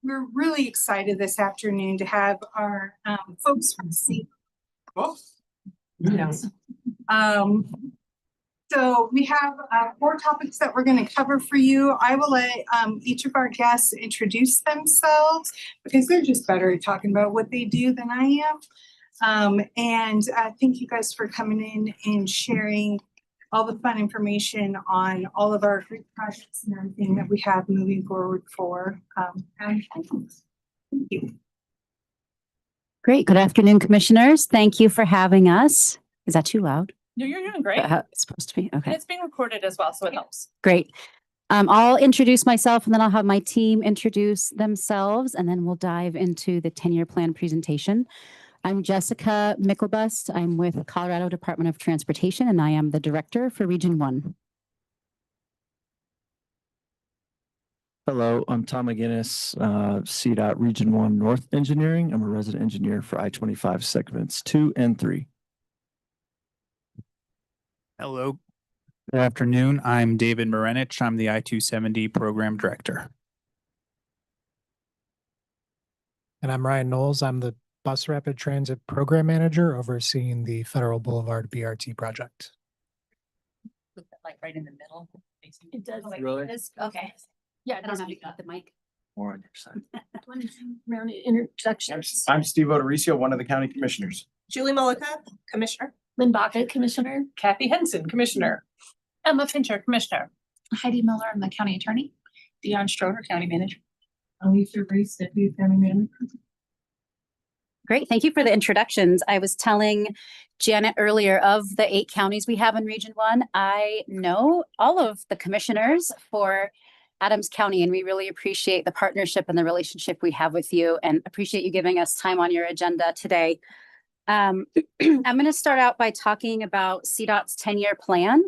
We're really excited this afternoon to have our folks from CDOT. Yes. So we have 4 topics that we're going to cover for you. I will let each of our guests introduce themselves because they're just better at talking about what they do than I am. And thank you guys for coming in and sharing all the fun information on all of our great projects and everything that we have moving forward for. Thank you. Great. Good afternoon, commissioners. Thank you for having us. Is that too loud? No, you're doing great. It's supposed to be. Okay. And it's being recorded as well, so it helps. Great. I'll introduce myself and then I'll have my team introduce themselves and then we'll dive into the 10-year plan presentation. I'm Jessica Mickelbust. I'm with Colorado Department of Transportation and I am the director for Region 1. Hello, I'm Tom McGinnis, CDOT Region 1 North Engineering. I'm a resident engineer for I-25 segments 2 and 3. Hello. Good afternoon. I'm David Morenich. I'm the I-270 Program Director. And I'm Ryan Knowles. I'm the Bus Rapid Transit Program Manager overseeing the Federal Boulevard BRT project. Like right in the middle. It does. Really? Okay. Yeah, I don't have the mic. More on your side. Round introductions. I'm Steve Odorisio, one of the county commissioners. Julie Mollica, Commissioner. Lynn Baca, Commissioner. Kathy Henson, Commissioner. Emma Fincher, Commissioner. Heidi Miller, I'm the County Attorney. Dion Stroder, County Manager. Alicia Reese, Deputy County Manager. Great. Thank you for the introductions. I was telling Janet earlier of the 8 counties we have in Region 1. I know all of the commissioners for Adams County, and we really appreciate the partnership and the relationship we have with you and appreciate you giving us time on your agenda today. I'm going to start out by talking about CDOT's 10-year plan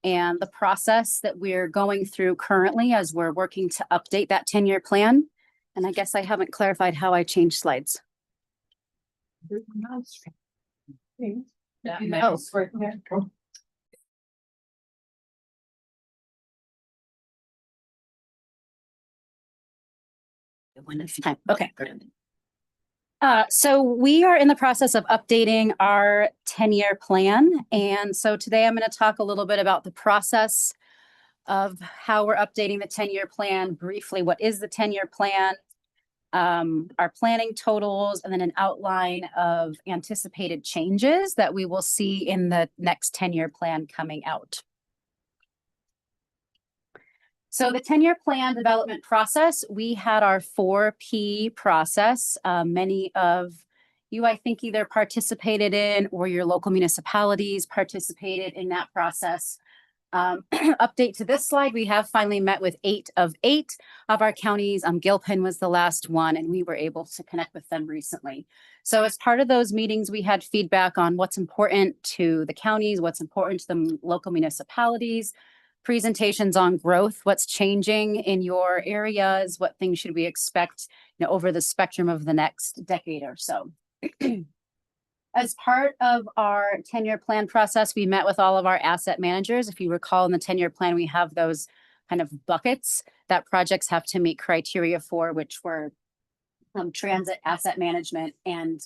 and the process that we're going through currently as we're working to update that 10-year plan. And I guess I haven't clarified how I change slides. When it's time. Okay. So we are in the process of updating our 10-year plan. And so today I'm going to talk a little bit about the process of how we're updating the 10-year plan briefly. What is the 10-year plan? Our planning totals, and then an outline of anticipated changes that we will see in the next 10-year plan coming out. So the 10-year plan development process, we had our 4P process. Many of you, I think, either participated in or your local municipalities participated in that process. Update to this slide, we have finally met with 8 of our counties. Gilpin was the last one, and we were able to connect with them recently. So as part of those meetings, we had feedback on what's important to the counties, what's important to the local municipalities, presentations on growth, what's changing in your areas, what things should we expect, over the spectrum of the next decade or so. As part of our 10-year plan process, we met with all of our asset managers. If you recall, in the 10-year plan, we have those kind of buckets that projects have to meet criteria for, which were transit, asset management, and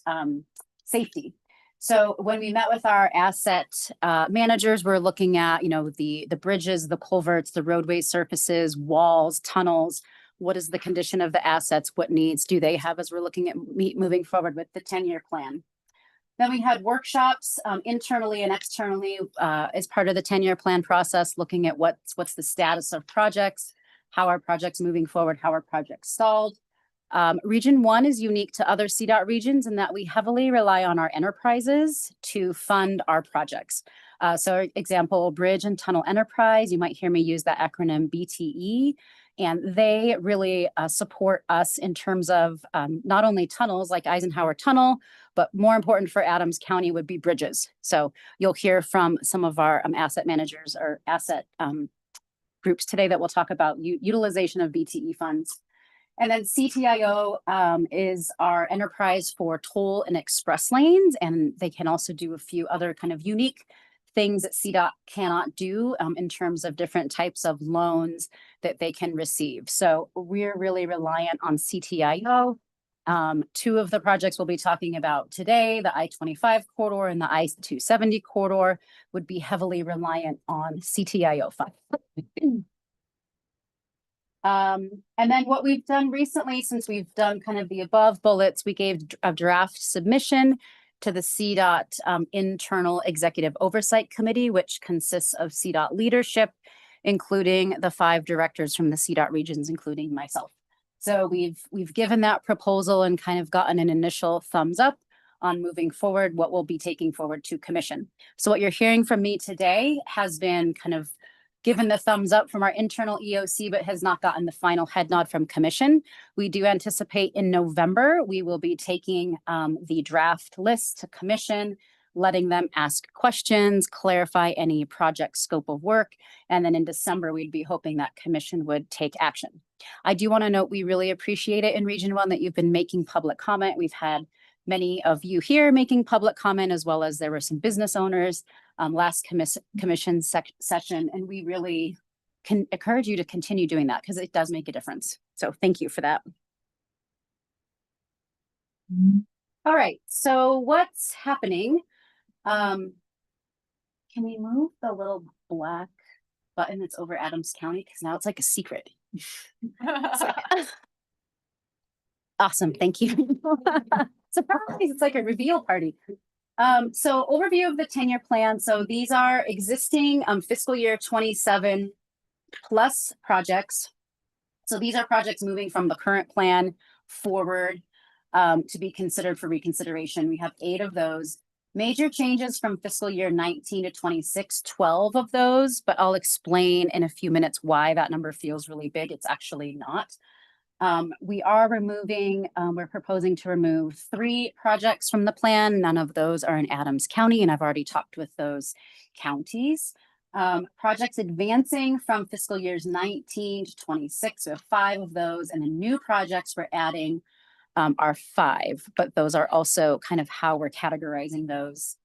safety. So when we met with our asset managers, we're looking at, the bridges, the culverts, the roadway surfaces, walls, tunnels. What is the condition of the assets? What needs do they have as we're looking at moving forward with the 10-year plan? Then we had workshops internally and externally as part of the 10-year plan process, looking at what's the status of projects, how are projects moving forward, how are projects stalled. Region 1 is unique to other CDOT regions in that we heavily rely on our enterprises to fund our projects. So example, Bridge and Tunnel Enterprise, you might hear me use that acronym BTE, and they really support us in terms of not only tunnels like Eisenhower Tunnel, but more important for Adams County would be bridges. So you'll hear from some of our asset managers or asset groups today that will talk about utilization of BTE funds. And then CTIO is our enterprise for toll and express lanes, and they can also do a few other kind of unique things that CDOT cannot do in terms of different types of loans that they can receive. So we're really reliant on CTIO. Two of the projects we'll be talking about today, the I-25 corridor and the I-270 corridor, would be heavily reliant on CTIO funds. And then what we've done recently, since we've done kind of the above bullets, we gave a draft submission to the CDOT Internal Executive Oversight Committee, which consists of CDOT leadership, including the 5 directors from the CDOT regions, including myself. So we've given that proposal and kind of gotten an initial thumbs up on moving forward, what we'll be taking forward to commission. So what you're hearing from me today has been kind of given the thumbs up from our internal EOC, but has not gotten the final head nod from commission. We do anticipate in November, we will be taking the draft list to commission, letting them ask questions, clarify any project scope of work. And then in December, we'd be hoping that commission would take action. I do want to note, we really appreciate it in Region 1 that you've been making public comment. We've had many of you here making public comment, as well as there were some business owners last commission session, and we really can encourage you to continue doing that because it does make a difference. So thank you for that. All right, so what's happening? Can we move the little black button that's over Adams County? Because now it's like a secret. Awesome, thank you. Surprise, it's like a reveal party. So overview of the 10-year plan. So these are existing fiscal year 27 plus projects. So these are projects moving from the current plan forward to be considered for reconsideration. We have 8 of those. Major changes from fiscal year 19 to 26, 12 of those, but I'll explain in a few minutes why that number feels really big. It's actually not. We are removing, we're proposing to remove 3 projects from the plan. None of those are in Adams County, and I've already talked with those counties. Projects advancing from fiscal years 19 to 26, we have 5 of those, and the new projects we're adding are 5, but those are also kind of how we're categorizing those.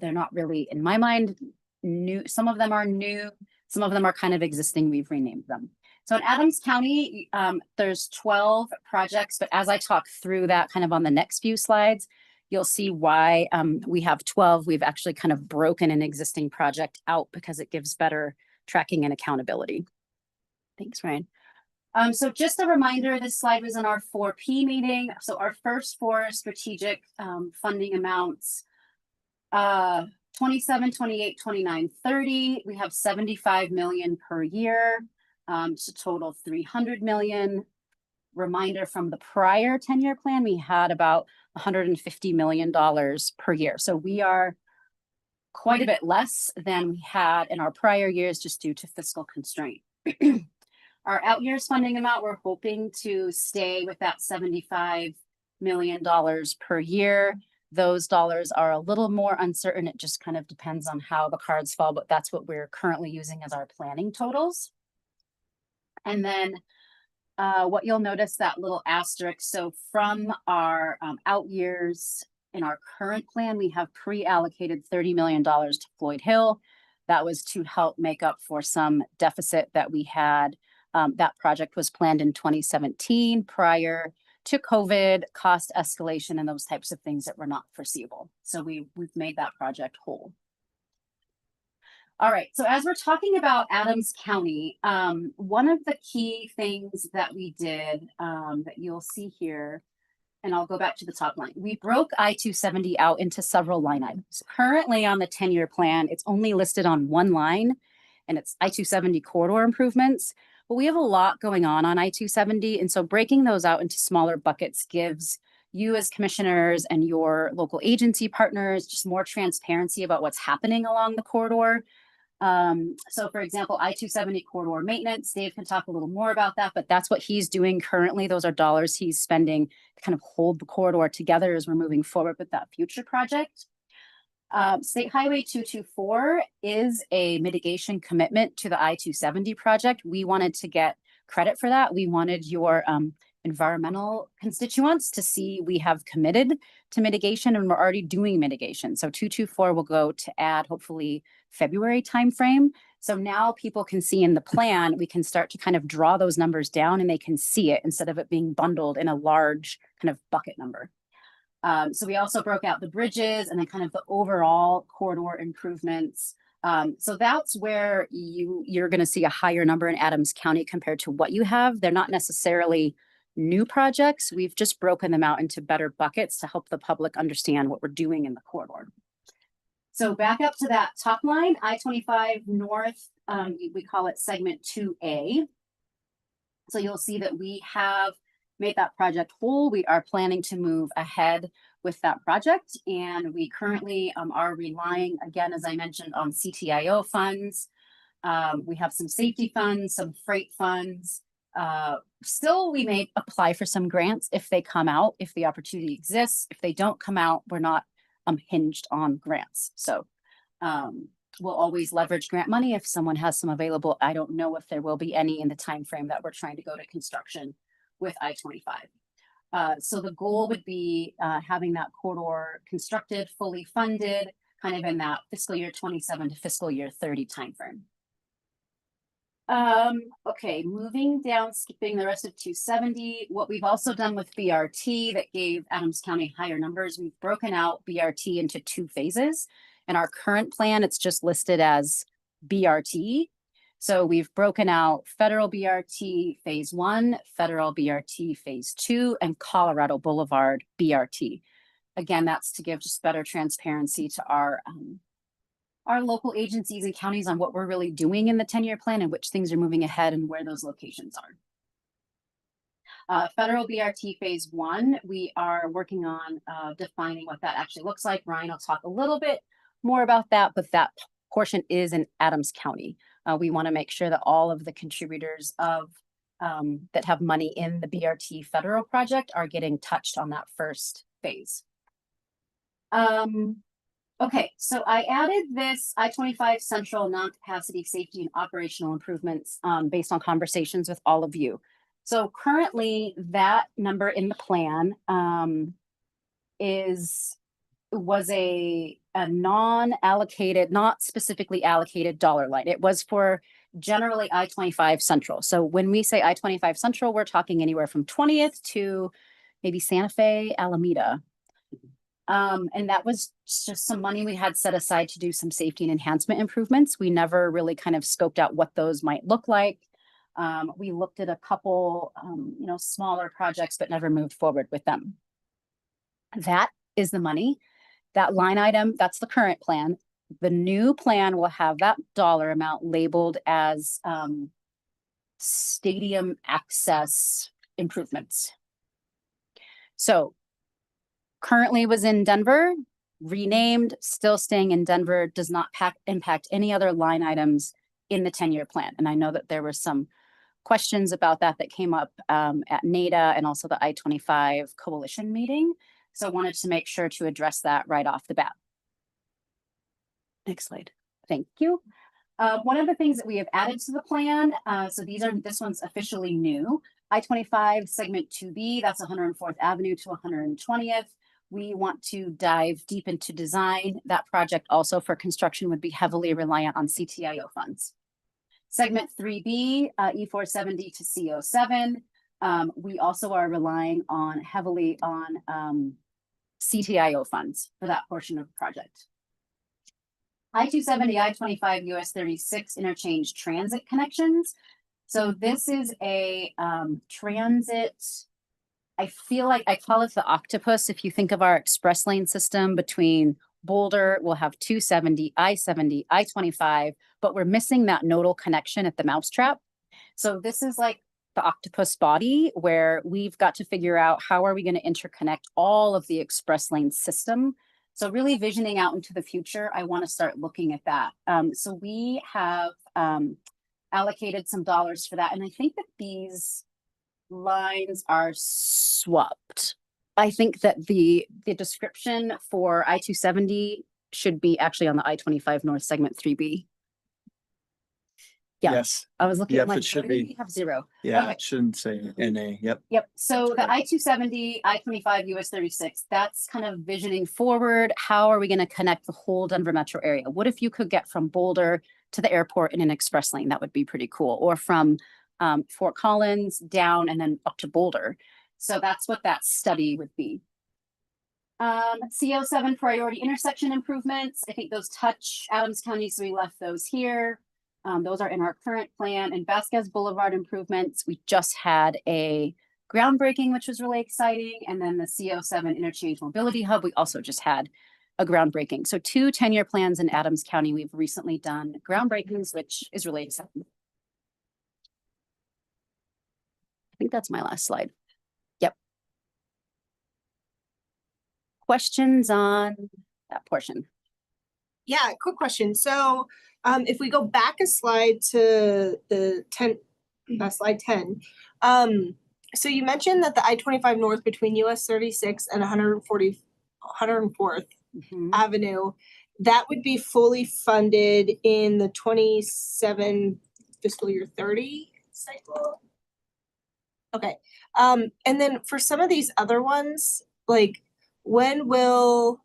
They're not really, in my mind, new. Some of them are new, some of them are kind of existing. We've renamed them. So in Adams County, there's 12 projects, but as I talk through that kind of on the next few slides, you'll see why we have 12. We've actually kind of broken an existing project out because it gives better tracking and accountability. Thanks, Ryan. So just a reminder, this slide was in our 4P meeting. So our first 4 strategic funding amounts, 27, 28, 29, 30. We have 75 million per year. To total 300 million. Reminder from the prior 10-year plan, we had about $150 million per year. So we are quite a bit less than we had in our prior years just due to fiscal constraint. Our out years funding amount, we're hoping to stay with that $75 million per year. Those dollars are a little more uncertain. It just kind of depends on how the cards fall, but that's what we're currently using as our planning totals. And then what you'll notice, that little asterisk. So from our out years in our current plan, we have pre-allocated $30 million to Floyd Hill. That was to help make up for some deficit that we had. That project was planned in 2017 prior to COVID, cost escalation, and those types of things that were not foreseeable. So we've made that project whole. All right, so as we're talking about Adams County, one of the key things that we did that you'll see here, and I'll go back to the top line. We broke I-270 out into several line items. Currently on the 10-year plan, it's only listed on one line, and it's I-270 corridor improvements. But we have a lot going on I-270, and so breaking those out into smaller buckets gives you as commissioners and your local agency partners just more transparency about what's happening along the corridor. So for example, I-270 corridor maintenance, Dave can talk a little more about that, but that's what he's doing currently. Those are dollars he's spending to kind of hold the corridor together as we're moving forward with that future project. State Highway 224 is a mitigation commitment to the I-270 project. We wanted to get credit for that. We wanted your environmental constituents to see we have committed to mitigation and we're already doing mitigation. So 224 will go to add hopefully February timeframe. So now people can see in the plan, we can start to kind of draw those numbers down and they can see it instead of it being bundled in a large kind of bucket number. So we also broke out the bridges and then kind of the overall corridor improvements. So that's where you're going to see a higher number in Adams County compared to what you have. They're not necessarily new projects. We've just broken them out into better buckets to help the public understand what we're doing in the corridor. So back up to that top line, I-25 North, we call it segment 2A. So you'll see that we have made that project whole. We are planning to move ahead with that project. And we currently are relying, again, as I mentioned, on CTIO funds. We have some safety funds, some freight funds. Still, we may apply for some grants if they come out, if the opportunity exists. If they don't come out, we're not hinged on grants. So we'll always leverage grant money if someone has some available. I don't know if there will be any in the time frame that we're trying to go to construction with I-25. So the goal would be having that corridor constructed, fully funded, kind of in that fiscal year 27 to fiscal year 30 timeframe. Okay, moving down, skipping the rest of 270. What we've also done with BRT that gave Adams County higher numbers, we've broken out BRT into 2 phases. In our current plan, it's just listed as BRT. So we've broken out federal BRT phase 1, federal BRT phase 2, and Colorado Boulevard BRT. Again, that's to give just better transparency to our local agencies and counties on what we're really doing in the 10-year plan and which things are moving ahead and where those locations are. Federal BRT phase 1, we are working on defining what that actually looks like. Ryan will talk a little bit more about that, but that portion is in Adams County. We want to make sure that all of the contributors of that have money in the BRT federal project are getting touched on that first phase. Okay, so I added this I-25 Central non-capacity safety and operational improvements based on conversations with all of you. So currently that number in the plan was a non-allocated, not specifically allocated dollar line. It was for generally I-25 Central. So when we say I-25 Central, we're talking anywhere from 20th to maybe Santa Fe, Alameda. And that was just some money we had set aside to do some safety and enhancement improvements. We never really kind of scoped out what those might look like. We looked at a couple, smaller projects, but never moved forward with them. That is the money. That line item, that's the current plan. The new plan will have that dollar amount labeled as stadium access improvements. So currently was in Denver, renamed, still staying in Denver, does not impact any other line items in the 10-year plan. And I know that there were some questions about that came up at NADA and also the I-25 coalition meeting. So I wanted to make sure to address that right off the bat. Next slide. Thank you. One of the things that we have added to the plan, so this one's officially new. I-25 segment 2B, that's 104th Avenue to 120th. We want to dive deep into design. That project also for construction would be heavily reliant on CTIO funds. Segment 3B, E470 to C07. We also are relying heavily on CTIO funds for that portion of the project. I-270, I-25, US 36 interchange transit connections. So this is a transit, I feel like I call it the octopus. If you think of our express lane system between Boulder, we'll have 270, I-70, I-25, but we're missing that nodal connection at the mousetrap. So this is like the octopus body where we've got to figure out how are we going to interconnect all of the express lane system. So really visioning out into the future, I want to start looking at that. So we have allocated some dollars for that. And I think that these lines are swapped. I think that the description for I-270 should be actually on the I-25 North segment 3B. Yeah. Yes, I was looking Yep, at my, it should why did be. we have zero? yeah, Okay. it shouldn't say NA. Yep. Yep, so the I-270, I-25, US 36, that's kind of visioning forward. How are we gonna connect the whole Denver metro area? What if you could get from Boulder to the airport in an express lane? That would be pretty cool. Or from Fort Collins down and then up to Boulder. So that's what that study would be. CO7 priority intersection improvements. I think those touch Adams County, so we left those here. Those are in our current plan. And Vasquez Boulevard improvements, we just had a groundbreaking, which was really exciting. And then the CO7 interchange mobility hub, we also just had a groundbreaking. So 2 10-year plans in Adams County. We've recently done groundbreakings, which is really exciting. I think that's my last slide. Yep. Questions on that portion? Yeah, quick question. So if we go back a slide to the slide 10, so you mentioned that the I-25 North between US 36 and 104th Mhm. Avenue, that would be fully funded in the 27 fiscal year 30 cycle? Okay, and then for some of these other ones, like when will,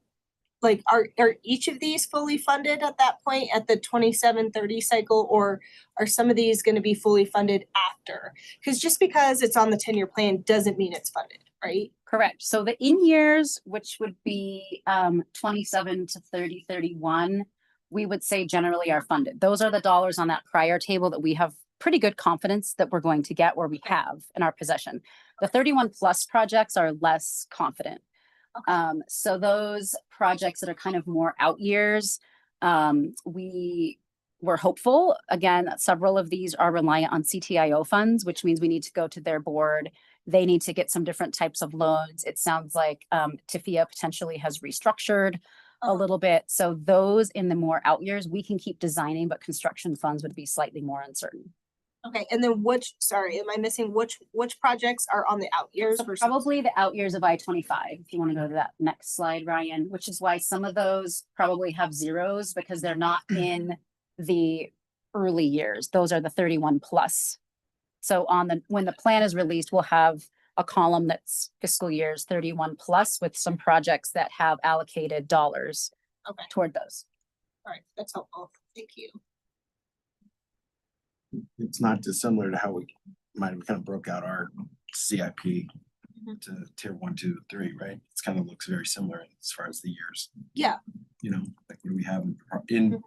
like, are each of these fully funded at that point at the 27-30 cycle, or are some of these gonna be fully funded after? Cause just because it's on the 10-year plan doesn't mean it's funded, right? Correct. So the in years, which would be 27 to 30, 31, we would say generally are funded. Those are the dollars on that prior table that we have pretty good confidence that we're going to get, or we have in our possession. The 31 plus projects are less confident. So those projects that are kind of more out years, we were hopeful. Again, several of these are reliant on CTIO funds, which means we need to go to their board. They need to get some different types of loans. It sounds like TIFIA potentially has restructured a little bit. So those in the more out years, we can keep designing, but construction funds would be slightly more uncertain. Okay, and then sorry, am I missing which projects are on the out years So versus? probably the out years of I-25, if you want to go to that next slide, Ryan, which is why some of those probably have zeros because they're not in the early years. Those are the 31 plus. So when the plan is released, we'll have a column that's fiscal years 31 plus with some projects that have allocated dollars Okay, toward those. all right, that's helpful. Thank you. It's not dissimilar to how we might have kind of broke out our CIP to tier 1, 2, 3, right? It's kind of looks very similar as far as the years. Yeah. You know, like what do we have in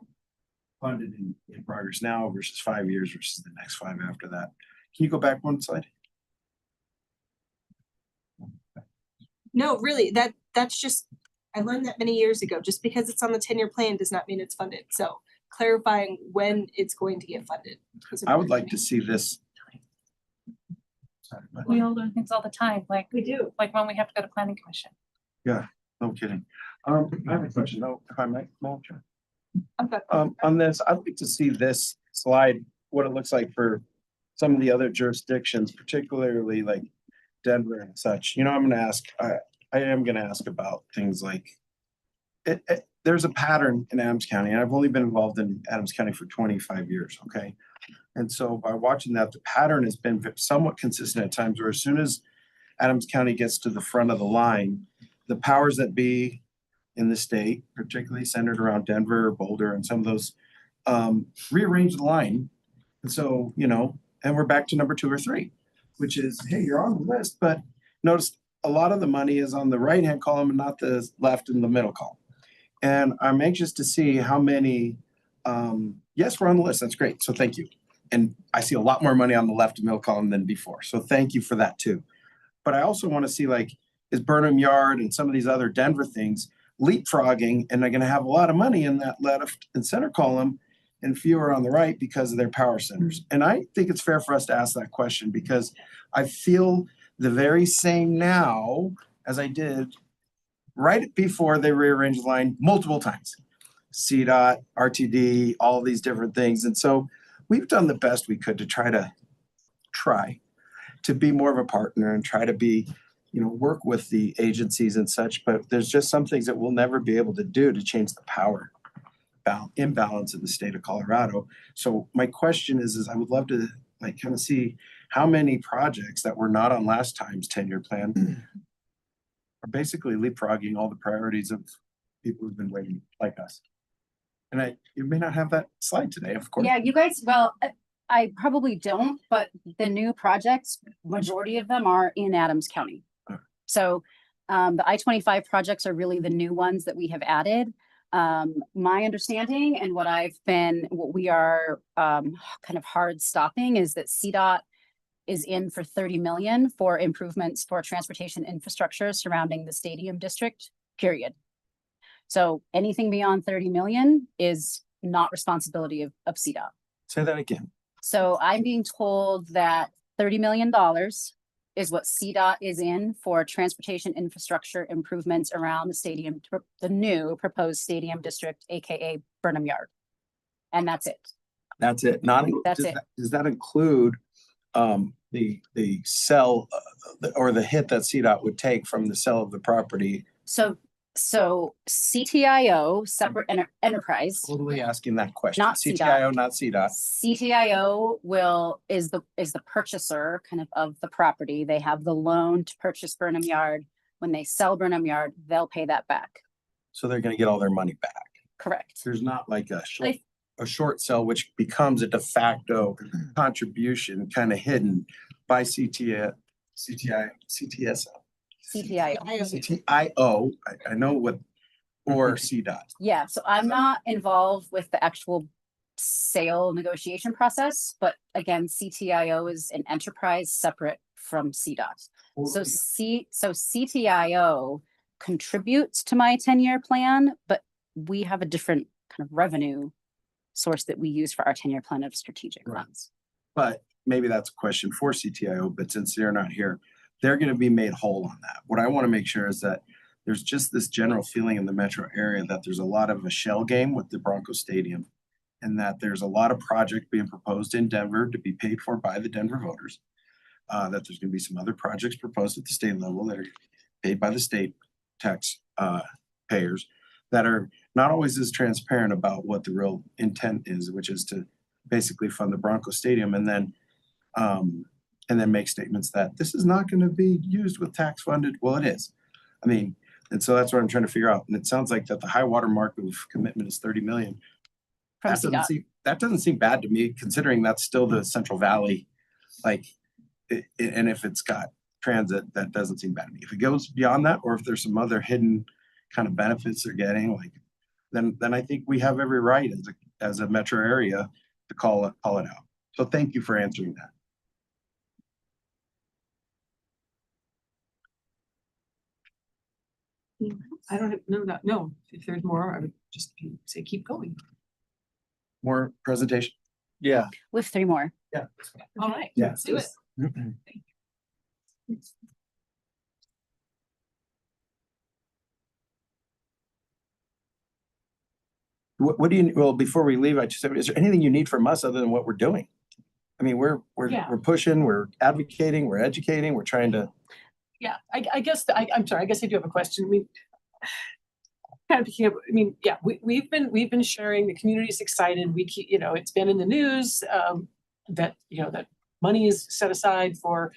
funded in progress now versus 5 years versus the next 5 after that. Can you go back one slide? No, really, that's just, I learned that many years ago. Just because it's on the 10-year plan does not mean it's funded. So clarifying when it's going to get funded. I would like to see this. Sorry, but- We all learn things all the time, like We do. like when we have to go to planning commission. No kidding. I have a question, though, if I might, Madam Chair. Okay. On this, I'd like to see this slide, what it looks like for some of the other jurisdictions, particularly like Denver and such. You know, I'm gonna ask, I am gonna ask about things like there's a pattern in Adams County, and I've only been involved in Adams County for 25 years, okay? And so by watching that, the pattern has been somewhat consistent at times where as soon as Adams County gets to the front of the line, the powers that be in the state, particularly centered around Denver, Boulder, and some of those, rearrange the line. And so, you know, and we're back to number 2 or 3, which is, hey, you're on the list, but notice a lot of the money is on the right-hand column and not the left and the middle column. And I'm anxious to see how many, yes, we're on the list. That's great. So thank you. And I see a lot more money on the left and middle column than before. So thank you for that too. But I also want to see, like, is Burnham Yard and some of these other Denver things leapfrogging, and they're going to have a lot of money in that left and center column and fewer on the right because of their power centers. And I think it's fair for us to ask that question because I feel the very same now as I did right before they rearranged the line multiple times. CDOT, RTD, all these different things. And so we've done the best we could to try to be more of a partner and try to be, you know, work with the agencies and such, but there's just some things that we'll never be able to do to change the power. imbalance in the state of Colorado. So my question is I would love to like kind of see how many projects that were not on last time's 10-year plan are basically leapfrogging all the priorities of people who've been waiting like us. And you may not have that slide today, of course. Yeah, you guys, well, I probably don't, but the new projects, majority of them are in Adams County. Okay. So the I-25 projects are really the new ones that we have added. My understanding and what we are kind of hard stopping is that CDOT is in for 30 million for improvements for transportation infrastructure surrounding the stadium district, period. So anything beyond 30 million is not responsibility of CDOT. Say that again. So I'm being told that $30 million is what CDOT is in for transportation infrastructure improvements around the stadium, the new proposed stadium district, AKA Burnham Yard. And that's it. That's it. That's it. Does that include the sell or the hit that CDOT would take from the sale of the property? So CTIO, separate enterprise. Totally asking that question. Not CTIO, not CDOT. CTIO is the purchaser kind of the property. They have the loan to purchase Burnham Yard. When they sell Burnham Yard, they'll pay that back. So they're gonna get all their money back. Correct. There's not like a short sell, which becomes a de facto contribution kind of hidden by CTIO. CTIO, I know what, or CDOT. Yeah, so I'm not involved with the actual sale negotiation process, but again, CTIO is an enterprise separate from CDOT. So CTIO contributes to my 10-year plan, but we have a different kind of revenue source that we use for our 10-year plan of strategic funds. But maybe that's a question for CTIO, but since they're not here, they're going to be made whole on that. What I want to make sure is that there's just this general feeling in the metro area that there's a lot of a shell game with the Bronco Stadium, and that there's a lot of projects being proposed in Denver to be paid for by the Denver voters. That there's going to be some other projects proposed at the state level that are paid by the state tax payers that are not always as transparent about what the real intent is, which is to basically fund the Bronco Stadium and then make statements that this is not going to be used with tax funded. Well, it is. I mean, and so that's what I'm trying to figure out. And it sounds like that the high water mark of commitment is 30 million. That doesn't seem bad to me, considering that's still the Central Valley. And if it's got transit, that doesn't seem bad to me. If it goes beyond that, or if there's some other hidden kind of benefits they're getting, then I think we have every right as a metro area to call it out. So thank you for answering that. I don't know. If there's more, I would just say keep going. More presentation. Yeah. With 3 more. Yeah. All right, Yeah. let's do it. What do you, well, before we leave, I just said, is there anything you need from us other than what we're doing? I mean, we're pushing, we're advocating, we're educating, we're trying to. Yeah, I guess, I'm sorry, I guess I do have a question. I mean, kind of picking up, I mean, yeah, we've been sharing, the community's excited. We keep, it's been in the news that, that money is set aside for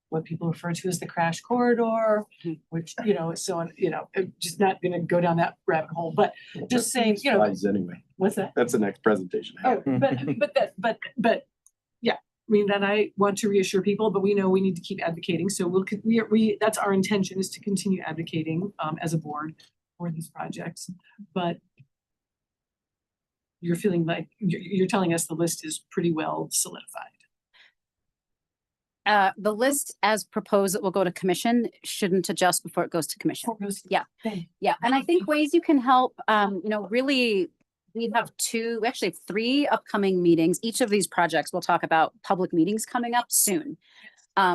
what people refer to as the crash corridor, which, so on, I'm just not gonna go down that rabbit hole, but just saying, Slides anyway. What's that? That's the next presentation. Oh, but yeah, I mean, then I want to reassure people, but we know we need to keep advocating. So that's our intention, is to continue advocating as a board for these projects. But you're feeling like you're telling us the list is pretty well solidified. The list as proposed that will go to commission shouldn't adjust before it goes to commission. Yeah. Yeah. And I think ways you can help, really, we have 3 upcoming meetings. Each of these projects will talk about public meetings coming up soon.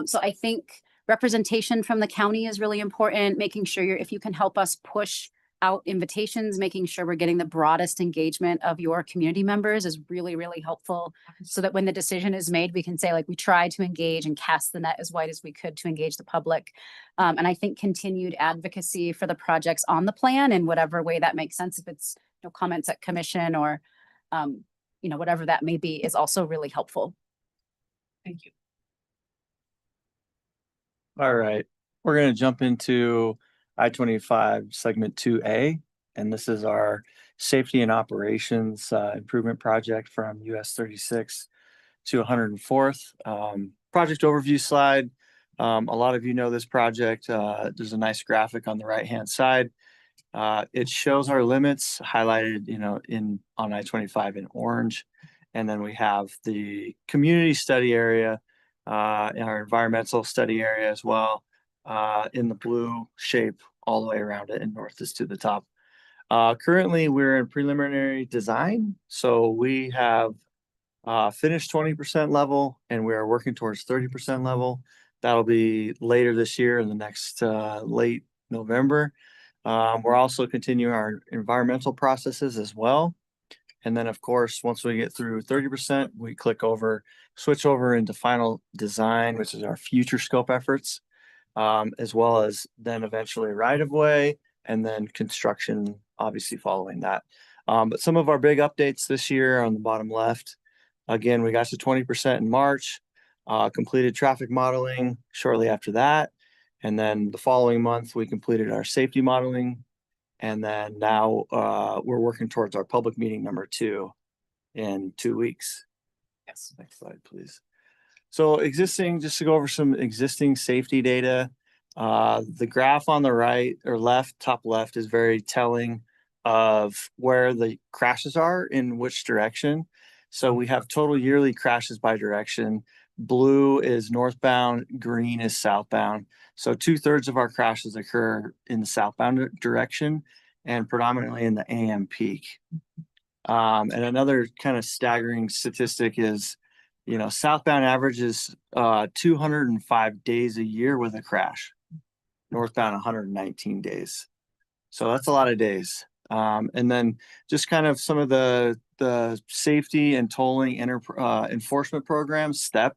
So I think representation from the county is really important, making sure if you can help us push out invitations, making sure we're getting the broadest engagement of your community members is really, really helpful, so that when the decision is made, we can say, like, we tried to engage and cast the net as wide as we could to engage the public. And I think continued advocacy for the projects on the plan in whatever way that makes sense. If it's comments at commission or, whatever that may be is also really helpful. Thank you. All right, we're gonna jump into I-25 segment 2A, and this is our safety and operations improvement project from US 36 to 104th. Project overview slide. A lot of you know this project. There's a nice graphic on the right-hand side. It shows our limits highlighted, on I-25 in orange. And then we have the community study area, our environmental study area as well, in the blue shape all the way around it, and north is to the top. Currently, we're in preliminary design. So we have finished 20% level, and we are working towards 30% level. That'll be later this year in the next late November. We're also continuing our environmental processes as well. And then, of course, once we get through 30%, we switch over into final design, which is our future scope efforts, as well as then eventually right of way, and then construction, obviously following that. But some of our big updates this year on the bottom left, again, we got to 20% in March, completed traffic modeling shortly after that. And then the following month, we completed our safety modeling. And then now we're working towards our public meeting number 2 in 2 weeks. Yes, next slide, please. So just to go over some existing safety data, the graph on the right or left, top left, is very telling of where the crashes are in which direction. So we have total yearly crashes by direction. Blue is northbound, green is southbound. So 2/3 of our crashes occur in the southbound direction and predominantly in the AM peak. And another kind of staggering statistic is, southbound averages 205 days a year with a crash, northbound 119 days. So that's a lot of days. And then just kind of some of the safety and tolling enforcement programs, STEP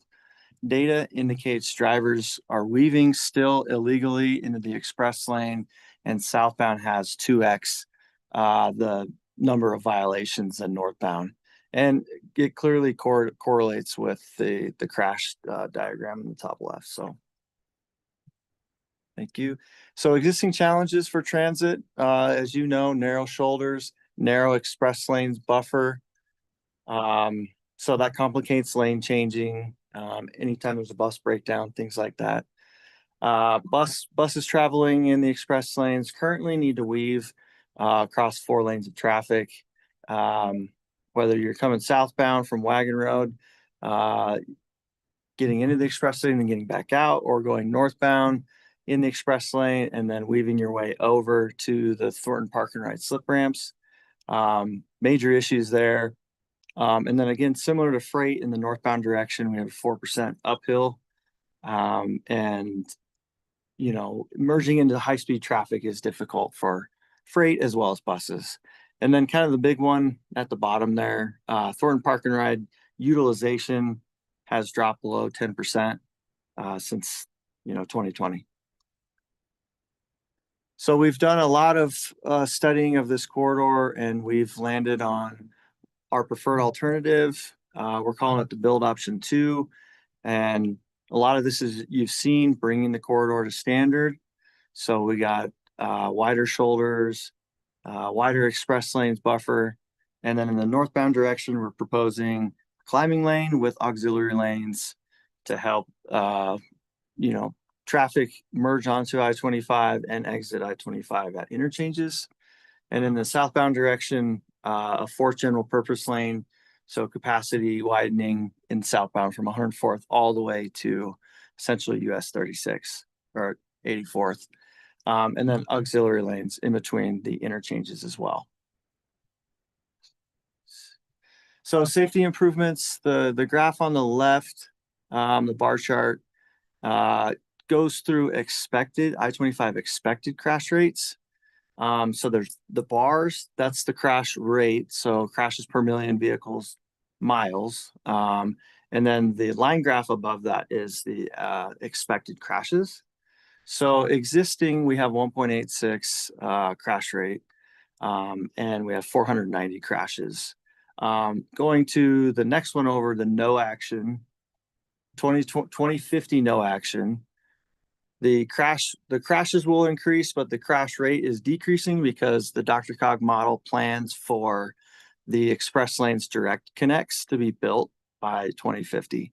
data indicates drivers are weaving still illegally into the express lane, and southbound has 2x the number of violations than northbound. And it clearly correlates with the crash diagram in the top left. So thank you. So existing challenges for transit, as you know, narrow shoulders, narrow express lanes, buffer. So that complicates lane changing. Anytime there's a bus breakdown, things like that. Buses traveling in the express lanes currently need to weave across 4 lanes of traffic. Whether you're coming southbound from Wagon Road, getting into the express lane and getting back out, or going northbound in the express lane and then weaving your way over to the Thornton Park and Ride slip ramps. Major issues there. And then again, similar to freight in the northbound direction, we have 4% uphill. And, merging into high-speed traffic is difficult for freight as well as buses. And then kind of the big one at the bottom there, Thornton Park and Ride utilization has dropped below 10% since, 2020. So we've done a lot of studying of this corridor, and we've landed on our preferred alternative. We're calling it the build option 2. And a lot of this is, you've seen, bringing the corridor to standard. So we got wider shoulders, wider express lanes, buffer. And then in the northbound direction, we're proposing climbing lane with auxiliary lanes to help, traffic merge onto I-25 and exit I-25 at interchanges. And in the southbound direction, a 4th general purpose lane, so capacity widening in southbound from 104th all the way to essentially US 36 or 84th, and then auxiliary lanes in between the interchanges as well. So safety improvements, the graph on the left, the bar chart, goes through expected I-25 expected crash rates. So there's the bars, that's the crash rate. So crashes per million vehicles miles. And then the line graph above that is the expected crashes. So existing, we have 1.86 crash rate. And we have 490 crashes. Going to the next one over, the no action, 2050 no action. The crashes will increase, but the crash rate is decreasing because the DRCOG model plans for the express lanes direct connects to be built by 2050.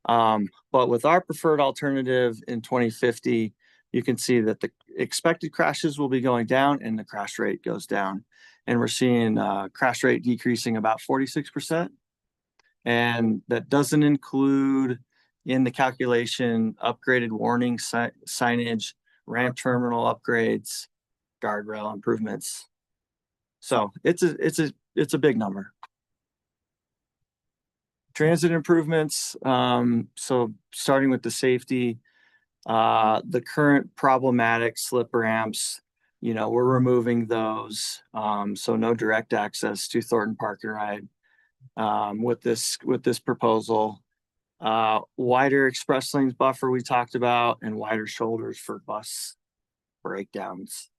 But with our preferred alternative in 2050, you can see that the expected crashes will be going down and the crash rate goes down. And we're seeing crash rate decreasing about 46%. And that doesn't include in the calculation upgraded warning signage, ramp terminal upgrades, guardrail improvements. So it's a big number. Transit improvements. So starting with the safety, the current problematic slip ramps, we're removing those. So no direct access to Thornton Park and Ride with this proposal. Wider express lanes buffer we talked about, and wider shoulders for bus breakdowns.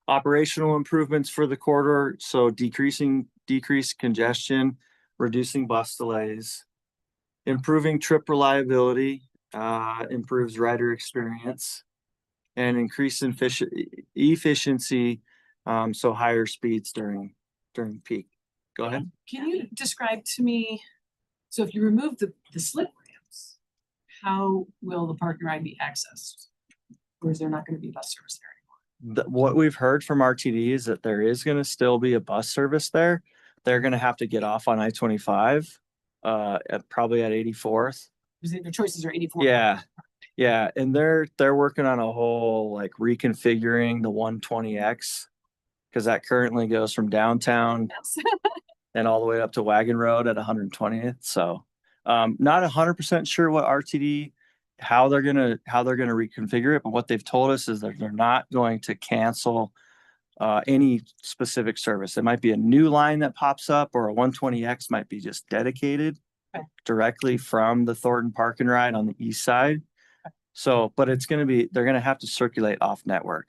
Operational improvements for the corridor, so decreased congestion, reducing bus delays, improving trip reliability, improves rider experience, and increased efficiency, so higher speeds during peak. Go ahead. Can you describe to me, so if you remove the slip ramps, how will the park and ride be accessed? Or is there not going to be bus service there? What we've heard from RTD is that there is going to still be a bus service there. They're going to have to get off on I-25, probably at 84th. Their choices are 84. Yeah. And they're working on a whole like reconfiguring the 120X because that currently goes from downtown and all the way up to Wagon Road at 120th. So not 100% sure what RTD, how they're gonna reconfigure it, but what they've told us is that they're not going to cancel any specific service. It might be a new line that pops up, or a 120X might be just dedicated directly from the Thornton Park and Ride on the east side. So, but they're gonna have to circulate off network,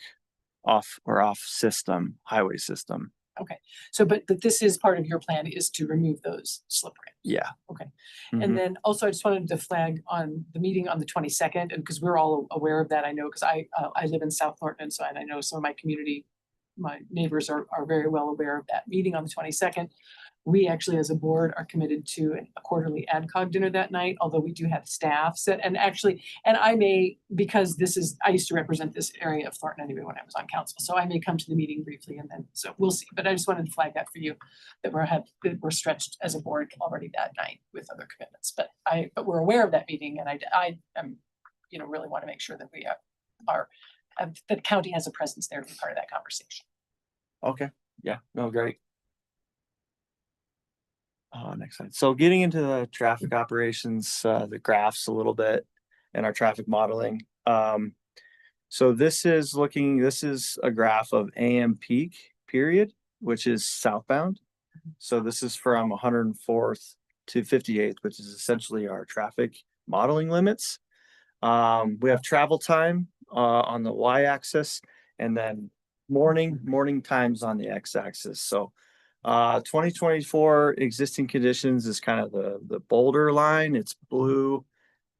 off system, highway system. Okay, so but this is part of your plan, is to remove those slip ramps. Yeah. Okay. Mhm. And then also I just wanted to flag on the meeting on the 22nd, and because we're all aware of that, I know, because I live in South Thornton, so and I know some of my neighbors are very well aware of that meeting on the 22nd. We actually, as a board, are committed to a quarterly AdCog dinner that night, although we do have staff set, and I may, because I used to represent this area of Thornton anyway when I was on council, so I may come to the meeting briefly, and then, so we'll see. But I just wanted to flag that for you, that we're stretched as a board already that night with other commitments. But we're aware of that meeting, and I am, really want to make sure that we that the county has a presence there to be part of that conversation. Okay. Yeah. No, great. Next slide. So getting into the traffic operations, the graphs a little bit, and our traffic modeling. So this is a graph of AM peak period, which is southbound. So this is from 104th to 58th, which is essentially our traffic modeling limits. We have travel time on the y-axis, and then morning times on the x-axis. So 2024 existing conditions is kind of the bolder line. It's blue.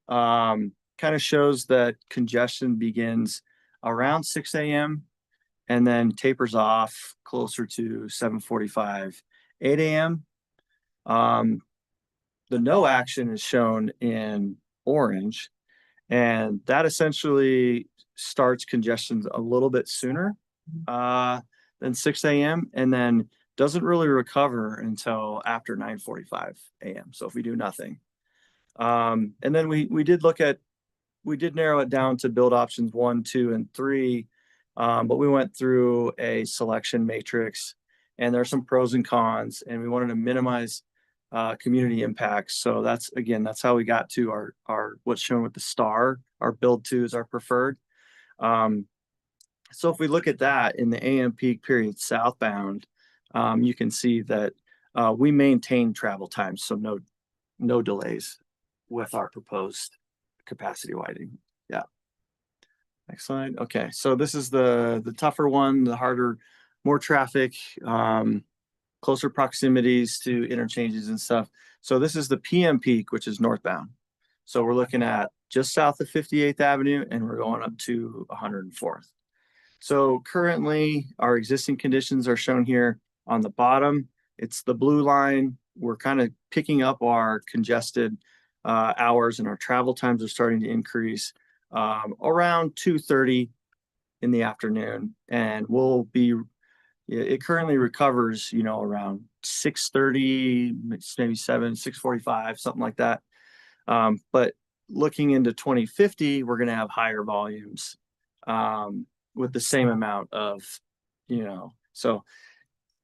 Kind of shows that congestion begins around 6 a.m. and then tapers off closer to 7:45, 8 a.m. The no action is shown in orange, and that essentially starts congestion a little bit sooner than 6 a.m. and then doesn't really recover until after 9:45 a.m. So if we do nothing. And then we did narrow it down to build options 1, 2, and 3. But we went through a selection matrix, and there are some pros and cons, and we wanted to minimize community impacts. So that's how we got to our what's shown with the star. Our build 2 is our preferred. So if we look at that in the AM peak period southbound, you can see that we maintain travel times, so no delays with our proposed capacity widening. Yeah. Next slide. Okay, so this is the tougher one, the harder more traffic, closer proximities to interchanges and stuff. So this is the PM peak, which is northbound. So we're looking at just south of 58th Avenue and we're going up to 104th. So currently our existing conditions are shown here on the bottom. It's the blue line. We're kind of picking up our congested hours, and our travel times are starting to increase around 2:30 in the afternoon. And it currently recovers, around 6:30, maybe 6:45, something like that. But looking into 2050, we're going to have higher volumes with the same amount of, so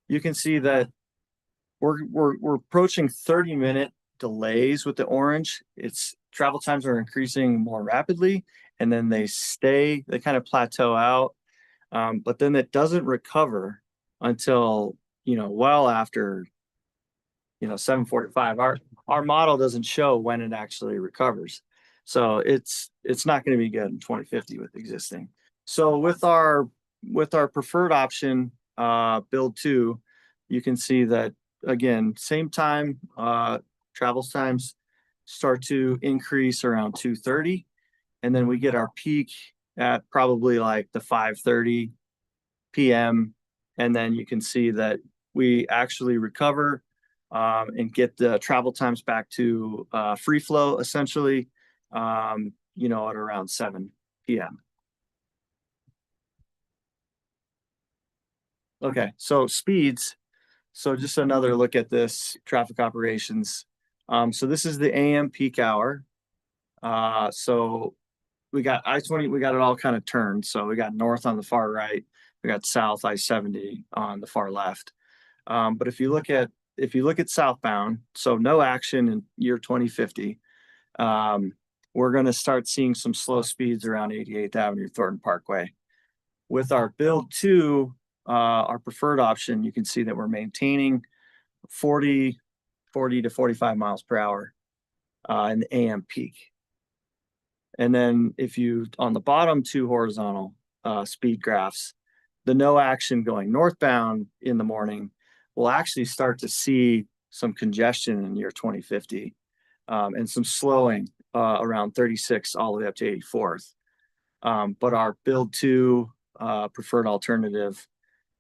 you can see that we're approaching 30-minute delays with the orange. It's travel times are increasing more rapidly, and then they kind of plateau out. But then it doesn't recover until, well after, 7:45. Our model doesn't show when it actually recovers. So it's not going to be good in 2050 with existing. So with our preferred option, build 2, you can see that again, same time, travel times start to increase around 2:30, and then we get our peak at probably like the 5:30 p.m. And then you can see that we actually recover and get the travel times back to free flow essentially, at around 7 p.m. Okay, so speeds. So just another look at this traffic operations. So this is the AM peak hour. So we got I-20, we got it all kind of turned. So we got north on the far right, we got south I-70 on the far left. But if you look at southbound, so no action in year 2050, we're going to start seeing some slow speeds around 88th Avenue, Thornton Parkway. With our build 2, our preferred option, you can see that we're maintaining 40 to 45 miles per hour in the AM peak. And then if you, on the bottom 2 horizontal speed graphs, the no action going northbound in the morning, we'll actually start to see some congestion in year 2050 and some slowing around 36 all the way up to 84th. But our build 2 preferred alternative,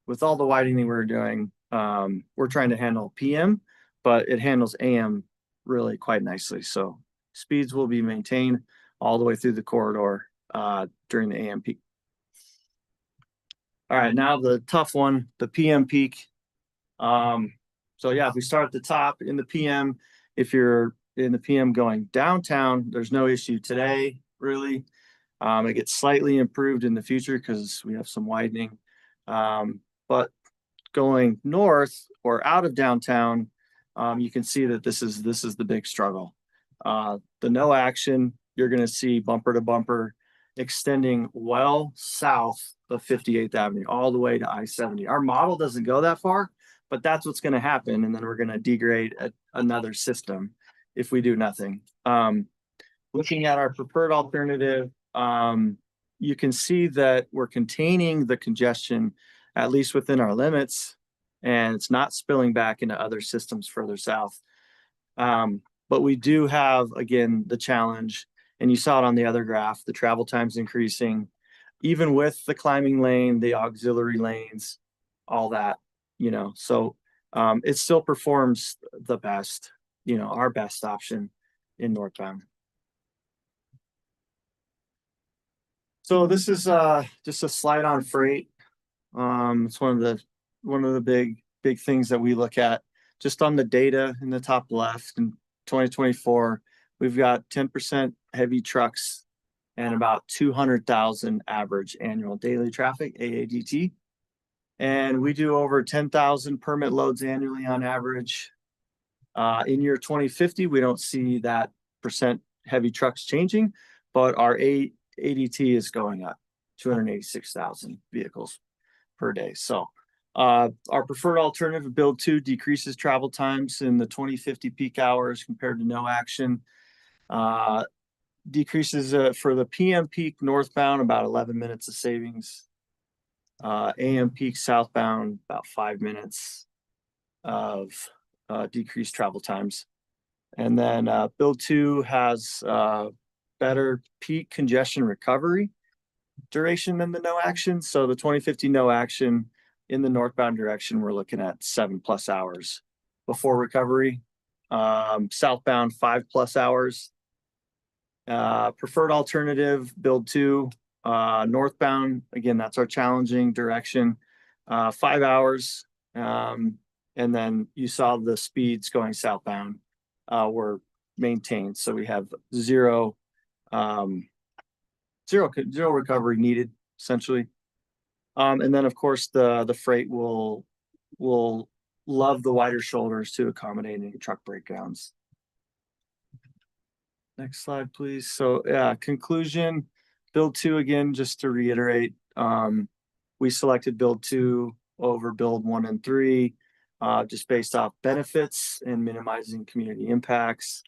with all the widening we're doing, we're trying to handle PM, but it handles AM really quite nicely. So speeds will be maintained all the way through the corridor during the AM peak. All right, now the tough one, the PM peak. So yeah, if we start at the top in the PM, if you're in the PM going downtown, there's no issue today, really. It gets slightly improved in the future because we have some widening. But going north or out of downtown, you can see that this is the big struggle. The no action, you're going to see bumper to bumper extending well south of 58th Avenue all the way to I-70. Our model doesn't go that far, but that's what's going to happen. And then we're going to degrade another system if we do nothing. Looking at our preferred alternative, you can see that we're containing the congestion, at least within our limits, and it's not spilling back into other systems further south. But we do have, again, the challenge, and you saw it on the other graph, the travel times increasing, even with the climbing lane, the auxiliary lanes, all that, so it still performs the best, our best option in northbound. So this is just a slide on freight. It's one of the big things that we look at. Just on the data in the top left, in 2024, we've got 10% heavy trucks and about 200,000 average annual daily traffic, AADT. And we do over 10,000 permit loads annually on average. In year 2050, we don't see that percent heavy trucks changing, but our ADT is going up, 286,000 vehicles per day. So our preferred alternative, build 2, decreases travel times in the 2050 peak hours compared to no action. Decreases for the PM peak northbound about 11 minutes of savings. AM peak southbound, about 5 minutes of decreased travel times. And then build 2 has better peak congestion recovery duration than the no action. So the 2050 no action in the northbound direction, we're looking at 7+ hours before recovery. Southbound 5+ hours. Preferred alternative, build 2, northbound, again, that's our challenging direction, 5 hours. And then you saw the speeds going southbound were maintained. So we have zero recovery needed, essentially. And then of course the freight will love the wider shoulders to accommodate any truck breakdowns. Next slide, please. So yeah, conclusion, build 2, again, just to reiterate, we selected build 2 over build 1 and 3, just based off benefits and minimizing community impacts.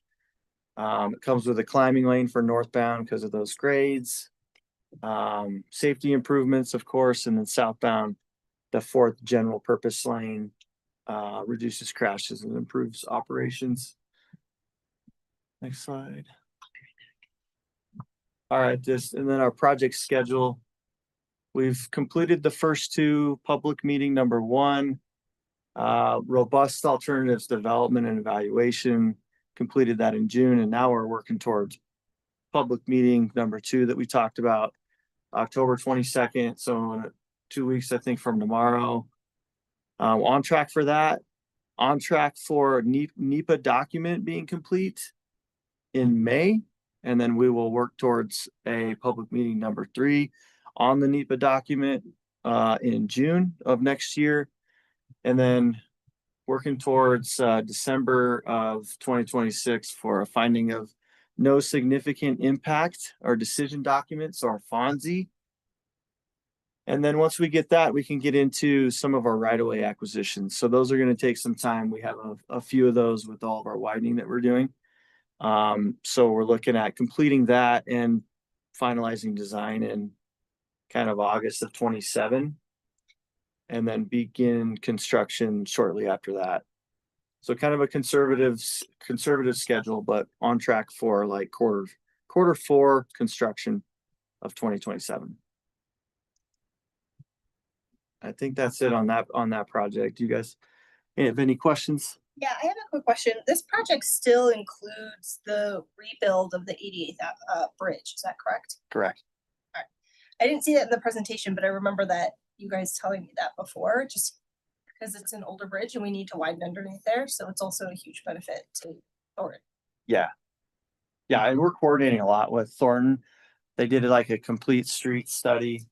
It comes with a climbing lane for northbound because of those grades. Safety improvements, of course, and then southbound, the 4th general purpose lane reduces crashes and improves operations. Next slide. All right, and then our project schedule. We've completed the first 2, public meeting number 1, robust alternatives development and evaluation, completed that in June, and now we're working towards public meeting number 2 that we talked about, October 22nd. So in 2 weeks, I think, from tomorrow. On track for that. On track for NEPA document being complete in May. And then we will work towards a public meeting number 3 on the NEPA document in June of next year. And then working towards December of 2026 for a finding of no significant impact or decision documents, or FONSI. And then once we get that, we can get into some of our right-of-way acquisitions. So those are going to take some time. We have a few of those with all of our widening that we're doing. So we're looking at completing that and finalizing design in kind of August of 27, and then begin construction shortly after that. So kind of a conservative schedule, but on track for like quarter 4 construction of 2027. I think that's it on that project. Do you guys have any questions? Yeah, I have a quick question. This project still includes the rebuild of the 88th bridge, is that correct? Correct. I didn't see that in the presentation, but I remember that you guys telling me that before, just because it's an older bridge and we need to widen underneath there. So it's also a huge benefit to Thornton. Yeah. Yeah, and we're coordinating a lot with Thornton. They did like a complete street study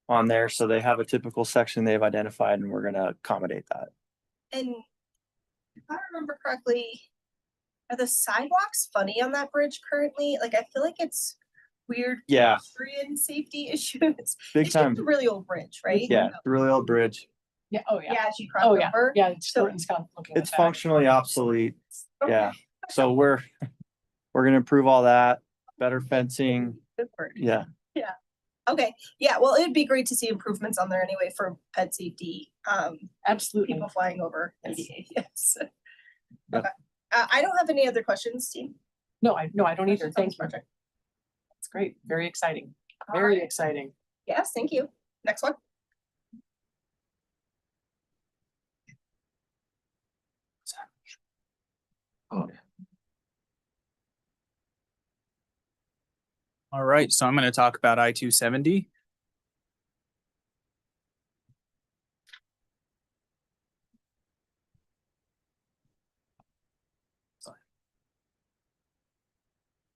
on there. So they have a typical section they've identified, and we're going to accommodate that. And if I remember correctly, are the sidewalks funny on that bridge currently? Like, I feel like it's weird. Yeah. Pedestrian safety issues. Big It's time. just a really old bridge, right? Yeah, the really old bridge. Yeah, oh yeah. Yeah, as you cross Oh yeah, over. yeah, it's So- Thornton's kind of looking at It's that. functionally obsolete. Okay. Yeah. So we're going to improve all that, better fencing. Good word. Yeah. Okay, yeah, well, it'd be great to see improvements on there anyway for pet safety, Absolutely. people flying over. Yes. Yes. Yep. Okay, I don't have any other questions, team. No, I don't either. Questions on Thank this you. project? It's great. Very exciting. All Very right. exciting. Yes, thank you. Next one. Oh, All right, so I'm going to talk about I-270.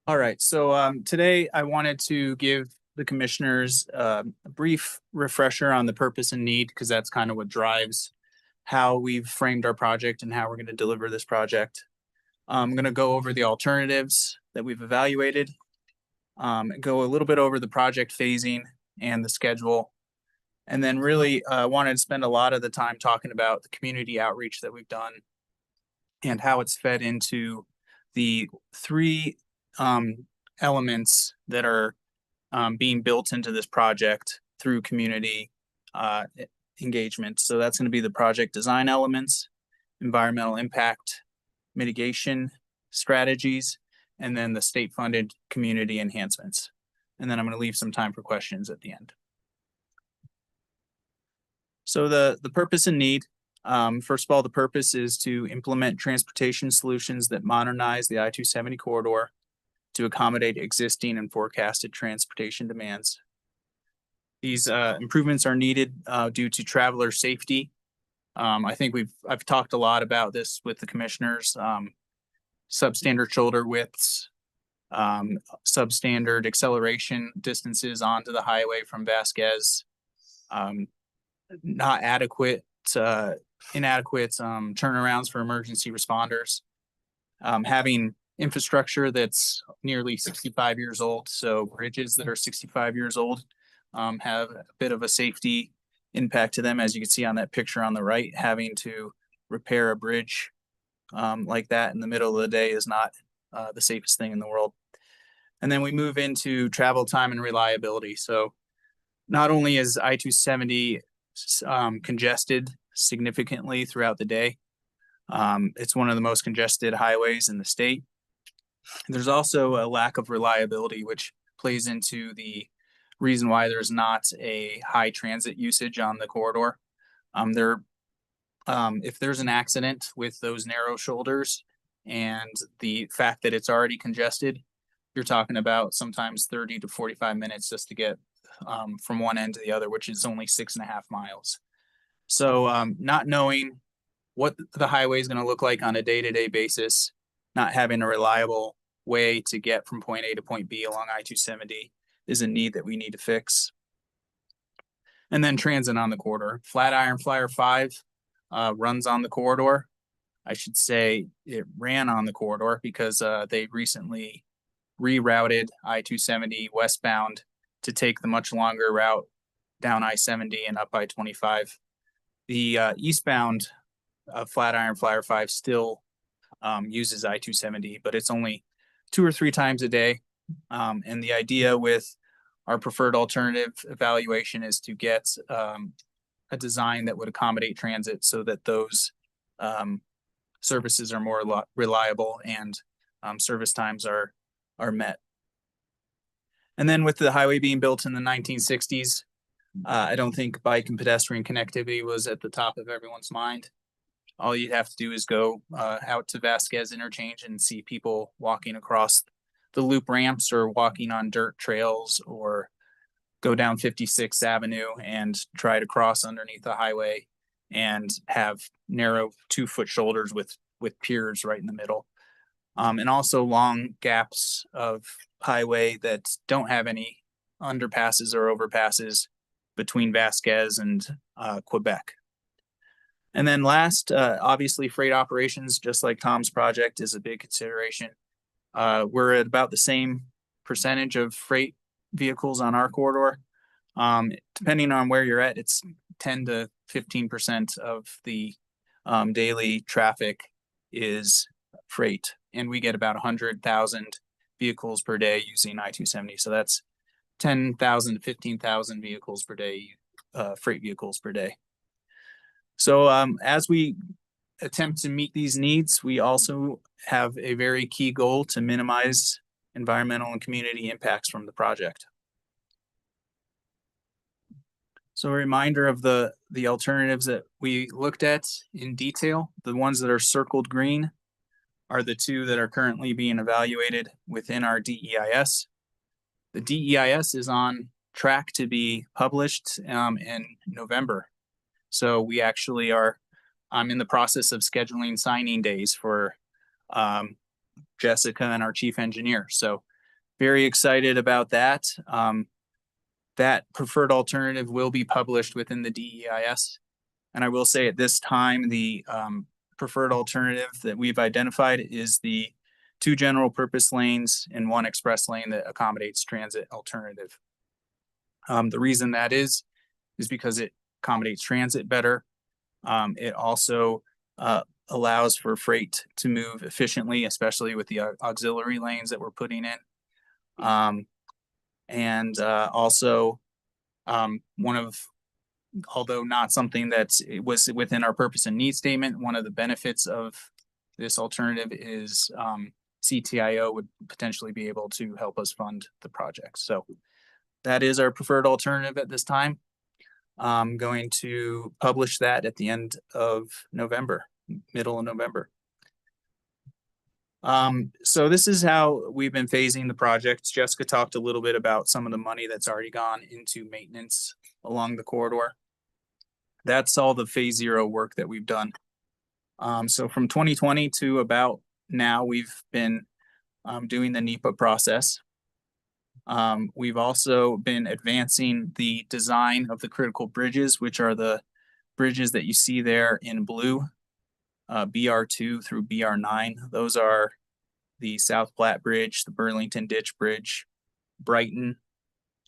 All right, so today I wanted to give the commissioners a brief refresher on the purpose and need, because that's kind of what drives how we've framed our project and how we're going to deliver this project. I'm going to go over the alternatives that we've evaluated, go a little bit over the project phasing and the schedule, and then really wanted to spend a lot of the time talking about the community outreach that we've done and how it's fed into the 3 elements that are being built into this project through community engagement. So that's going to be the project design elements, environmental impact mitigation strategies, and then the state-funded community enhancements. And then I'm going to leave some time for questions at the end. So the purpose and need, first of all, the purpose is to implement transportation solutions that modernize the I-270 corridor to accommodate existing and forecasted transportation demands. These improvements are needed due to traveler safety. I think I've talked a lot about this with the commissioners. Substandard shoulder widths, substandard acceleration distances onto the highway from Vasquez, not adequate, inadequate turnarounds for emergency responders, having infrastructure that's nearly 65 years old. So bridges that are 65 years old have a bit of a safety impact to them. As you can see on that picture on the right, having to repair a bridge like that in the middle of the day is not the safest thing in the world. And then we move into travel time and reliability. So not only is I-270 congested significantly throughout the day, it's one of the most congested highways in the state. There's also a lack of reliability, which plays into the reason why there's not a high transit usage on the corridor. If there's an accident with those narrow shoulders and the fact that it's already congested, you're talking about sometimes 30 to 45 minutes just to get from one end to the other, which is only 6.5 miles. So not knowing what the highway is going to look like on a day-to-day basis, not having a reliable way to get from point A to point B along I-270 is a need that we need to fix. And then transit on the corridor. Flatiron Flyer 5 runs on the corridor. I should say it ran on the corridor because they recently rerouted I-270 westbound to take the much longer route down I-70 and up I-25. The eastbound Flatiron Flyer 5 still uses I-270, but it's only 2 or 3 times a day. And the idea with our preferred alternative evaluation is to get a design that would accommodate transit so that those services are more reliable and service times are met. And then with the highway being built in the 1960s, I don't think bike and pedestrian connectivity was at the top of everyone's mind. All you'd have to do is go out to Vasquez Interchange and see people walking across the loop ramps or walking on dirt trails, or go down 56th Avenue and try to cross underneath the highway and have narrow 2-foot shoulders with piers right in the middle. And also long gaps of highway that don't have any underpasses or overpasses between Vasquez and Quebec. And then last, obviously freight operations, just like Tom's project, is a big consideration. We're at about the same percentage of freight vehicles on our corridor. Depending on where you're at, it's 10 to 15% of the daily traffic is freight. And we get about 100,000 vehicles per day using I-270. So that's 10,000 to 15,000 vehicles per day, freight vehicles per day. So as we attempt to meet these needs, we also have a very key goal to minimize environmental and community impacts from the project. So a reminder of the alternatives that we looked at in detail. The ones that are circled green are the 2 that are currently being evaluated within our DEIS. The DEIS is on track to be published in November. So we actually are, I'm in the process of scheduling signing days for Jessica and our chief engineer. So very excited about that. That preferred alternative will be published within the DEIS. And I will say at this time, the preferred alternative that we've identified is the 2 general purpose lanes and 1 express lane that accommodates transit alternative. The reason that is because it accommodates transit better. It also allows for freight to move efficiently, especially with the auxiliary lanes that we're putting in. Also, one of although not something that's, it was within our purpose and need statement, one of the benefits of this alternative is CTIO would potentially be able to help us fund the project. So that is our preferred alternative at this time. I'm going to publish that at the end of November, middle of November. So this is how we've been phasing the project. Jessica talked a little bit about some of the money that's already gone into maintenance along the corridor. That's all the phase 0 work that we've done. So from 2020 to about now, we've been doing the NEPA process. We've also been advancing the design of the critical bridges, which are the bridges that you see there in blue, BR2 through BR9. Those are the South Platte Bridge, the Burlington Ditch Bridge, Brighton,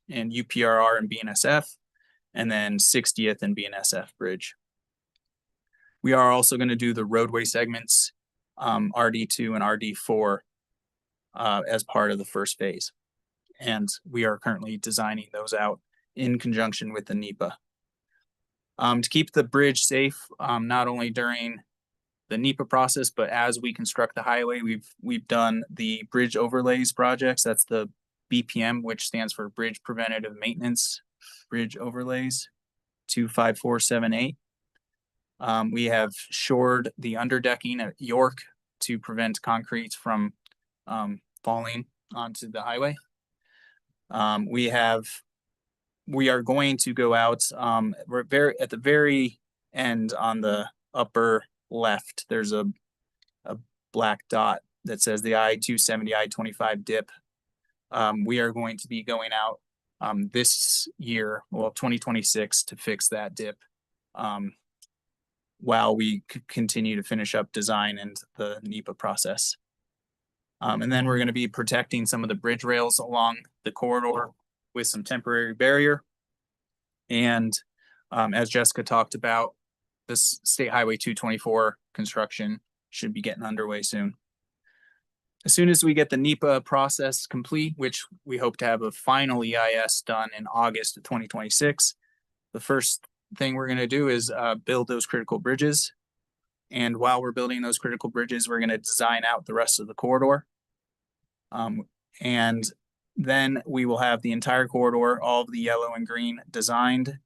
and UPRR and BNSF, and then 60th and BNSF Bridge. We are also going to do the roadway segments, RD2 and RD4, as part of the first phase. And we are currently designing those out in conjunction with the NEPA. To keep the bridge safe, not only during the NEPA process, but as we construct the highway, we've done the bridge overlays projects. That's the BPM, which stands for Bridge Preventative Maintenance Bridge Overlays 25478. We have shored the underdecking at York to prevent concrete from falling onto the highway. We are going to go out, we're at the very end on the upper left, there's a black dot that says the I-270, I-25 dip. We are going to be going out this year, well, 2026, to fix that dip while we continue to finish up design and the NEPA process. And then we're going to be protecting some of the bridge rails along the corridor with some temporary barrier. And as Jessica talked about, this State Highway 224 construction should be getting underway soon. As soon as we get the NEPA process complete, which we hope to have a final EIS done in August of 2026, the first thing we're going to do is build those critical bridges. And while we're building those critical bridges, we're going to design out the rest of the corridor. And then we will have the entire corridor, all of the yellow and green, designed,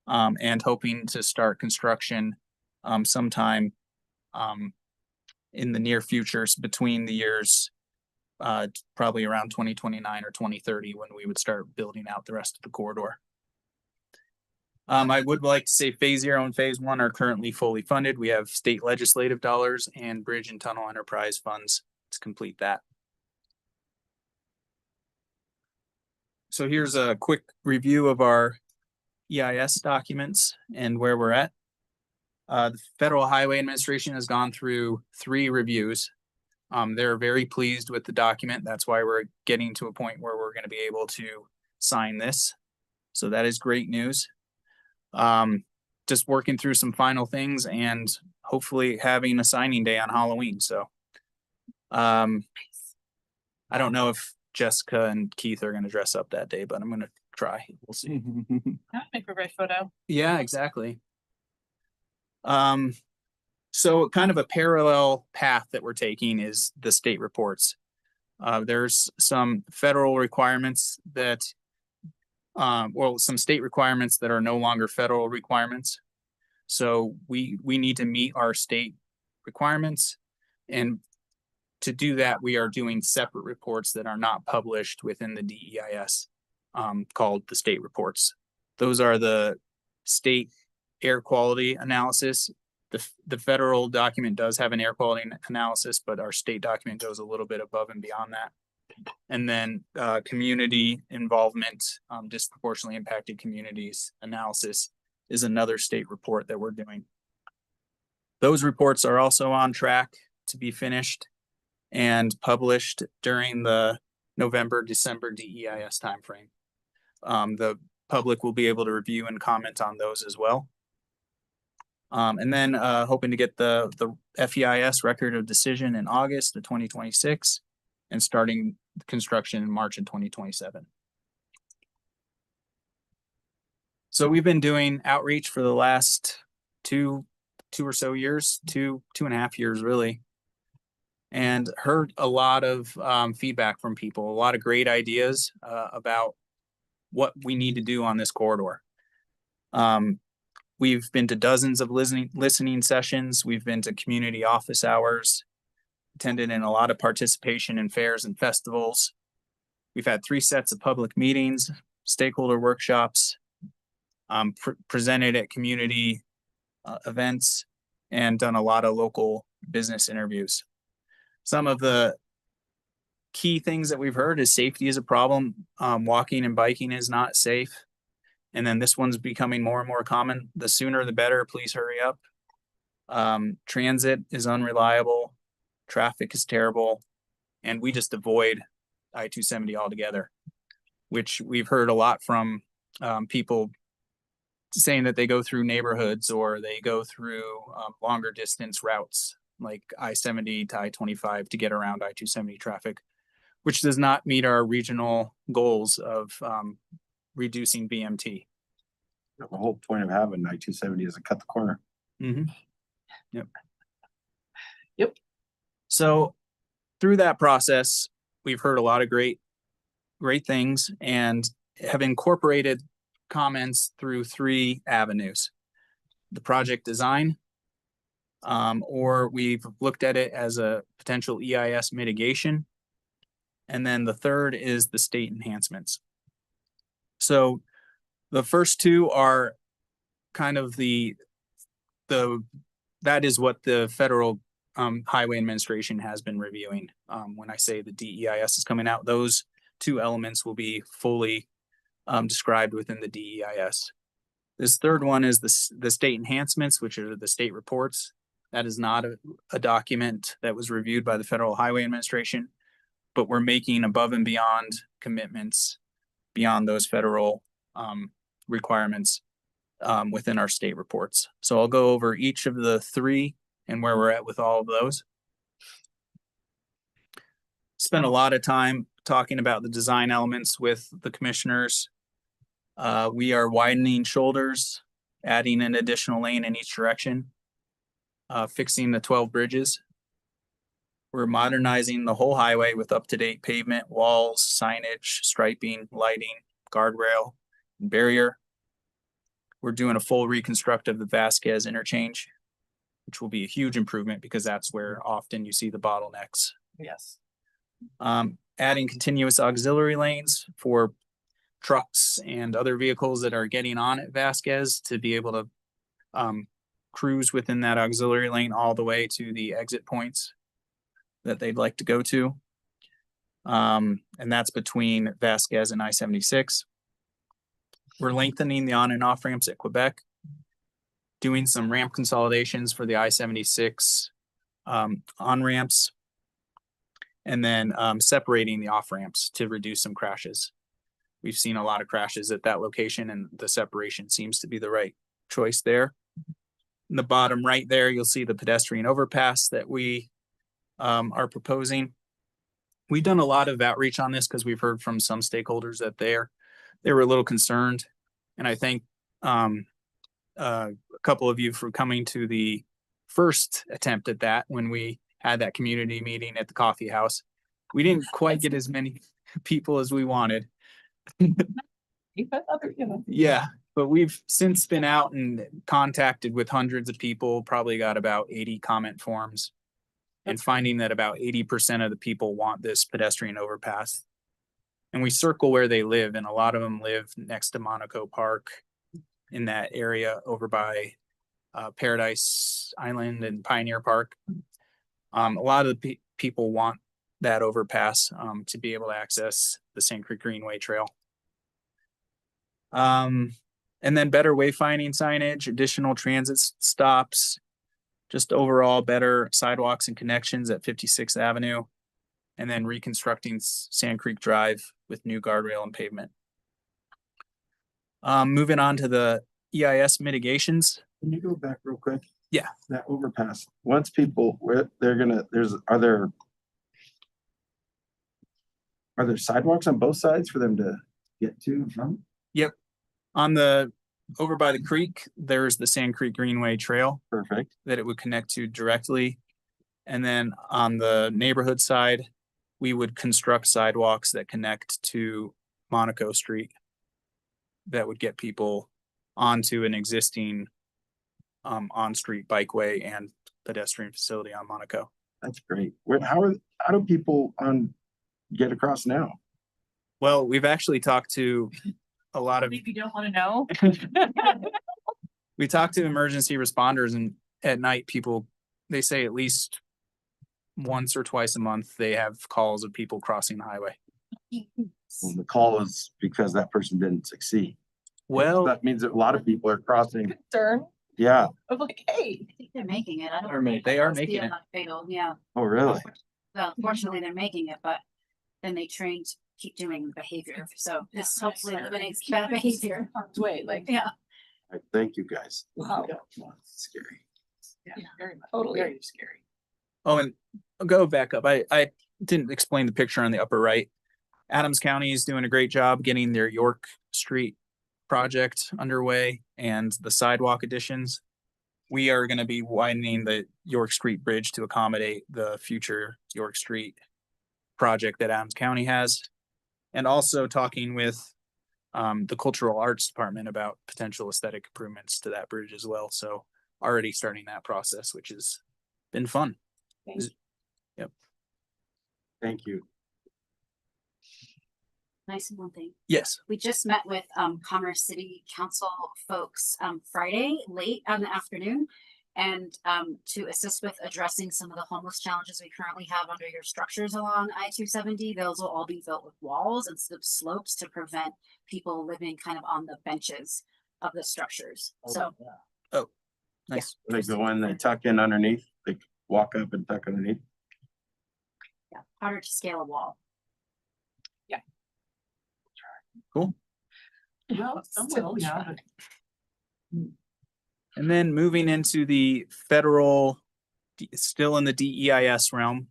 and hoping to start construction sometime in the near future, between the years probably around 2029 or 2030, when we would start building out the rest of the corridor. I would like to say phase 0 and phase 1 are currently fully funded. We have state legislative dollars and bridge and tunnel enterprise funds to complete that. So here's a quick review of our EIS documents and where we're at. The Federal Highway Administration has gone through 3 reviews. They're very pleased with the document. That's why we're getting to a point where we're going to be able to sign this. So that is great news. Just working through some final things and hopefully having a signing day on Halloween. So I don't know if Jessica and Keith are going to dress up that day, but I'm going to try. We'll see. That would make for a great photo. Yeah, exactly. So kind of a parallel path that we're taking is the state reports. There's some federal requirements that, well, some state requirements that are no longer federal requirements. So we need to meet our state requirements. And to do that, we are doing separate reports that are not published within the DEIS, called the state reports. Those are the state air quality analysis. The federal document does have an air quality analysis, but our state document goes a little bit above and beyond that. And then community involvement, disproportionately impacted communities analysis is another state report that we're doing. Those reports are also on track to be finished and published during the November-December DEIS timeframe. The public will be able to review and comment on those as well. And then hoping to get the FEIS record of decision in August of 2026 and starting construction in March of 2027. So we've been doing outreach for the last two or so years, 2.5 years really. And heard a lot of feedback from people, a lot of great ideas about what we need to do on this corridor. We've been to dozens of listening sessions. We've been to community office hours, attended in a lot of participation in fairs and festivals. We've had 3 sets of public meetings, stakeholder workshops, presented at community events, and done a lot of local business interviews. Some of the key things that we've heard is safety is a problem. Walking and biking is not safe. And then this one's becoming more and more common. The sooner the better, please hurry up. Transit is unreliable. Traffic is terrible. And we just avoid I-270 altogether, which we've heard a lot from people saying that they go through neighborhoods or they go through longer distance routes like I-70 to I-25 to get around I-270 traffic, which does not meet our regional goals of reducing VMT. The whole point of having I-270 is to cut the corner. Yep. So through that process, we've heard a lot of great things and have incorporated comments through 3 avenues. The project design, or we've looked at it as a potential EIS mitigation. And then the third is the state enhancements. So the first 2 are kind of that is what the federal highway administration has been reviewing. When I say the DEIS is coming out, those 2 elements will be fully described within the DEIS. This third one is the state enhancements, which are the state reports. That is not a document that was reviewed by the Federal Highway Administration, but we're making above and beyond commitments beyond those federal requirements within our state reports. So I'll go over each of the 3 and where we're at with all of those. Spent a lot of time talking about the design elements with the commissioners. We are widening shoulders, adding an additional lane in each direction, fixing the 12 bridges. We're modernizing the whole highway with up-to-date pavement, walls, signage, striping, lighting, guardrail, and barrier. We're doing a full reconstruct of the Vasquez interchange, which will be a huge improvement because that's where often you see the bottlenecks. Yes. Adding continuous auxiliary lanes for trucks and other vehicles that are getting on at Vasquez to be able to cruise within that auxiliary lane all the way to the exit points that they'd like to go to. And that's between Vasquez and I-76. We're lengthening the on and off ramps at Quebec, doing some ramp consolidations for the I-76 on ramps, and then separating the off ramps to reduce some crashes. We've seen a lot of crashes at that location and the separation seems to be the right choice there. In the bottom right there, you'll see the pedestrian overpass that we are proposing. We've done a lot of outreach on this because we've heard from some stakeholders that they were a little concerned. And I thank a couple of you for coming to the first attempt at that when we had that community meeting at the coffee house. We didn't quite get as many people as we wanted. Yeah, but we've since been out and contacted with hundreds of people, probably got about 80 comment forms, and finding that about 80% of the people want this pedestrian overpass. And we circle where they live, and a lot of them live next to Monaco Park in that area over by Paradise Island and Pioneer Park. A lot of the people want that overpass to be able to access the Sand Creek Greenway Trail. And then better wayfinding signage, additional transit stops, just overall better sidewalks and connections at 56th Avenue, and then reconstructing Sand Creek Drive with new guardrail and pavement. Moving on to the EIS mitigations. Can you go back real quick? Yeah. That overpass, once people, are there sidewalks on both sides for them to get to and from? Yep. On the over by the creek, there's the Sand Creek Greenway Trail Perfect. that it would connect to directly. And then on the neighborhood side, we would construct sidewalks that connect to Monaco Street. That would get people onto an existing on-street bikeway and pedestrian facility on Monaco. That's great. How do people get across now? Well, we've actually talked to a lot of, If you don't wanna know. we talked to emergency responders, and at night, people, they say at least once or twice a month, they have calls of people crossing the highway. Well, the call is because that person didn't succeed. Well, That means that a lot of people are crossing. Concern Yeah. of like, hey, I think they're making it. I don't. They're ma- think they are it's making still it. not Fatal, yeah. Oh, really? Well, fortunately, they're making it, but then they train to keep doing the behavior. So this hopefully eliminates bad behavior. harm's way, like, Yeah. Thank you, guys. wow. Scary. Yeah, very much. Totally. Very scary. oh, and I'll go back up. I didn't explain the picture on the upper right. Adams County is doing a great job getting their York Street project underway and the sidewalk additions. We are going to be widening the York Street Bridge to accommodate the future York Street project that Adams County has. And also talking with the Cultural Arts Department about potential aesthetic improvements to that bridge as well. So already starting that process, which has been fun. Thank you. Nice and one thing. Yes. We just met with Commerce City Council folks Friday, late in the afternoon. And to assist with addressing some of the homeless challenges we currently have under your structures along I-270, those will all be built with walls and slopes to prevent people living kind of on the benches of the structures. So Nice. They go in, they tuck in underneath, they walk up and tuck underneath. yeah, harder to scale a wall. Cool. Well, some will, yeah. And then moving into the federal, still in the DEIS realm,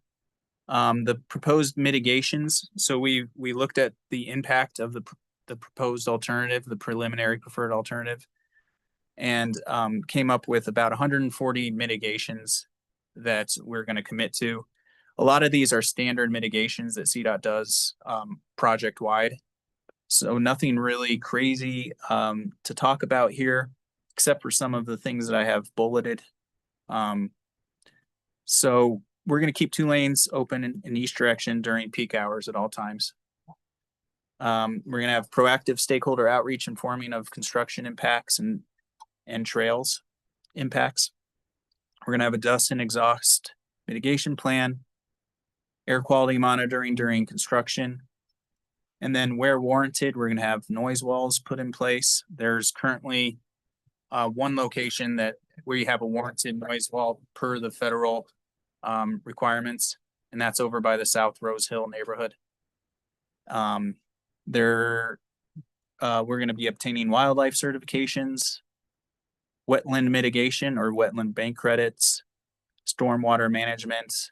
the proposed mitigations. So we looked at the impact of the proposed alternative, the preliminary preferred alternative, and came up with about 140 mitigations that we're going to commit to. A lot of these are standard mitigations that CDOT does project wide. So nothing really crazy to talk about here, except for some of the things that I have bulleted. So we're going to keep 2 lanes open in each direction during peak hours at all times. We're going to have proactive stakeholder outreach informing of construction impacts and trails impacts. We're going to have a dust and exhaust mitigation plan, air quality monitoring during construction. And then where warranted, we're going to have noise walls put in place. There's currently one location where you have a warranted noise wall per the federal requirements, and that's over by the South Rose Hill neighborhood. We're going to be obtaining wildlife certifications, wetland mitigation or wetland bank credits, stormwater management.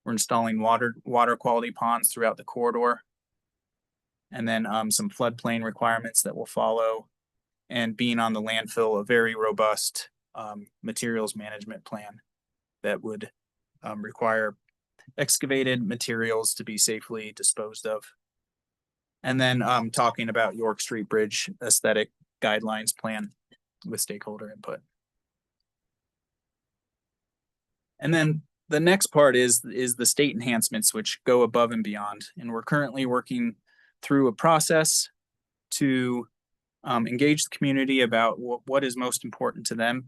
We're installing water quality ponds throughout the corridor. And then some floodplain requirements that will follow, and being on the landfill, a very robust materials management plan that would require excavated materials to be safely disposed of. And then talking about York Street Bridge aesthetic guidelines plan with stakeholder input. And then the next part is the state enhancements, which go above and beyond. And we're currently working through a process to engage the community about what is most important to them.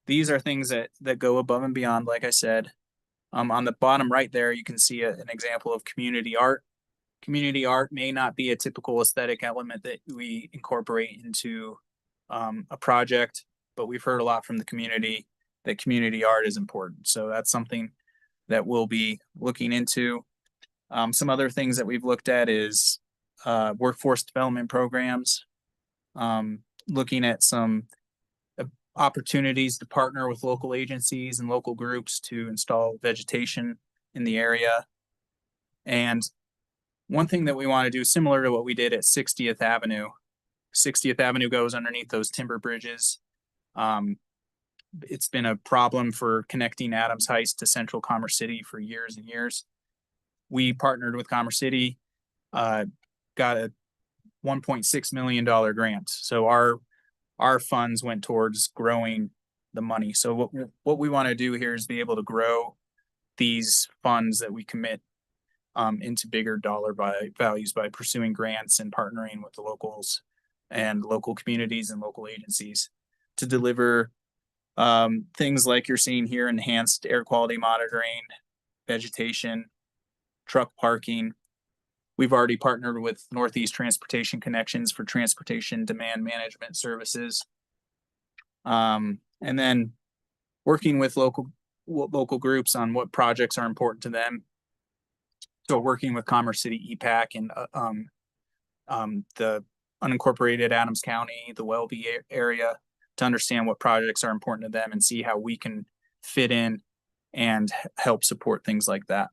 These are things that go above and beyond, like I said. On the bottom right there, you can see an example of community art. Community art may not be a typical aesthetic element that we incorporate into a project, but we've heard a lot from the community that community art is important. So that's something that we'll be looking into. Some other things that we've looked at is workforce development programs, looking at some opportunities to partner with local agencies and local groups to install vegetation in the area. And one thing that we want to do, similar to what we did at 60th Avenue. 60th Avenue goes underneath those timber bridges. It's been a problem for connecting Adams Heights to Central Commerce City for years and years. We partnered with Commerce City, got a $1.6 million grant. So our funds went towards growing the money. So what we want to do here is be able to grow these funds that we commit into bigger dollar values by pursuing grants and partnering with the locals and local communities and local agencies to deliver things like you're seeing here: enhanced air quality monitoring, vegetation, truck parking. We've already partnered with Northeast Transportation Connections for transportation demand management services. And then working with local groups on what projects are important to them. So working with Commerce City EPAC and the unincorporated Adams County, the Welby area, to understand what projects are important to them and see how we can fit in and help support things like that.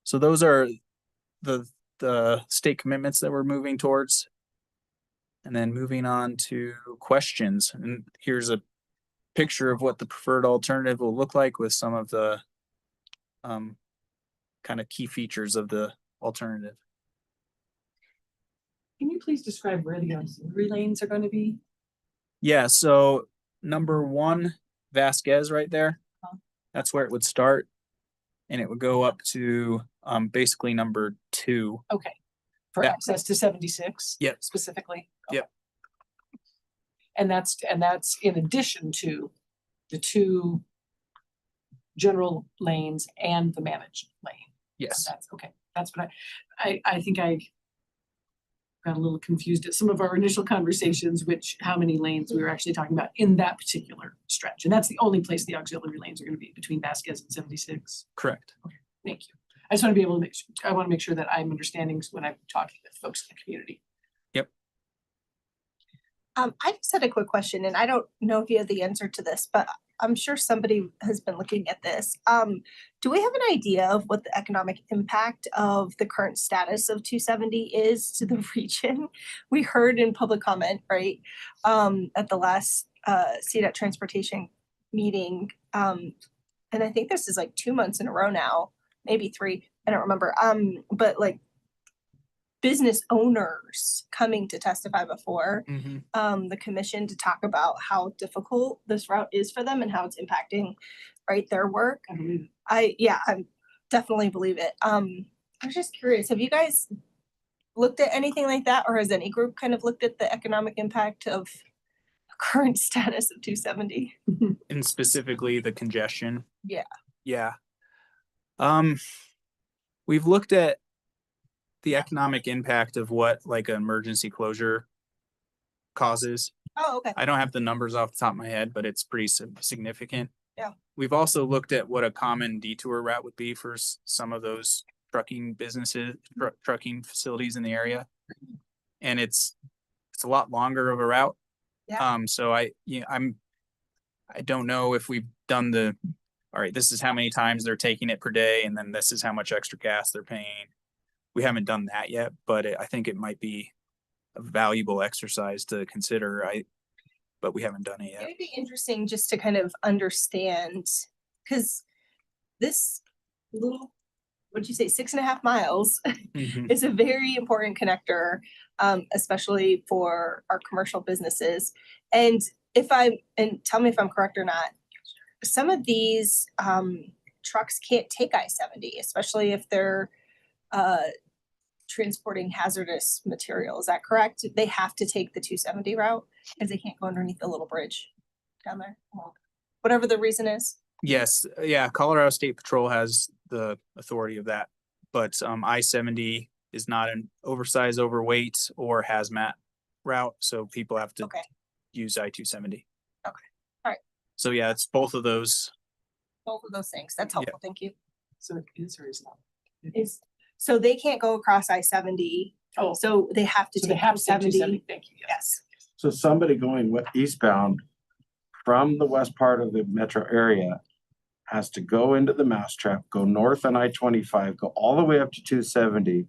So those are the state commitments that we're moving towards. And then moving on to questions. And here's a picture of what the preferred alternative will look like with some of the kind of key features of the alternative. Can you please describe where the auxiliary lanes are going to be? Yeah, so number 1, Vasquez right there. That's where it would start. And it would go up to basically number 2. Okay, for Yeah. access to 76? Yep. Specifically? Yep. And that's in addition to the 2 general lanes and the managed lane? Yes. That's okay. That's what I think I got a little confused at some of our initial conversations, how many lanes we were actually talking about in that particular stretch. And that's the only place the auxiliary lanes are going to be, between Vasquez and 76. Correct. Thank you. I just want to be able to I want to make sure that I'm understanding when I'm talking with folks in the community. I just had a quick question, and I don't know if you have the answer to this, but I'm sure somebody has been looking at this. Do we have an idea of what the economic impact of the current status of 270 is to the region? We heard in public comment, right, at the last CDOT transportation meeting, and I think this is like 2 months in a row now, maybe 3, I don't remember. But like business owners coming to testify before the commission to talk about how difficult this route is for them and how it's impacting, right, their work. I believe it. I definitely believe it. I was just curious, have you guys looked at anything like that, or has any group kind of looked at the economic impact of current status of 270? And specifically the congestion. Yeah. Yeah. We've looked at the economic impact of what like an emergency closure causes. Oh, okay. I don't have the numbers off the top of my head, but it's pretty significant. Yeah. We've also looked at what a common detour route would be for some of those trucking businesses, trucking facilities in the area. And it's a lot longer of a route. Yeah. So I don't know if we've done all right, this is how many times they're taking it per day, and then this is how much extra gas they're paying. We haven't done that yet, but I think it might be a valuable exercise to consider. But we haven't done it yet. It'd be interesting just to kind of understand, because this little, what'd you say, 6.5 miles Mhm. is a very important connector, especially for our commercial businesses. And tell me if I'm correct or not, some of these trucks can't take I-70, especially if they're transporting hazardous material. Is that correct? They have to take the 270 route because they can't go underneath the little bridge down there. Well, whatever the reason is. Yes, yeah, Colorado State Patrol has the authority of that, but I-70 is not an oversized, overweight, or hazmat route, so people have to Okay. use I-270. Okay. All right. So yeah, it's both of those. Both of those things. That's helpful. Thank you. So it is or is not? So they can't go across I-70. Oh, So they have to so they take have to take 270. 270. Thank you. Yes. So somebody going eastbound from the west part of the metro area has to go into the mousetrap, go north on I-25, go all the way up to 270,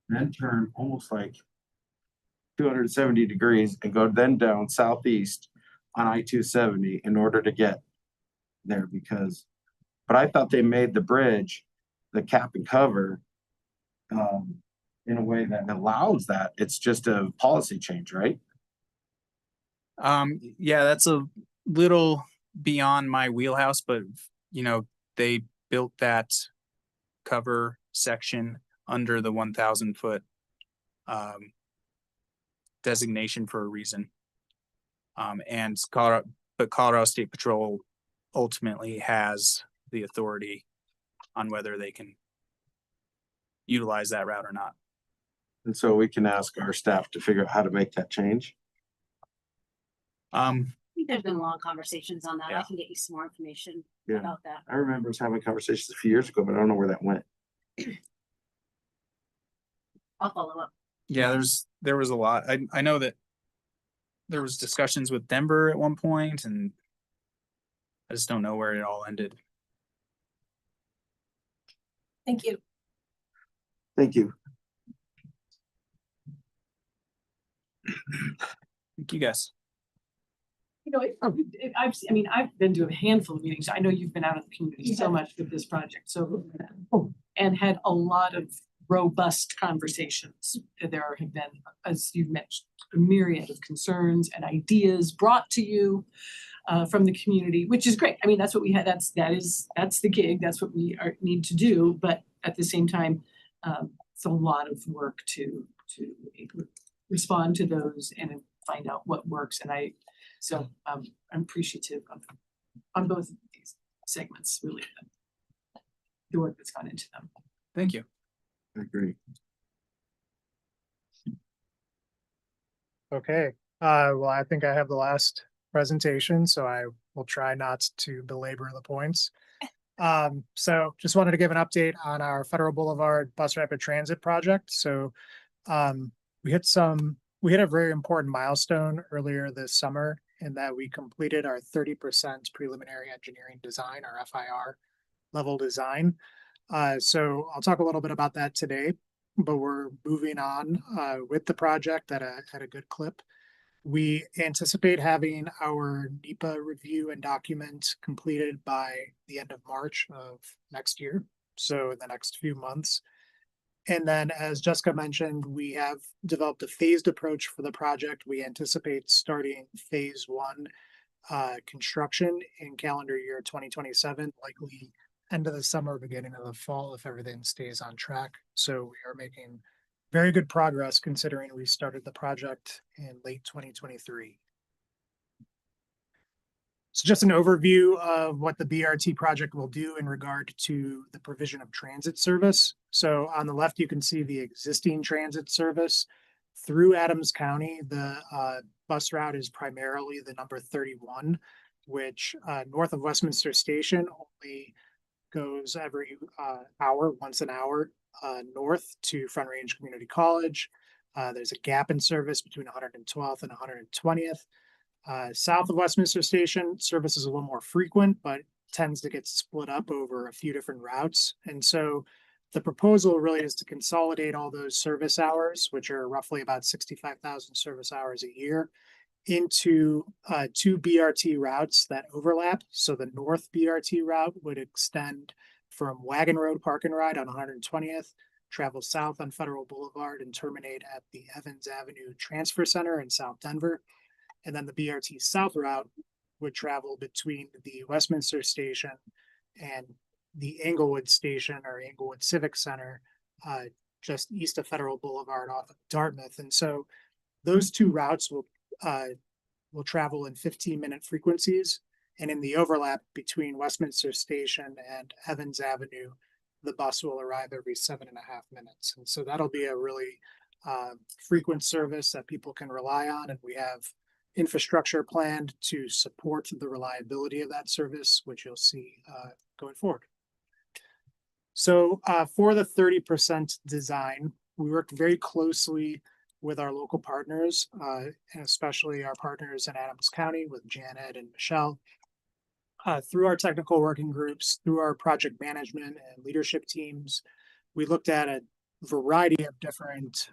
then turn almost like 270 degrees and go then down southeast on I-270 in order to get there but I thought they made the bridge, the cap and cover, in a way that allows that. It's just a policy change, right? Yeah, that's a little beyond my wheelhouse, but they built that cover section under the 1,000-foot designation for a reason. And Colorado State Patrol ultimately has the authority on whether they can utilize that route or not. And so we can ask our staff to figure out how to make that change. I think there's been long conversations on that. I Yeah. can get you some more information Yeah. about that. I remember us having conversations a few years ago, but I don't know where that went. I'll follow up. Yeah, there was a lot. I know that there was discussions with Denver at one point, and I just don't know where it all ended. Thank you. Thank you. Thank you, guys. I've been to a handful of meetings. I know you've been out in the community so much with this project, so, and had a lot of robust conversations. There have been, as you've mentioned, a myriad of concerns and ideas brought to you from the community, which is great. I mean, that's what we had. That's the gig. That's what we need to do. But at the same time, it's a lot of work to respond to those and find out what works. And I'm appreciative of on both of these segments, really, the work that's gone into them. Thank you. I agree. Okay, well, I think I have the last presentation, so I will try not to belabor the points. So just wanted to give an update on our Federal Boulevard Bus Rapid Transit project. So we hit a very important milestone earlier this summer in that we completed our 30% preliminary engineering design, our FIR level design. So I'll talk a little bit about that today, but we're moving on with the project at a good clip. We anticipate having our NEPA review and document completed by the end of March of next year, so in the next few months. And then, as Jessica mentioned, we have developed a phased approach for the project. We anticipate starting phase 1 construction in calendar year 2027, likely end of the summer, beginning of the fall, if everything stays on track. So we are making very good progress considering we started the project in late 2023. So just an overview of what the BRT project will do in regard to the provision of transit service. So on the left, you can see the existing transit service through Adams County. The bus route is primarily the number 31, which north of Westminster Station only goes every once an hour, north to Front Range Community College. There's a gap in service between 112th and 120th. South of Westminster Station, service is a little more frequent, but tends to get split up over a few different routes. And so the proposal really is to consolidate all those service hours, which are roughly about 65,000 service hours a year, into 2 BRT routes that overlap. So the North BRT route would extend from Wagon Road Park and Ride on 120th, travel south on Federal Boulevard, and terminate at the Evans Avenue Transfer Center in South Denver. And then the BRT South route would travel between the Westminster Station and the Englewood Station or Englewood Civic Center, just east of Federal Boulevard off of Dartmouth. And so those 2 routes will travel in 15-minute frequencies. And in the overlap between Westminster Station and Evans Avenue, the bus will arrive every 7.5 minutes. And so that'll be a really frequent service that people can rely on. And we have infrastructure planned to support the reliability of that service, which you'll see going forward. So for the 30% design, we worked very closely with our local partners, and especially our partners in Adams County with Janet and Michelle. Through our technical working groups, through our project management and leadership teams, we looked at a variety of different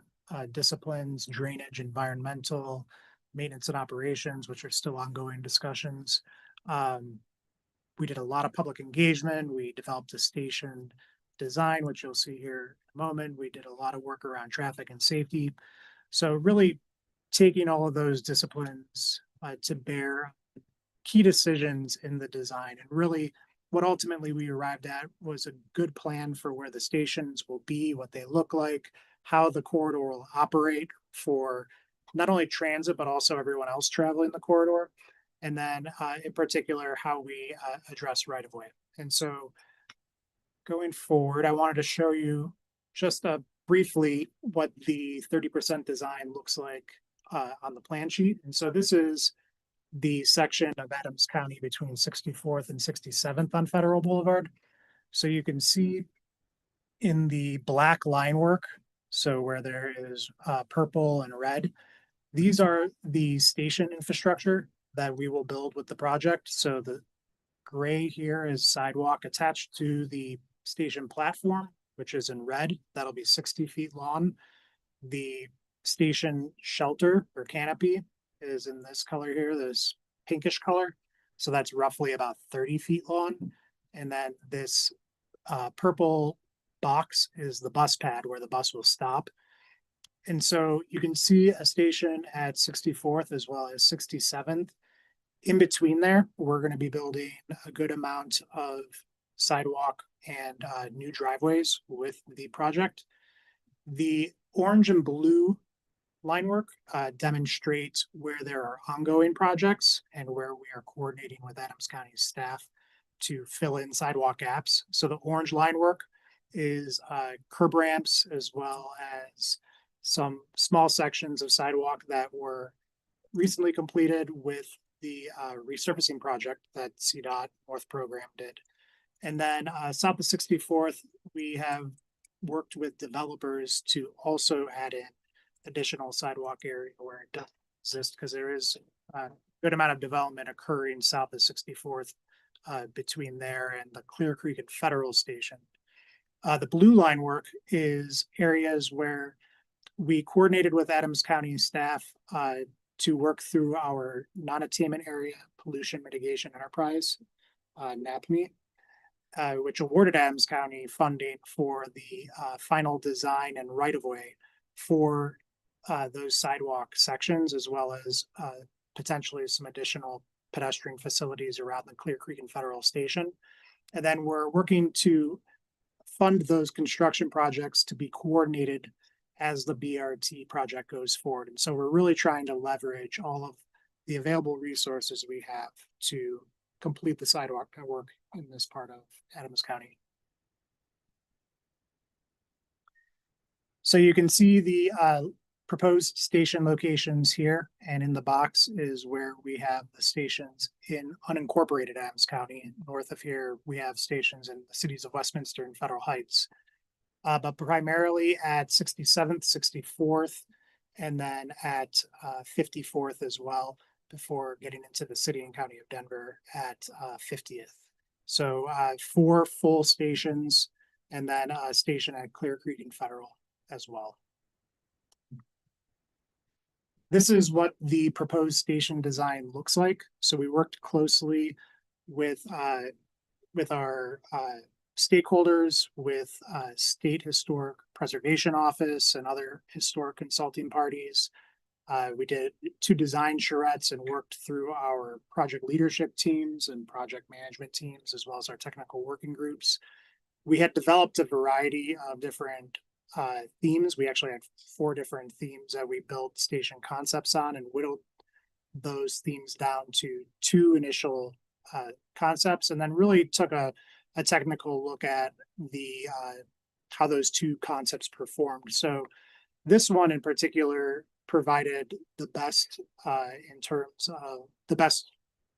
disciplines, drainage, environmental, maintenance and operations, which are still ongoing discussions. We did a lot of public engagement. We developed a station design, which you'll see here in a moment. We did a lot of work around traffic and safety. So really taking all of those disciplines to bear key decisions in the design. And really what ultimately we arrived at was a good plan for where the stations will be, what they look like, how the corridor will operate for not only transit, but also everyone else traveling the corridor. And then in particular, how we address right of way. And so going forward, I wanted to show you just briefly what the 30% design looks like on the plan sheet. And so this is the section of Adams County between 64th and 67th on Federal Boulevard. So you can see in the black line work, so where there is purple and red, these are the station infrastructure that we will build with the project. So the gray here is sidewalk attached to the station platform, which is in red. That'll be 60 feet long. The station shelter or canopy is in this color here, this pinkish color. So that's roughly about 30 feet long. And then this purple box is the bus pad where the bus will stop. And so you can see a station at 64th as well as 67th. In between there, we're going to be building a good amount of sidewalk and new driveways with the project. The orange and blue line work demonstrates where there are ongoing projects and where we are coordinating with Adams County staff to fill in sidewalk gaps. So the orange line work is curb ramps as well as some small sections of sidewalk that were recently completed with the resurfacing project that CDOT North Program did. And then south of 64th, we have worked with developers to also add in additional sidewalk area where it doesn't exist, because there is a good amount of development occurring south of 64th between there and the Clear Creek and Federal Station. The blue line work is areas where we coordinated with Adams County staff to work through our non-attainment area pollution mitigation enterprise, NAPME, which awarded Adams County funding for the final design and right-of-way for those sidewalk sections, as well as potentially some additional pedestrian facilities around the Clear Creek and Federal Station. And then we're working to fund those construction projects to be coordinated as the BRT project goes forward. And so we're really trying to leverage all of the available resources we have to complete the sidewalk network in this part of Adams County. So you can see the proposed station locations here, and in the box is where we have the stations in unincorporated Adams County. North of here, we have stations in the cities of Westminster and Federal Heights. But primarily at 67th, 64th, and then at 54th as well, before getting into the city and county of Denver at 50th. So 4 full stations, and then a station at Clear Creek and Federal as well. This is what the proposed station design looks like. So we worked closely with our stakeholders, with State Historic Preservation Office and other historic consulting parties. We did 2 design charrettes and worked through our project leadership teams and project management teams, as well as our technical working groups. We had developed a variety of different themes. We actually had 4 different themes that we built station concepts on, and whittled those themes down to 2 initial concepts, and then really took a technical look at the how those 2 concepts performed. So this one in particular provided the best in terms of the best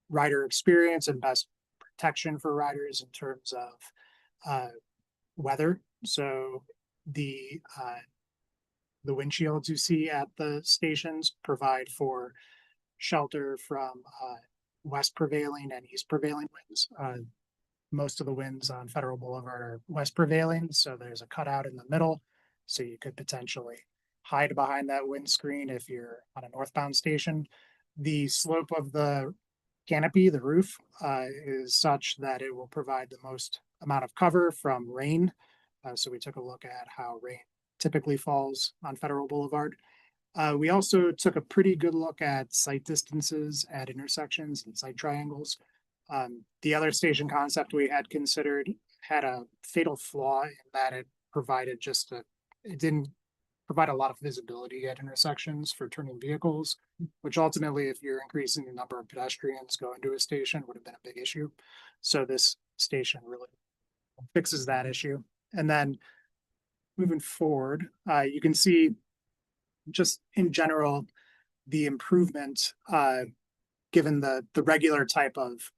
rider experience and best protection for riders in terms of weather. So the windshields you see at the stations provide for shelter from west prevailing and east prevailing winds. Most of the winds on Federal Boulevard are west prevailing, so there's a cutout in the middle, so you could potentially hide behind that windscreen if you're on a northbound station. The slope of the canopy, the roof, is such that it will provide the most amount of cover from rain. So we took a look at how rain typically falls on Federal Boulevard. We also took a pretty good look at sight distances at intersections and sight triangles. The other station concept we had considered had a fatal flaw in that it didn't provide a lot of visibility at intersections for turning vehicles, which ultimately, if you're increasing the number of pedestrians going to a station, would have been a big issue. So this station really fixes that issue. And then moving forward, you can see just in general, the improvement, given the regular type of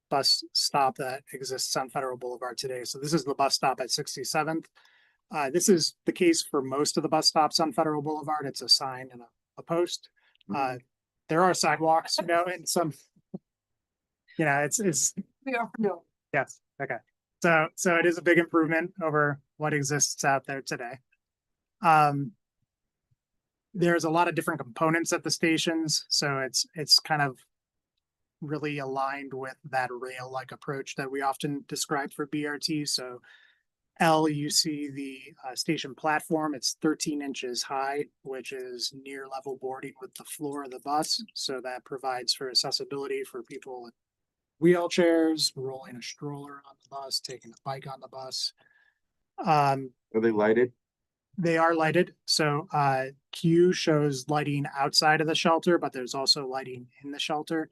bus stop that exists on Federal Boulevard today. So this is the bus stop at 67th. This is the case for most of the bus stops on Federal Boulevard. It's a sign and a post. There are sidewalks, and some, it's. No. Yes, okay. So it is a big improvement over what exists out there today. There's a lot of different components at the stations, so it's kind of really aligned with that rail-like approach that we often describe for BRT. So you see the station platform. It's 13 inches high, which is near level boarding with the floor of the bus. So that provides for accessibility for people in wheelchairs, rolling a stroller on the bus, taking a bike on the bus. Are they lighted? They are lighted. So Q shows lighting outside of the shelter, but there's also lighting in the shelter.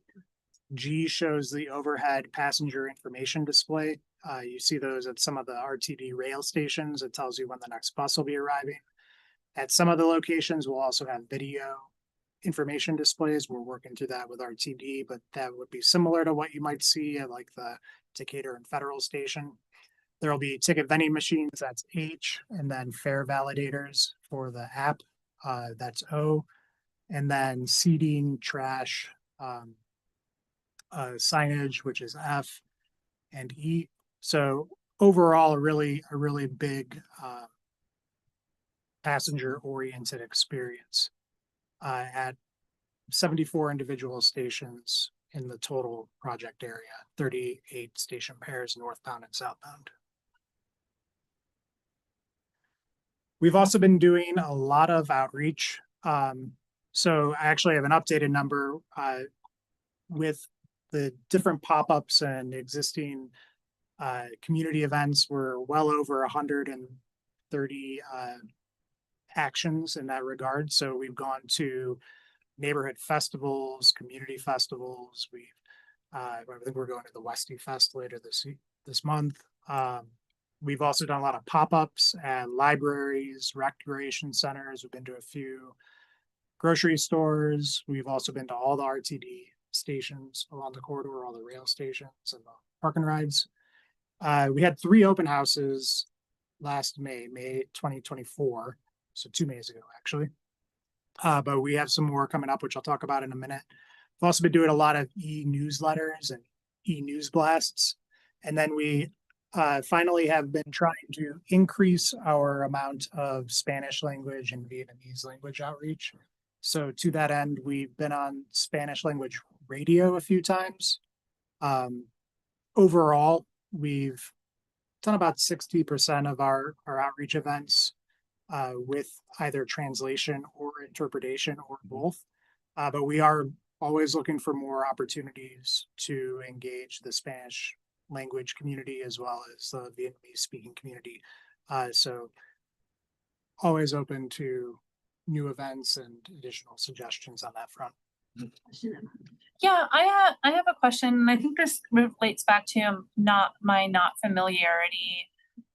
G shows the overhead passenger information display. You see those at some of the RTD rail stations. It tells you when the next bus will be arriving. At some of the locations, we'll also have video information displays. We're working through that with RTD, but that would be similar to what you might see at like the Decatur and Federal station. There will be ticket vending machines, that's H, and then fare validators for the app, that's O, and then seating, trash, signage, which is F and E. So overall, a really big passenger-oriented experience at 74 individual stations in the total project area, 38 station pairs northbound and southbound. We've also been doing a lot of outreach. So I actually have an updated number with the different pop-ups and existing community events. We're well over 130 actions in that regard. So we've gone to neighborhood festivals, community festivals. I think we're going to the Westy Fest later this month. We've also done a lot of pop-ups at libraries, recreation centers. We've been to a few grocery stores. We've also been to all the RTD stations along the corridor, all the rail stations and the park and rides. We had 3 open houses last May 2024. So 2 Mays ago, actually. But we have some more coming up, which I'll talk about in a minute. We've also been doing a lot of e-newsletters and e-news blasts. And then we finally have been trying to increase our amount of Spanish language and Vietnamese language outreach. So to that end, we've been on Spanish language radio a few times. Overall, we've done about 60% of our outreach events with either translation or interpretation or both. But we are always looking for more opportunities to engage the Spanish language community as well as the Vietnamese speaking community. So always open to new events and additional suggestions on that front. Yeah, I have a question, and I think this relates back to my not familiarity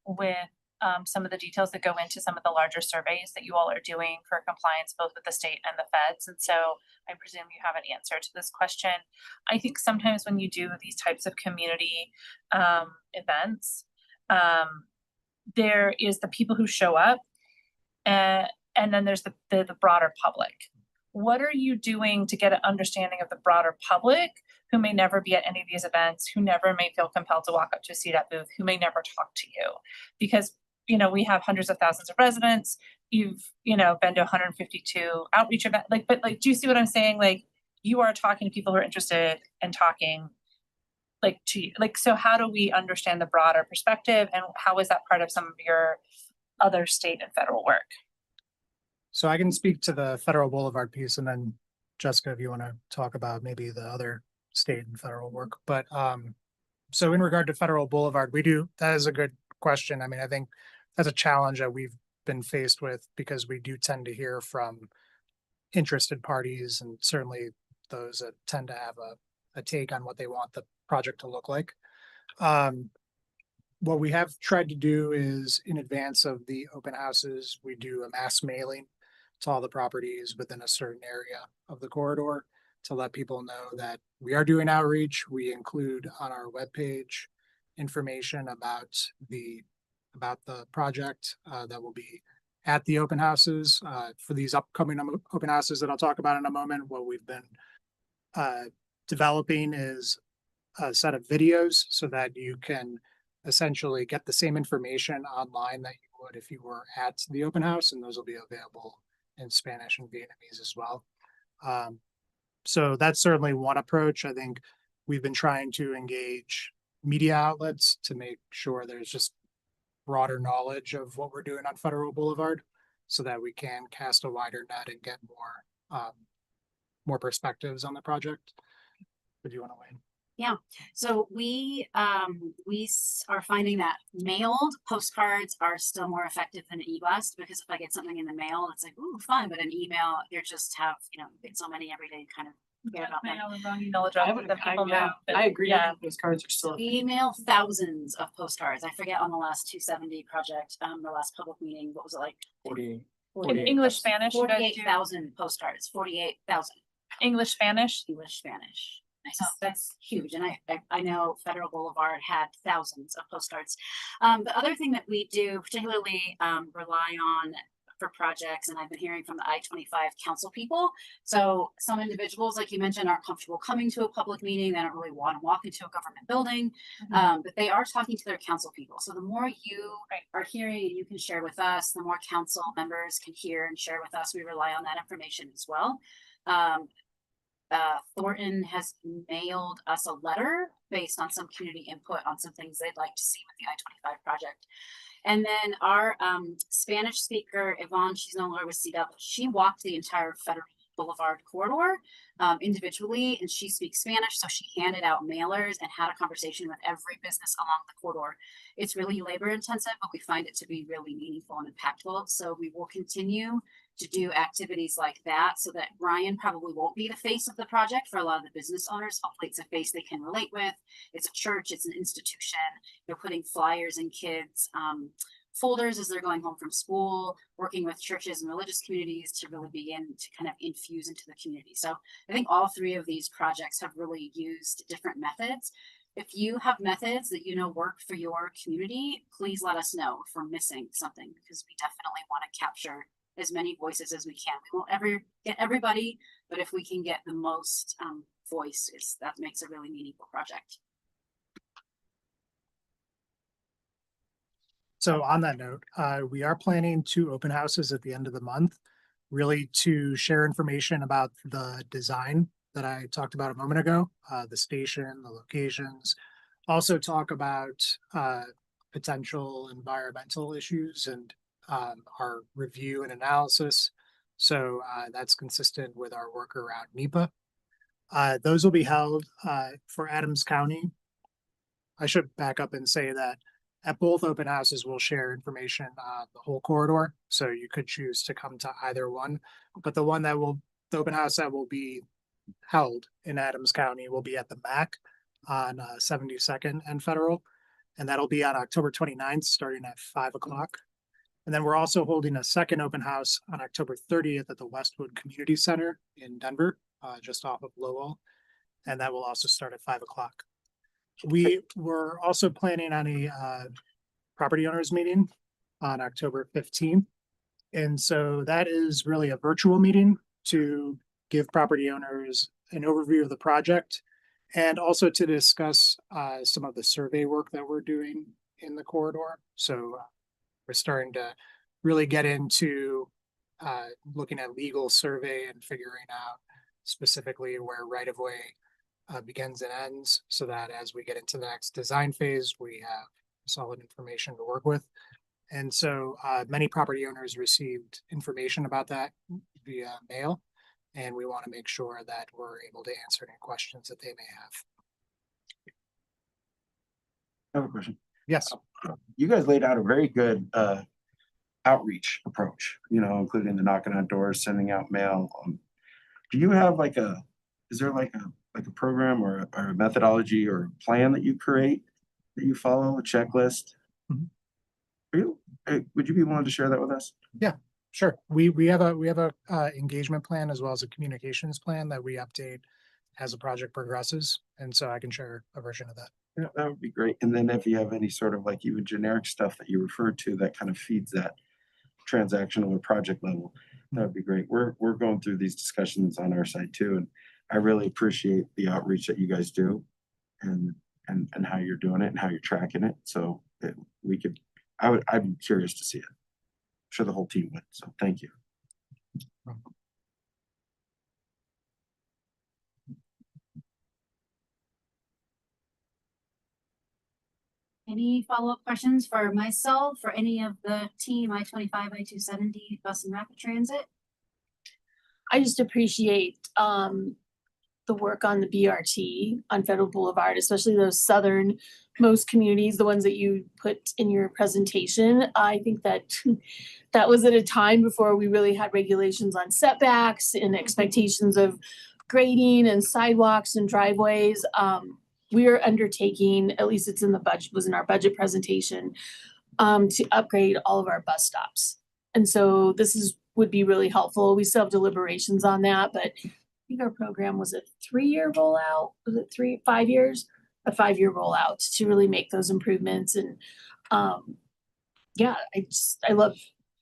with some of the details that go into some of the larger surveys that you all are doing for compliance, both with the state and the feds. And so I presume you have an answer to this question. I think sometimes when you do these types of community events, there is the people who show up, and then there's the broader public. What are you doing to get an understanding of the broader public who may never be at any of these events, who never may feel compelled to walk up to a CDOT booth, who may never talk to you? Because we have hundreds of thousands of residents. you've, you know, been to 152 outreach event, like, but like, do you see what I'm saying? Like, you are talking to people who are interested and talking like to you, like, so how do we understand the broader perspective and how is that part of some of your other state and federal work? So I can speak to the Federal Boulevard piece, and then Jessica, if you want to talk about maybe the other state and federal work. But so in regard to Federal Boulevard, that is a good question. I mean, I think that's a challenge that we've been faced with because we do tend to hear from interested parties and certainly those that tend to have a take on what they want the project to look like. What we have tried to do is in advance of the open houses, we do a mass mailing to all the properties within a certain area of the corridor to let people know that we are doing outreach. We include on our webpage information about the project that will be at the open houses. For these upcoming open houses that I'll talk about in a moment, what we've been developing is a set of videos so that you can essentially get the same information online that you would if you were at the open house, and those will be available in Spanish and Vietnamese as well. So that's certainly one approach. I think we've been trying to engage media outlets to make sure there's just broader knowledge of what we're doing on Federal Boulevard so that we can cast a wider net and get more perspectives on the project. Would you want to weigh in? Yeah, so we are finding that mailed postcards are still more effective than e-blast, because if I get something in the mail, it's like, ooh, fun, but an email, you just have, you know, get so many every day, kind of forget about them. The wrong email address that people know. but I agree. Yeah. Those cards are still. We email thousands of postcards. I forget on the last 270 project, the last public meeting, what was it like? 40. In English, Spanish, you guys do 48,000 postcards, 48,000 English, Spanish. English, Spanish. Nice. That's huge. And I know Federal Boulevard had thousands of postcards. The other thing that we do particularly rely on for projects, and I've been hearing from the I-25 council people. So some individuals, like you mentioned, aren't comfortable coming to a public meeting. They don't really want to walk into a government building, but they are talking to their council people. So the more you are hearing and you can share with us, the more council members can hear and share with us. We rely on that information as well. Thornton has mailed us a letter based on some community input on some things they'd like to see with the I-25 project. And then our Spanish speaker, Yvonne, she's no longer with CW. She walked the entire Federal Boulevard corridor individually, and she speaks Spanish. So she handed out mailers and had a conversation with every business along the corridor. It's really labor intensive, but we find it to be really meaningful and impactful. So we will continue to do activities like that so that Ryan probably won't be the face of the project for a lot of the business owners. Hopefully it's a face they can relate with. It's a church, it's an institution. They're putting flyers in kids' folders as they're going home from school, working with churches and religious communities to really begin to kind of infuse into the community. So I think all three of these projects have really used different methods. If you have methods that you know work for your community, please let us know if we're missing something, because we definitely want to capture as many voices as we can. We won't ever get everybody, but if we can get the most voices, that makes a really meaningful project. So on that note, we are planning 2 open houses at the end of the month, really to share information about the design that I talked about a moment ago, the station, the locations, also talk about potential environmental issues and our review and analysis. So that's consistent with our work around NEPA. Those will be held for Adams County. I should back up and say that at both open houses, we'll share information on the whole corridor. So you could choose to come to either one, but the open house that will be held in Adams County will be at the MAC on 72nd and Federal. And that'll be on October 29th, starting at 5 o'clock. And then we're also holding a second open house on October 30th at the Westwood Community Center in Denver, just off of Lowell. And that will also start at 5 o'clock. We were also planning on a property owners meeting on October 15th. And so that is really a virtual meeting to give property owners an overview of the project and also to discuss some of the survey work that we're doing in the corridor. So we're starting to really get into looking at legal survey and figuring out specifically where right of way begins and ends, so that as we get into the next design phase, we have solid information to work with. And so many property owners received information about that via mail, and we want to make sure that we're able to answer any questions that they may have. I have a question. Yes. You guys laid out a very good outreach approach, you know, including the knocking on doors, sending out mail. Do you have is there like a program or a methodology or a plan that you create, that you follow, a checklist? Mhm. Would you be willing to share that with us? Sure. We have a engagement plan as well as a communications plan that we update as the project progresses. And so I can share a version of that. Yeah, that would be great. And then if you have any sort of like even generic stuff that you referred to that kind of feeds that transactional or project level, that would be great. We're going through these discussions on our side too, and I really appreciate the outreach that you guys do and how you're doing it and how you're tracking it. So that I'd be curious to see it. I'm sure the whole team would. So thank you. Any follow-up questions for myself, for any of the team, I-25, I-270, bus and rapid transit? I just appreciate the work on the BRT on Federal Boulevard, especially those southernmost communities, the ones that you put in your presentation. I think that that was at a time before we really had regulations on setbacks and expectations of grading and sidewalks and driveways. We are undertaking, at least it's in the budget, was in our budget presentation, to upgrade all of our bus stops. And so this would be really helpful. We still have deliberations on that, but I think our program was a 3-year rollout. Was it 5 years? A 5-year rollout to really make those improvements. And yeah, I love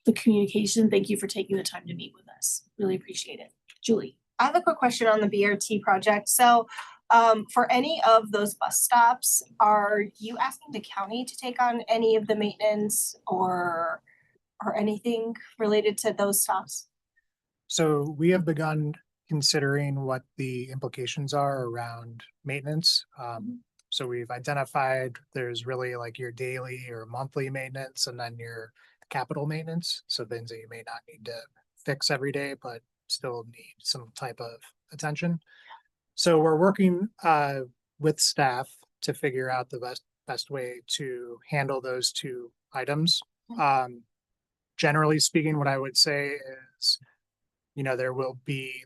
the communication. Thank you for taking the time to meet with us. Really appreciate it. Julie. I have a quick question on the BRT project. So for any of those bus stops, are you asking the county to take on any of the maintenance or anything related to those stops? So we have begun considering what the implications are around maintenance. So we've identified there's really like your daily or monthly maintenance and then your capital maintenance. So things that you may not need to fix every day, but still need some type of attention. So we're working with staff to figure out the best way to handle those two items. Generally speaking, what I would say is, there will be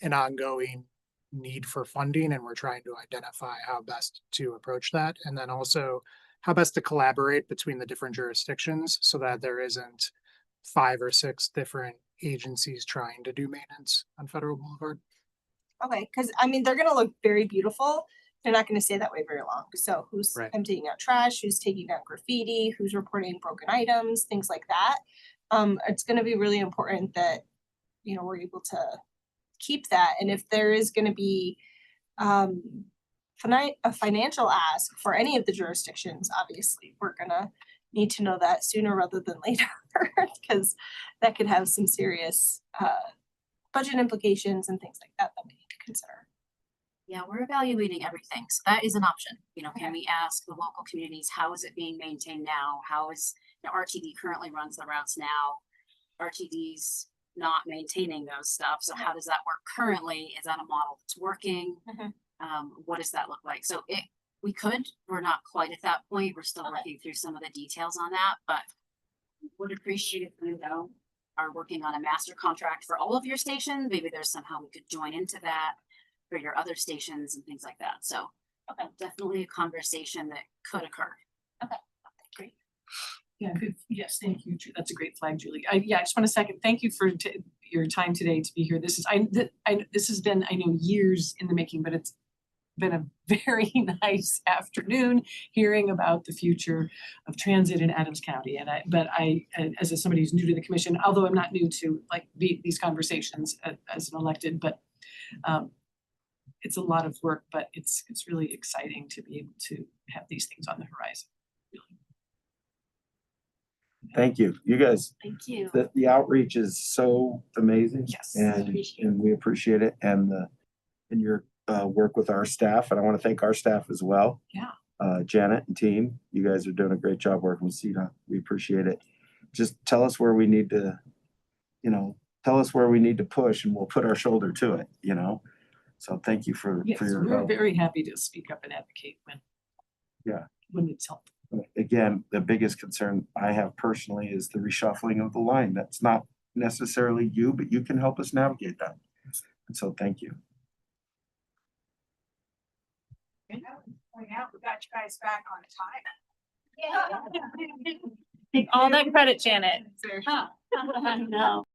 an ongoing need for funding, and we're trying to identify how best to approach that. And then also how best to collaborate between the different jurisdictions so that there isn't 5 or 6 different agencies trying to do maintenance on Federal Boulevard. Okay, because I mean, they're gonna look very beautiful. They're not gonna stay that way very long. So who's Right. emptying out trash, who's taking out graffiti, who's reporting broken items, things like that. It's gonna be really important that, we're able to keep that. And if there is gonna be a financial ask for any of the jurisdictions, obviously, we're gonna need to know that sooner rather than later, because that could have some serious budget implications and things like that we need to consider. Yeah, we're evaluating everything. So that is an option. Can we ask the local communities, how is it being maintained now? How is, RTD currently runs the routes now. RTD's not maintaining those stuff. So how does that work currently? Is that a model that's working? What does that look like? So we're not quite at that point. We're still working through some of the details on that, but would appreciate if you are working on a master contract for all of your stations. Maybe there's somehow we could join into that for your other stations and things like that. So definitely a conversation that could occur. Great. Yeah, good. Yes, thank you. That's a great flag, Julie. I just want to second, thank you for your time today to be here. This has been, I know, years in the making, but it's been a very nice afternoon hearing about the future of transit in Adams County. But as somebody who's new to the commission, although I'm not new to these conversations as an elected, but it's a lot of work, but it's really exciting to be able to have these things on the horizon. Really. Thank you. You guys, Thank you. the outreach is so amazing. Yes. And we appreciate it and your work with our staff. And I want to thank our staff as well. Yeah. Janet and team, you guys are doing a great job working with CEDA. We appreciate it. Just tell us where we need to, tell us where we need to push and we'll put our shoulder to it, So thank you for Yes, your we're help. very happy to speak up and advocate when it's helpful. Again, the biggest concern I have personally is the reshuffling of the line. That's not necessarily you, but you can help us navigate that. And so thank you. Point out, we got you guys back on time. Take all that credit, Janet. No.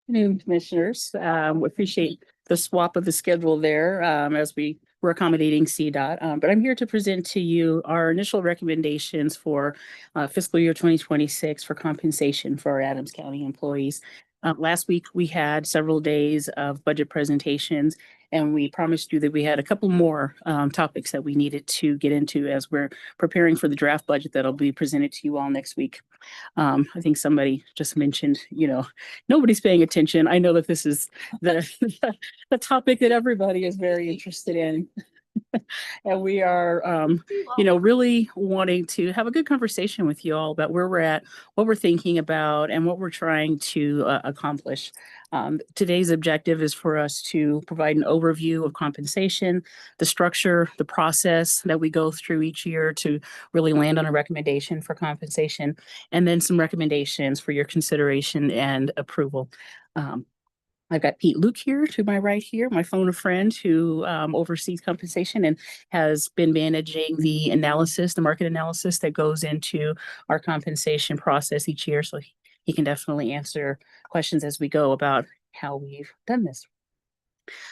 Afternoon, Commissioners. We appreciate the swap of the schedule there as we're accommodating CDOT. But I'm here to present to you our initial recommendations for fiscal year 2026 for compensation for our Adams County employees. Last week, we had several days of budget presentations, and we promised you that we had a couple more topics that we needed to get into as we're preparing for the draft budget that'll be presented to you all next week. I think somebody just mentioned, nobody's paying attention. I know that this is the the topic that everybody is very interested in. And we are, really wanting to have a good conversation with you all about where we're at, what we're thinking about, and what we're trying to accomplish. Today's objective is for us to provide an overview of compensation, the structure, the process that we go through each year to really land on a recommendation for compensation, and then some recommendations for your consideration and approval. I've got Pete Luke here to my right here, my phone a friend who oversees compensation and has been managing the analysis, the market analysis that goes into our compensation process each year. So he can definitely answer questions as we go about how we've done this.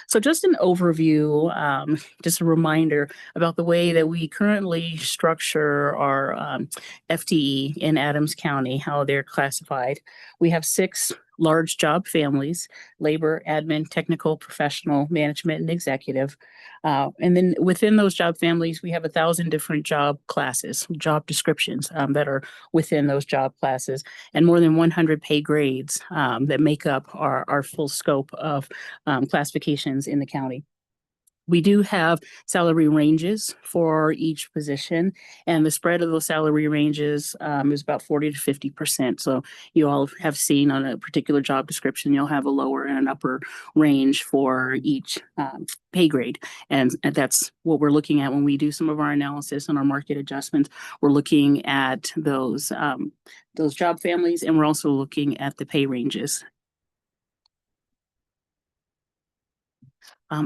So just an overview, just a reminder about the way that we currently structure our FTE in Adams County, how they're classified. We have 6 large job families: labor, admin, technical, professional, management, and executive. And then within those job families, we have 1,000 different job classes, job descriptions that are within those job classes, and more than 100 pay grades that make up our full scope of classifications in the county. We do have salary ranges for each position, and the spread of those salary ranges is about 40 to 50%. So you all have seen on a particular job description, you'll have a lower and an upper range for each pay grade. And that's what we're looking at when we do some of our analysis and our market adjustments. We're looking at those job families, and we're also looking at the pay ranges.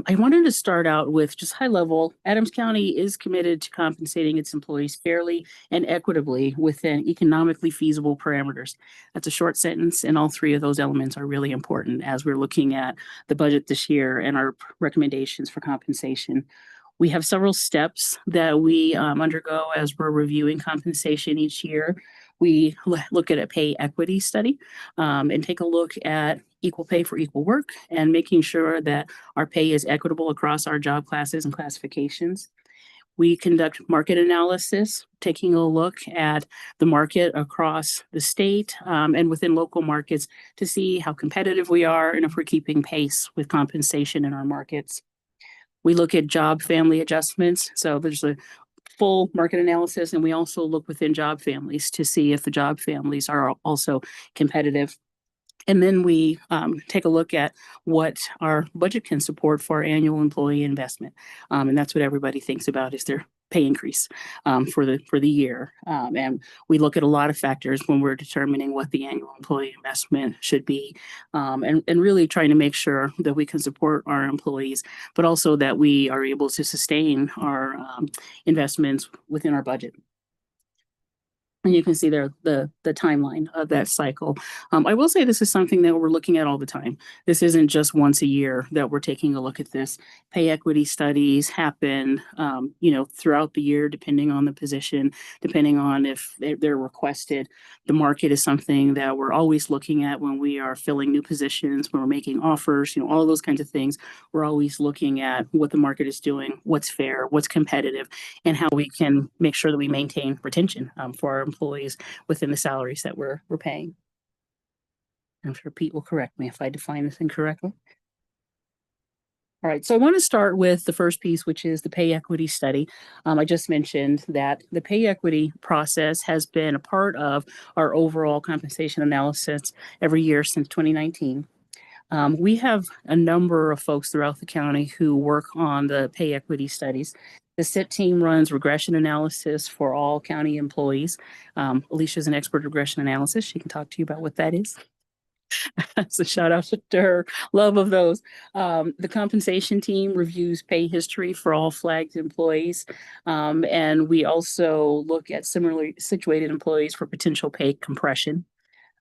I wanted to start out with just high level. Adams County is committed to compensating its employees fairly and equitably within economically feasible parameters. That's a short sentence, and all 3 of those elements are really important as we're looking at the budget this year and our recommendations for compensation. We have several steps that we undergo as we're reviewing compensation each year. We look at a pay equity study and take a look at equal pay for equal work and making sure that our pay is equitable across our job classes and classifications. We conduct market analysis, taking a look at the market across the state and within local markets to see how competitive we are and if we're keeping pace with compensation in our markets. We look at job family adjustments. So there's a full market analysis, and we also look within job families to see if the job families are also competitive. And then we take a look at what our budget can support for our annual employee investment. And that's what everybody thinks about is their pay increase for the year. And we look at a lot of factors when we're determining what the annual employee investment should be, and really trying to make sure that we can support our employees, but also that we are able to sustain our investments within our budget. And you can see there the timeline of that cycle. I will say this is something that we're looking at all the time. This isn't just once a year that we're taking a look at this. Pay equity studies happen, throughout the year, depending on the position, depending on if they're requested. The market is something that we're always looking at when we are filling new positions, when we're making offers, all those kinds of things. We're always looking at what the market is doing, what's fair, what's competitive, and how we can make sure that we maintain retention for our employees within the salaries that we're paying. I'm sure Pete will correct me if I define this incorrectly. All right, so I want to start with the first piece, which is the pay equity study. I just mentioned that the pay equity process has been a part of our overall compensation analysis every year since 2019. We have a number of folks throughout the county who work on the pay equity studies. The SIT team runs regression analysis for all county employees. Alicia is an expert regression analysis. She can talk to you about what that is. So shout out to her love of those. The compensation team reviews pay history for all flagged employees. And we also look at similarly situated employees for potential pay compression.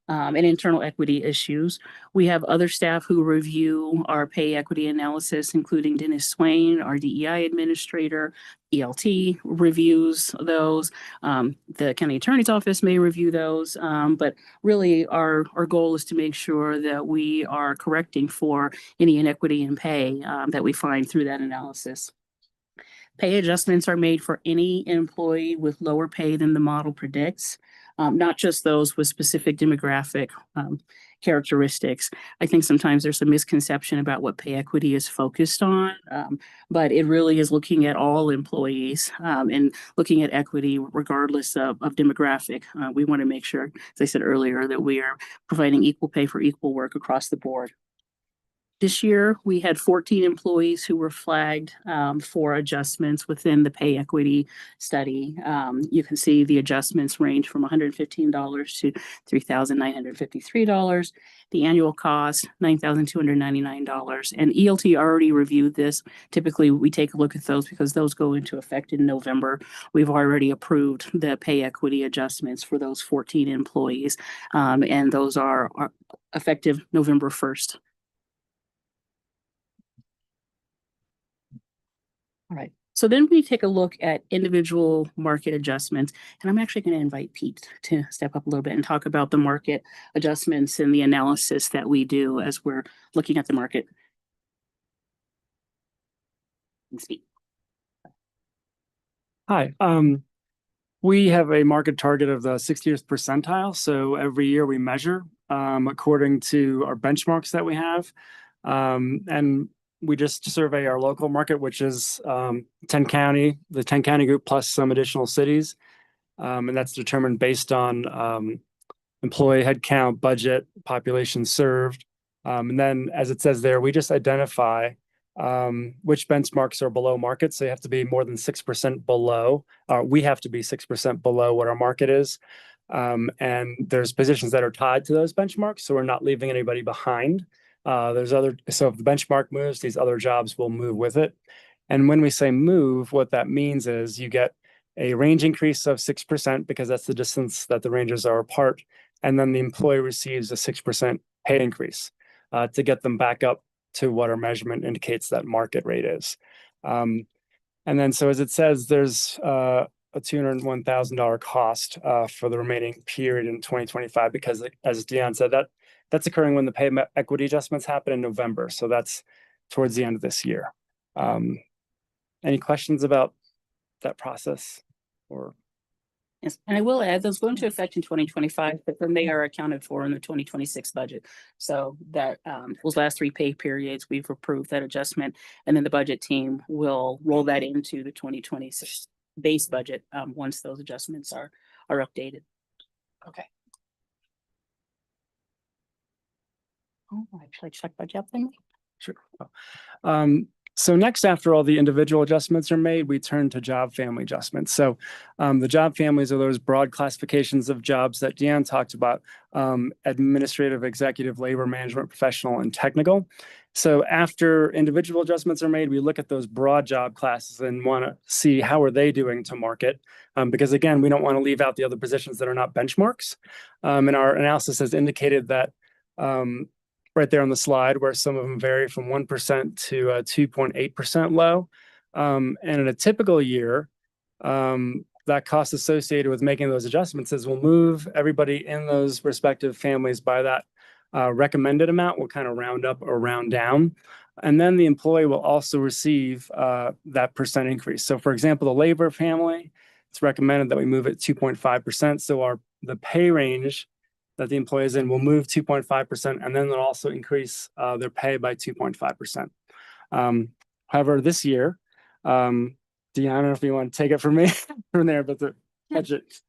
and internal equity issues. We have other staff who review our pay equity analysis, including Dennis Swain, our DEI administrator. ELT reviews those. The county attorney's office may review those, but really our goal is to make sure that we are correcting for any inequity in pay that we find through that analysis. Pay adjustments are made for any employee with lower pay than the model predicts, not just those with specific demographic characteristics. I think sometimes there's a misconception about what pay equity is focused on, but it really is looking at all employees and looking at equity regardless of demographic. We want to make sure, as I said earlier, that we are providing equal pay for equal work across the board. This year, we had 14 employees who were flagged for adjustments within the pay equity study. You can see the adjustments range from $115 to $3,953. The annual cost, $9,299. And ELT already reviewed this. Typically, we take a look at those because those go into effect in November. We've already approved the pay equity adjustments for those 14 employees, and those are effective November 1st. All right. So then we take a look at individual market adjustments, and I'm actually going to invite Pete to step up a little bit and talk about the market adjustments and the analysis that we do as we're looking at the market. Pete. Hi. We have a market target of the 60th percentile. So every year we measure according to our benchmarks that we have. And we just survey our local market, which is the 10 county group plus some additional cities. And that's determined based on employee headcount, budget, population served. And then as it says there, we just identify which benchmarks are below market. So you have to be more than 6% below. We have to be 6% below what our market is. And there's positions that are tied to those benchmarks. So we're not leaving anybody behind. So if the benchmark moves, these other jobs will move with it. And when we say move, what that means is you get a range increase of 6% because that's the distance that the ranges are apart. And then the employee receives a 6% pay increase to get them back up to what our measurement indicates that market rate is. And then, so as it says, there's a $201,000 cost for the remaining period in 2025, because as Deanne said, that's occurring when the pay equity adjustments happen in November. So that's towards the end of this year. Any questions about that process? Yes, and I will add, those go into effect in 2025, but then they are accounted for in the 2026 budget. So that those last 3 pay periods, we've approved that adjustment, and then the budget team will roll that into the 2026 base budget once those adjustments are updated. Okay. Oh, actually check budget then. Sure. So next, after all the individual adjustments are made, we turn to job family adjustments. So the job families are those broad classifications of jobs that Deanne talked about: administrative, executive, labor management, professional, and technical. So after individual adjustments are made, we look at those broad job classes and want to see how are they doing to market, because again, we don't want to leave out the other positions that are not benchmarks. And our analysis has indicated that right there on the slide, where some of them vary from 1% to 2.8% low. And in a typical year, that cost associated with making those adjustments is we'll move everybody in those respective families by that recommended amount. We'll kind of round up or round down. And then the employee will also receive that percent increase. So for example, the labor family, it's recommended that we move it 2.5%. So the pay range that the employee is in will move 2.5%, and then they'll also increase their pay by 2.5%. However, this year, Deanna, I don't know if you want to take it from me from there, but the budget.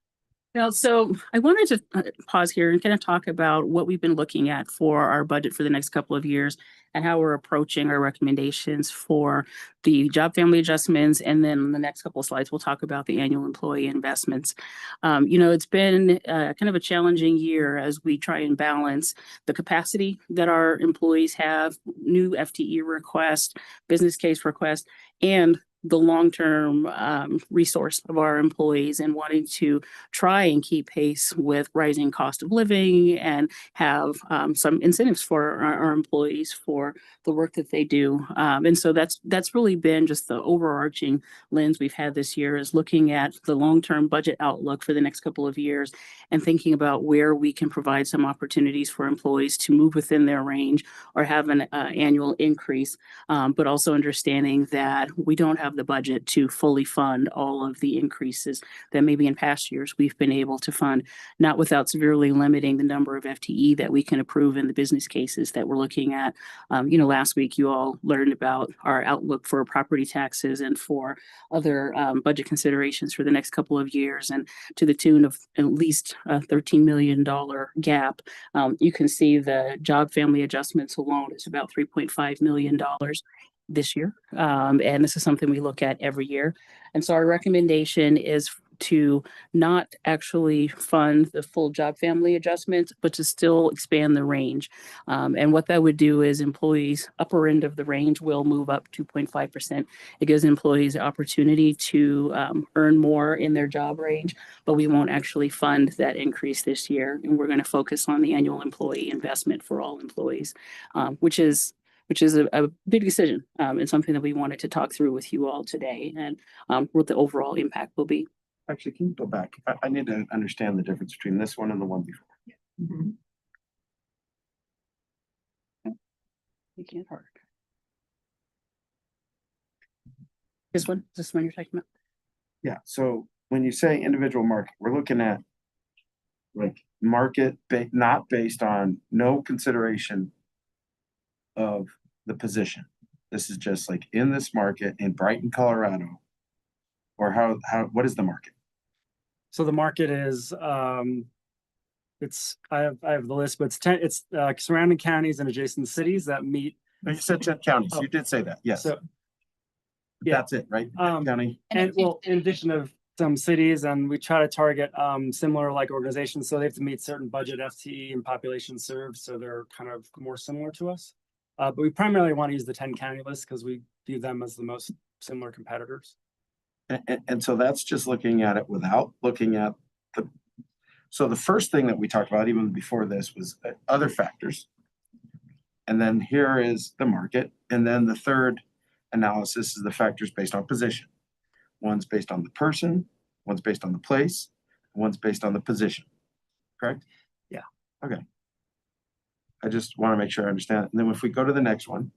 Well, so I wanted to pause here and kind of talk about what we've been looking at for our budget for the next couple of years and how we're approaching our recommendations for the job family adjustments. And then in the next couple of slides, we'll talk about the annual employee investments. It's been kind of a challenging year as we try and balance the capacity that our employees have, new FTE requests, business case requests, and the long-term resource of our employees and wanting to try and keep pace with rising cost of living and have some incentives for our employees for the work that they do. And so that's really been just the overarching lens we've had this year, is looking at the long-term budget outlook for the next couple of years and thinking about where we can provide some opportunities for employees to move within their range or have an annual increase, but also understanding that we don't have the budget to fully fund all of the increases that maybe in past years we've been able to fund, not without severely limiting the number of FTE that we can approve in the business cases that we're looking at. Last week you all learned about our outlook for property taxes and for other budget considerations for the next couple of years, and to the tune of at least a $13 million gap. You can see the job family adjustments alone is about $3.5 million this year. And this is something we look at every year. And so our recommendation is to not actually fund the full job family adjustments, but to still expand the range. And what that would do is employees' upper end of the range will move up 2.5%. It gives employees the opportunity to earn more in their job range, but we won't actually fund that increase this year. And we're going to focus on the annual employee investment for all employees, which is a big decision and something that we wanted to talk through with you all today, and what the overall impact will be. Actually, can you go back? I need to understand the difference between this one and the one before. You can't hurt. This one you're talking about? Yeah, so when you say individual market, we're looking at like not based on no consideration of the position. This is just like in this market in Brighton, Colorado, or what is the market? So the market is, I have the list, but it's surrounding counties and adjacent cities that meet. No, you said 10 counties. You did say that. Yes. So, yeah. That's it, right? County. And well, in addition of some cities, and we try to target similar like organizations, so they have to meet certain budget, FTE, and population served, so they're kind of more similar to us. But we primarily want to use the 10 county list because we view them as the most similar competitors. And so that's just looking at it without looking at so the first thing that we talked about even before this was other factors. And then here is the market. And then the third analysis is the factors based on position. One's based on the person, one's based on the place, and one's based on the position. Correct? Yeah. Okay. I just want to make sure I understand it. And then if we go to the next one,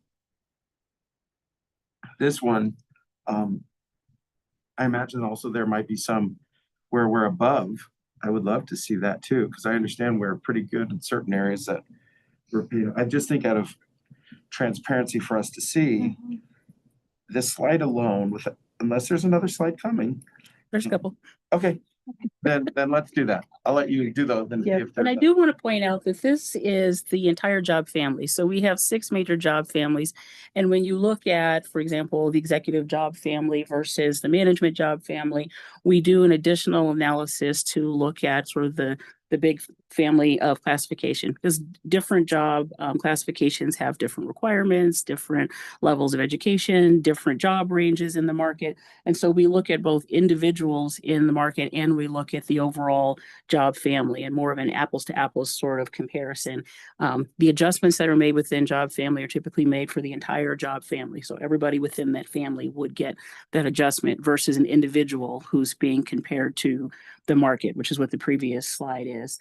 this one, I imagine also there might be some where we're above. I would love to see that too, because I understand we're pretty good in certain areas that I just think out of transparency for us to see this slide alone unless there's another slide coming. There's a couple. Okay. Then let's do that. I'll let you do those. And I do want to point out that this is the entire job family. So we have 6 major job families. And when you look at, for example, the executive job family versus the management job family, we do an additional analysis to look at sort of the big family of classification, because different job classifications have different requirements, different levels of education, different job ranges in the market. And so we look at both individuals in the market and we look at the overall job family and more of an apples to apples sort of comparison. The adjustments that are made within job family are typically made for the entire job family. So everybody within that family would get that adjustment versus an individual who's being compared to the market, which is what the previous slide is.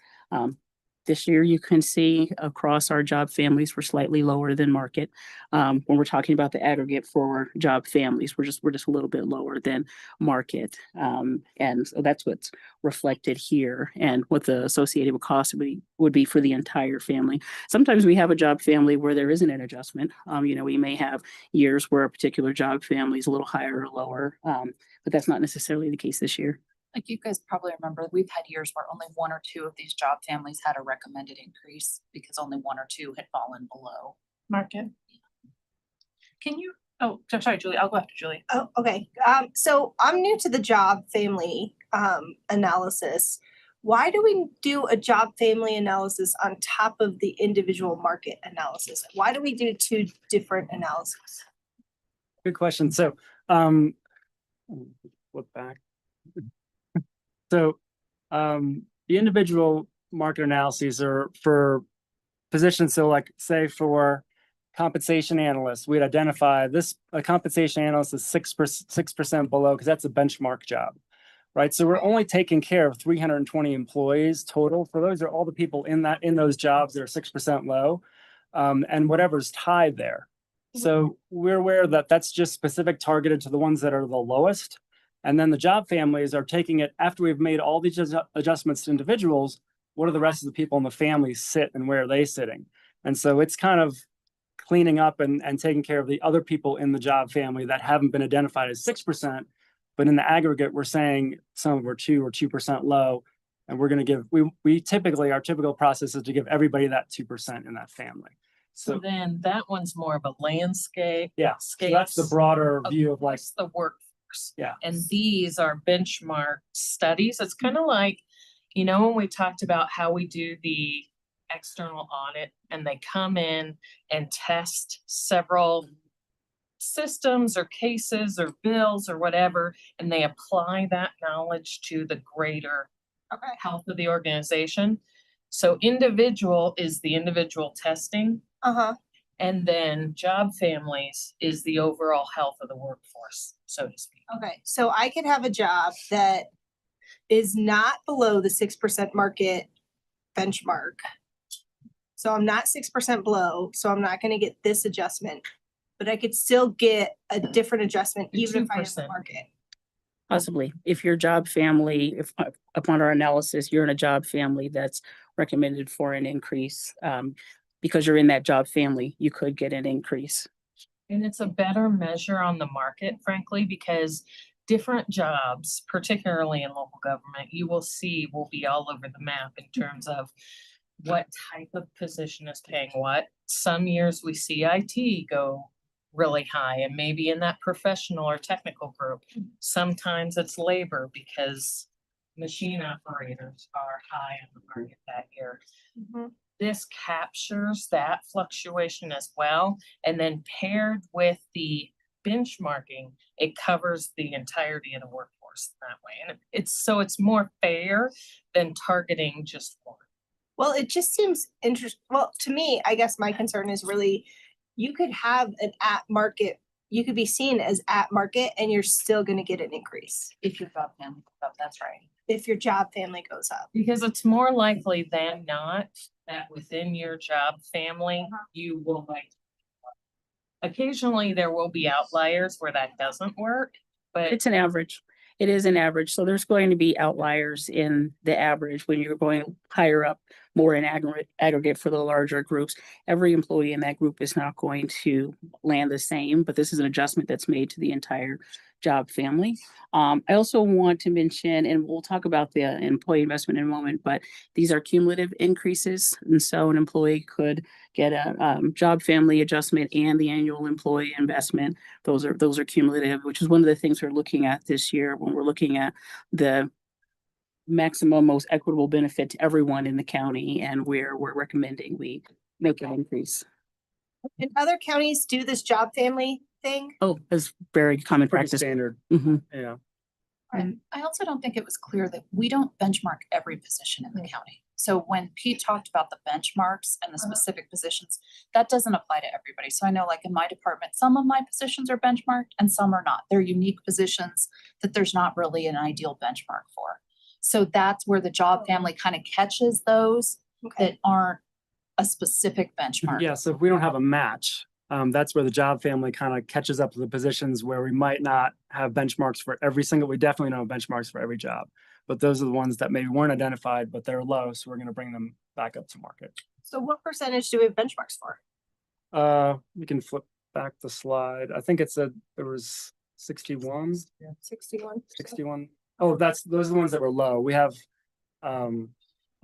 This year, you can see across our job families, we're slightly lower than market. When we're talking about the aggregate for job families, we're just a little bit lower than market. And so that's what's reflected here and what the associated cost would be for the entire family. Sometimes we have a job family where there isn't an adjustment. We may have years where a particular job family is a little higher or lower, but that's not necessarily the case this year. Like you guys probably remember, we've had years where only 1 or 2 of these job families had a recommended increase because only 1 or 2 had fallen below market. Can you, sorry, Julie, I'll go after Julie. Oh, okay. So I'm new to the job family analysis. Why do we do a job family analysis on top of the individual market analysis? Why do we do 2 different analyses? Good question. So Flip back. So, the individual market analyses are for positions. So like say for compensation analysts, we'd identify a compensation analyst is 6% below because that's a benchmark job, right? So we're only taking care of 320 employees total. For those are all the people in those jobs that are 6% low, and whatever's tied there. So we're aware that that's just specific targeted to the ones that are the lowest. And then the job families are taking it after we've made all these adjustments to individuals. What do the rest of the people in the family sit and where are they sitting? And so it's kind of cleaning up and taking care of the other people in the job family that haven't been identified as 6%. But in the aggregate, we're saying some of them are 2% low. And we're going to give, we typically, our typical process is to give everybody that 2% in that family. So then that one's more of a landscape. Yeah, so that's the broader view of like across the workforce. Yeah. And these are benchmark studies. It's kind of like, you know, when we talked about how we do the external audit and they come in and test several systems or cases or bills or whatever, and they apply that knowledge to the greater health of the organization. So individual is the individual testing. And then job families is the overall health of the workforce, so to speak. Okay, so I could have a job that is not below the 6% market benchmark. So I'm not 6% below, so I'm not gonna get this adjustment, but I could still get a different adjustment even if I have the 2%. market. Possibly, if your job family, if upon our analysis, you're in a job family that's recommended for an increase, because you're in that job family, you could get an increase. And it's a better measure on the market, frankly, because different jobs, particularly in local government, you will see will be all over the map in terms of what type of position is paying what. Some years we see IT go really high and maybe in that professional or technical group. Sometimes it's labor because machine operators are high in the market that year. This captures that fluctuation as well. And then paired with the benchmarking, it covers the entirety of the workforce that way. And it's more fair than targeting just one. Well, it just seems interesting. Well, to me, I guess my concern is really, you could have an at market, you could be seen as at market and you're still gonna get an increase If your job family goes up, that's right. if your job family goes up. Because it's more likely than not that within your job family, you will like. Occasionally, there will be outliers where that doesn't work, but It's an average. It is an average. So there's going to be outliers in the average when you're going higher up, more in aggregate for the larger groups. Every employee in that group is not going to land the same, but this is an adjustment that's made to the entire job family. I also want to mention, and we'll talk about the employee investment in a moment, but these are cumulative increases. And so an employee could get a job family adjustment and the annual employee investment. Those are cumulative, which is one of the things we're looking at this year when we're looking at the maximum, most equitable benefit to everyone in the county, and where we're recommending we make an increase. And other counties do this job family thing? Oh, that's very common pretty practice. standard. Mhm. Yeah. And I also don't think it was clear that we don't benchmark every position in the county. So when Pete talked about the benchmarks and the specific positions, that doesn't apply to everybody. So I know like in my department, some of my positions are benchmarked and some are not. They're unique positions that there's not really an ideal benchmark for. So that's where the job family kind of catches those that aren't a specific benchmark. Yeah, so if we don't have a match, that's where the job family kind of catches up to the positions where we might not have benchmarks for every single, we definitely don't have benchmarks for every job. But those are the ones that maybe weren't identified, but they're low, so we're gonna bring them back up to market. So what percentage do we have benchmarks for? We can flip back the slide. I think it said there was 61. 61. 61. Oh, those are the ones that were low. We have a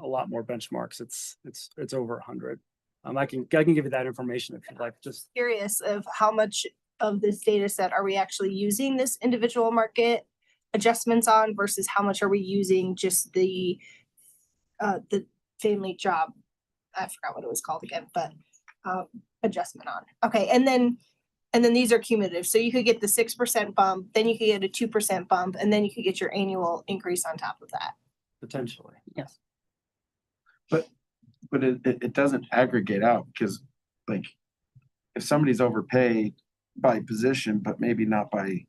lot more benchmarks. It's over 100. I can give you that information if you'd like. Just Curious of how much of this data set are we actually using this individual market adjustments on versus how much are we using just the family job, I forgot what it was called again, but adjustment on. Okay, and then And then these are cumulative. So you could get the 6% bump, then you could get a 2% bump, and then you could get your annual increase on top of that. Potentially. Yes. But it doesn't aggregate out because like if somebody's overpaid by position, but maybe not by, you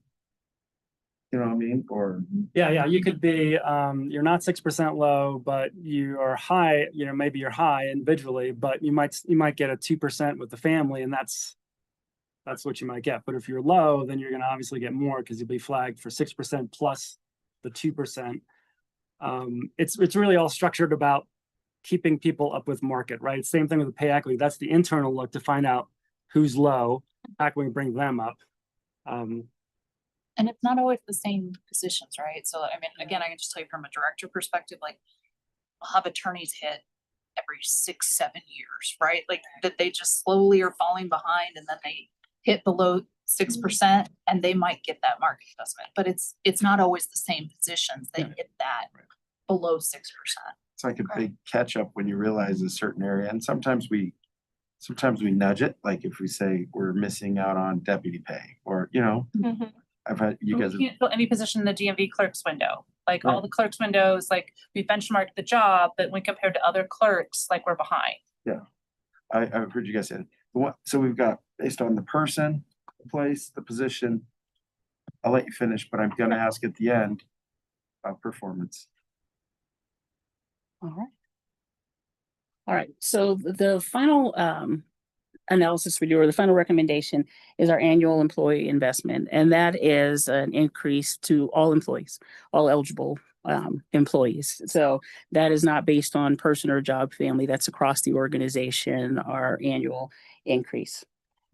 know what I mean? Or Yeah, you could be, you're not 6% low, but you are high, maybe you're high individually, but you might get a 2% with the family, and that's what you might get. But if you're low, then you're gonna obviously get more because you'll be flagged for 6% plus the 2%. It's really all structured about keeping people up with market, right? Same thing with the pay equity. That's the internal look to find out who's low. How can we bring them up? And it's not always the same positions, right? So I mean, again, I can just tell you from a director perspective, like I'll have attorneys hit every 6-7 years, right? Like that they just slowly are falling behind and then they hit below 6% and they might get that market adjustment, but it's not always the same positions that hit that below 6%. it's like a big catch up when you realize a certain area. And sometimes we nudge it, like if we say we're missing out on deputy pay or, I've had you guys. We can't fill any position in the DMV clerk's window. Like all the clerks' windows, like we benchmarked the job, but when compared to other clerks, like we're behind. Yeah, I've heard you guys say it. So we've got based on the person, the place, the position. I'll let you finish, but I'm gonna ask at the end about performance. All right. So the final analysis we do, or the final recommendation, is our annual employee investment, and that is an increase to all employees, all eligible employees. So that is not based on person or job family. That's across the organization, our annual increase.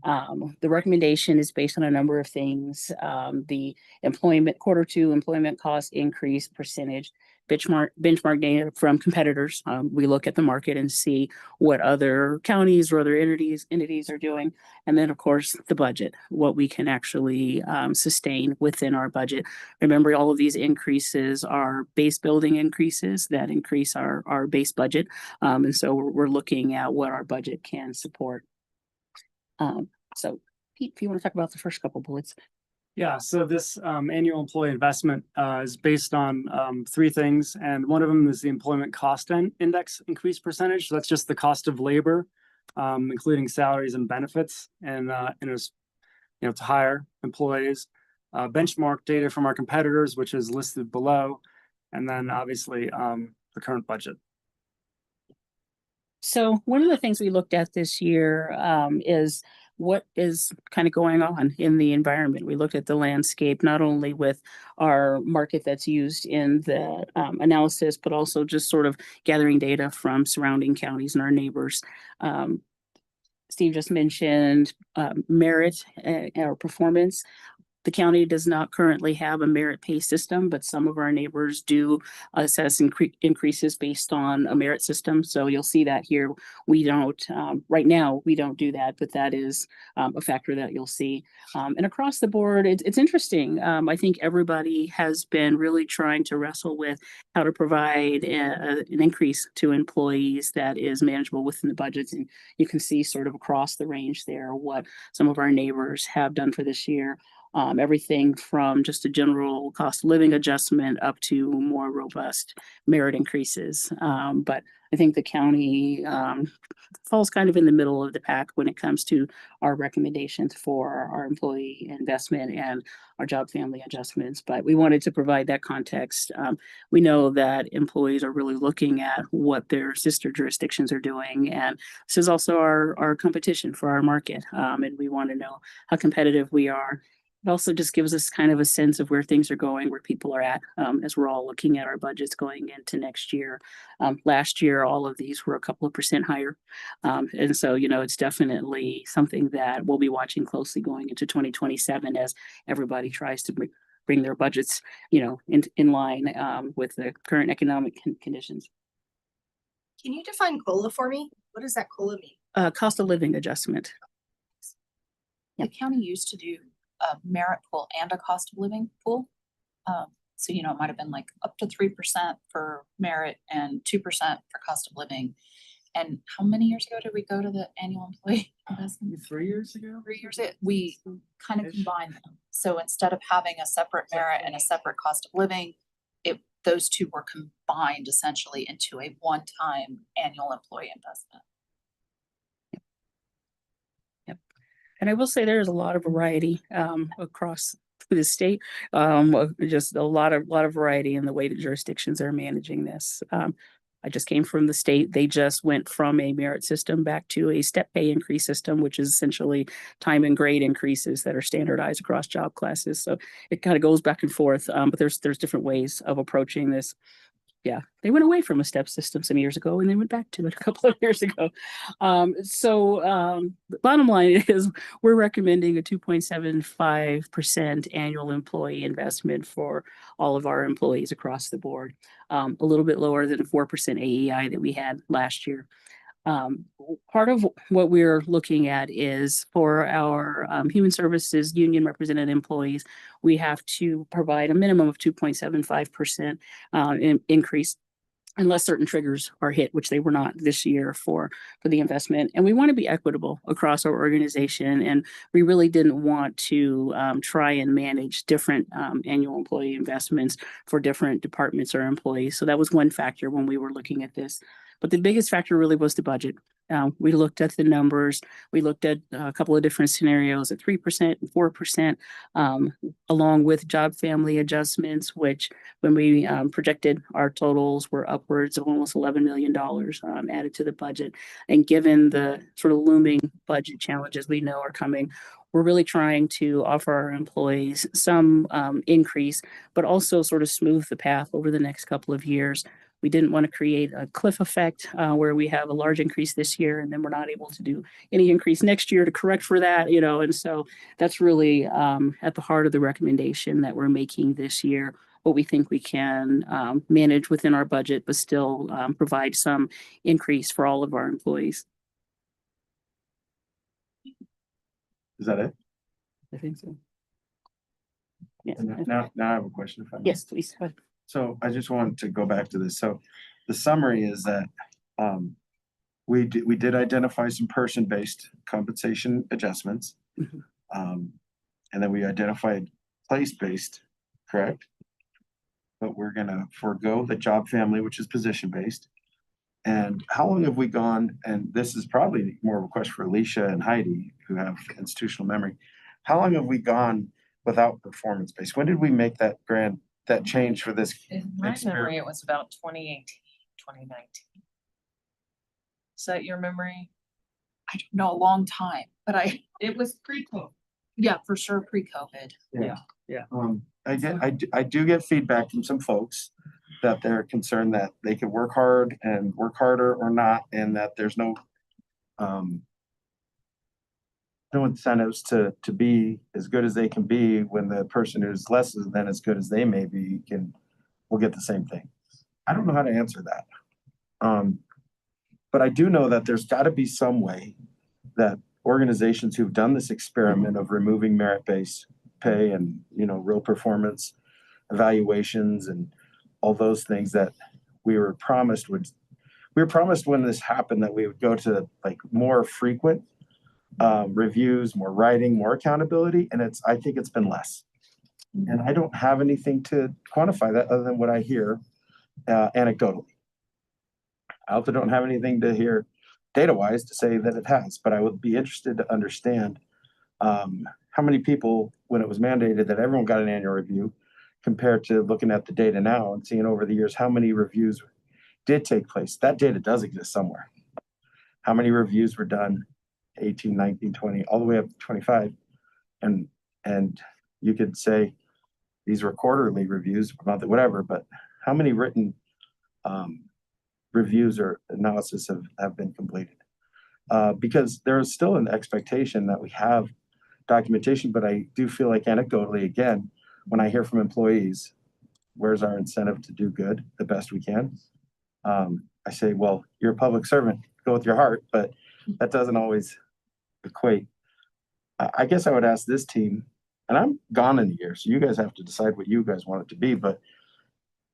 The recommendation is based on a number of things. The Q2 employment cost increase percentage, benchmark data from competitors. We look at the market and see what other counties or other entities are doing. And then of course the budget, what we can actually sustain within our budget. Remember, all of these increases are base building increases that increase our base budget. And so we're looking at what our budget can support. So Pete, if you want to talk about the first couple bullets. Yeah, so this annual employee investment is based on 3 things, and one of them is the employment cost index increase percentage. So that's just the cost of labor, including salaries and benefits, and it was, to hire employees. Benchmark data from our competitors, which is listed below, and then obviously the current budget. So one of the things we looked at this year is what is kind of going on in the environment. We looked at the landscape, not only with our market that's used in the analysis, but also just sort of gathering data from surrounding counties and our neighbors. Steve just mentioned merit or performance. The county does not currently have a merit pay system, but some of our neighbors do assess increases based on a merit system. So you'll see that here. We don't, right now, we don't do that, but that is a factor that you'll see. And across the board, it's interesting. I think everybody has been really trying to wrestle with how to provide an increase to employees that is manageable within the budgets. And you can see sort of across the range there what some of our neighbors have done for this year. Everything from just a general cost of living adjustment up to more robust merit increases. But I think the county falls kind of in the middle of the pack when it comes to our recommendations for our employee investment and our job family adjustments. But we wanted to provide that context. We know that employees are really looking at what their sister jurisdictions are doing. And this is also our competition for our market. And we want to know how competitive we are. It also just gives us kind of a sense of where things are going, where people are at, as we're all looking at our budgets going into next year. Last year, all of these were a couple of % higher. And so, it's definitely something that we'll be watching closely going into 2027 as everybody tries to bring their budgets, in line with the current economic conditions. Can you define COLA for me? What does that COLA mean? Cost of living adjustment. The county used to do a merit pool and a cost of living pool. So, it might have been like up to 3% for merit and 2% for cost of living. And how many years ago did we go to the annual employee investment? 3 years ago? 3 years, we kind of combined them. So instead of having a separate merit and a separate cost of living, those two were combined essentially into a one-time annual employee investment. And I will say there is a lot of variety across the state, just a lot of variety in the way that jurisdictions are managing this. I just came from the state. They just went from a merit system back to a step pay increase system, which is essentially time and grade increases that are standardized across job classes. So it kind of goes back and forth, but there's different ways of approaching this. Yeah, they went away from a step system some years ago and they went back to it a couple of years ago. The bottom line is we're recommending a 2.75% annual employee investment for all of our employees across the board. A little bit lower than the 4% AEI that we had last year. Part of what we're looking at is for our human services union represented employees, we have to provide a minimum of 2.75% increase unless certain triggers are hit, which they were not this year for the investment. And we want to be equitable across our organization. And we really didn't want to try and manage different annual employee investments for different departments or employees. So that was one factor when we were looking at this. But the biggest factor really was the budget. We looked at the numbers. We looked at a couple of different scenarios at 3% and 4%, along with job family adjustments, which when we projected our totals were upwards of almost $11 million added to the budget. And given the sort of looming budget challenges we know are coming, we're really trying to offer our employees some increase, but also sort of smooth the path over the next couple of years. We didn't want to create a cliff effect where we have a large increase this year and then we're not able to do any increase next year to correct for that, and so that's really at the heart of the recommendation that we're making this year, what we think we can manage within our budget, but still provide some increase for all of our employees. Is that it? I think so. Yeah. Now I have a question. If I may. Yes, please. Go ahead. So I just wanted to go back to this. So the summary is that we did identify some person-based compensation adjustments. Mhm. And then we identified place-based, correct? But we're gonna forego the job family, which is position-based. And how long have we gone, and this is probably more of a question for Alicia and Heidi, who have institutional memory. How long have we gone without performance-based? When did we make that change for this? In my memory, it was about 2018, 2019. Is that your memory? I don't know, a long time, but It was pre-COVID. yeah, for sure, pre-COVID. I do get feedback from some folks that they're concerned that they could work hard and work harder or not, and that there's no incentives to be as good as they can be when the person who's less than as good as they may be will get the same thing. I don't know how to answer that. But I do know that there's got to be some way that organizations who've done this experiment of removing merit-based pay and, real performance evaluations and all those things that we were promised when this happened that we would go to like more frequent reviews, more writing, more accountability, and I think it's been less. And I don't have anything to quantify that other than what I hear anecdotally. I also don't have anything to hear data-wise to say that it has, but I would be interested to understand how many people, when it was mandated that everyone got an annual review, compared to looking at the data now and seeing over the years how many reviews did take place. That data does exist somewhere. How many reviews were done 18, 19, 20, all the way up to 25. And you could say these were quarterly reviews, monthly, whatever, but how many written reviews or analysis have been completed? Because there is still an expectation that we have documentation, but I do feel like anecdotally, again, when I hear from employees, where's our incentive to do good the best we can? I say, well, you're a public servant, go with your heart, but that doesn't always equate. I guess I would ask this team, and I'm gone in a year, so you guys have to decide what you guys want it to be, but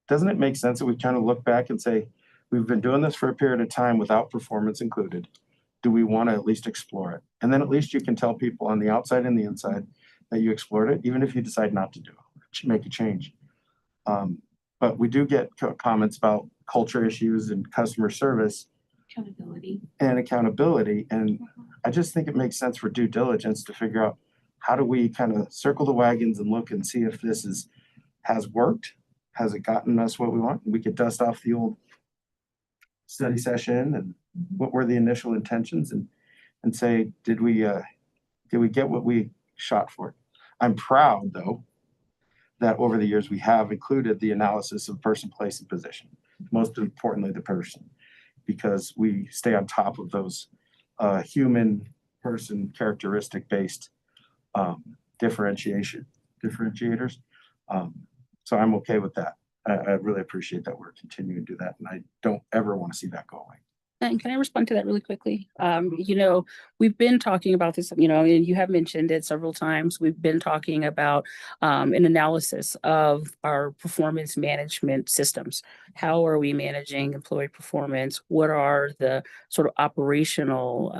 doesn't it make sense that we kind of look back and say, We've been doing this for a period of time without performance included. Do we want to at least explore it? And then at least you can tell people on the outside and the inside that you explored it, even if you decide not to do it, make a change. But we do get comments about culture issues and customer service Accountability. and accountability. And I just think it makes sense for due diligence to figure out how do we kind of circle the wagons and look and see if this has worked? Has it gotten us what we want? We could dust off the old study session and what were the initial intentions and say, did we get what we shot for? I'm proud though, that over the years we have included the analysis of person, place, and position. Most importantly, the person, because we stay on top of those human person characteristic based differentiators. So I'm okay with that. I really appreciate that we're continuing to do that, and I don't ever want to see that go away. And can I respond to that really quickly? We've been talking about this, and you have mentioned it several times. We've been talking about an analysis of our performance management systems. How are we managing employee performance? What are the sort of operational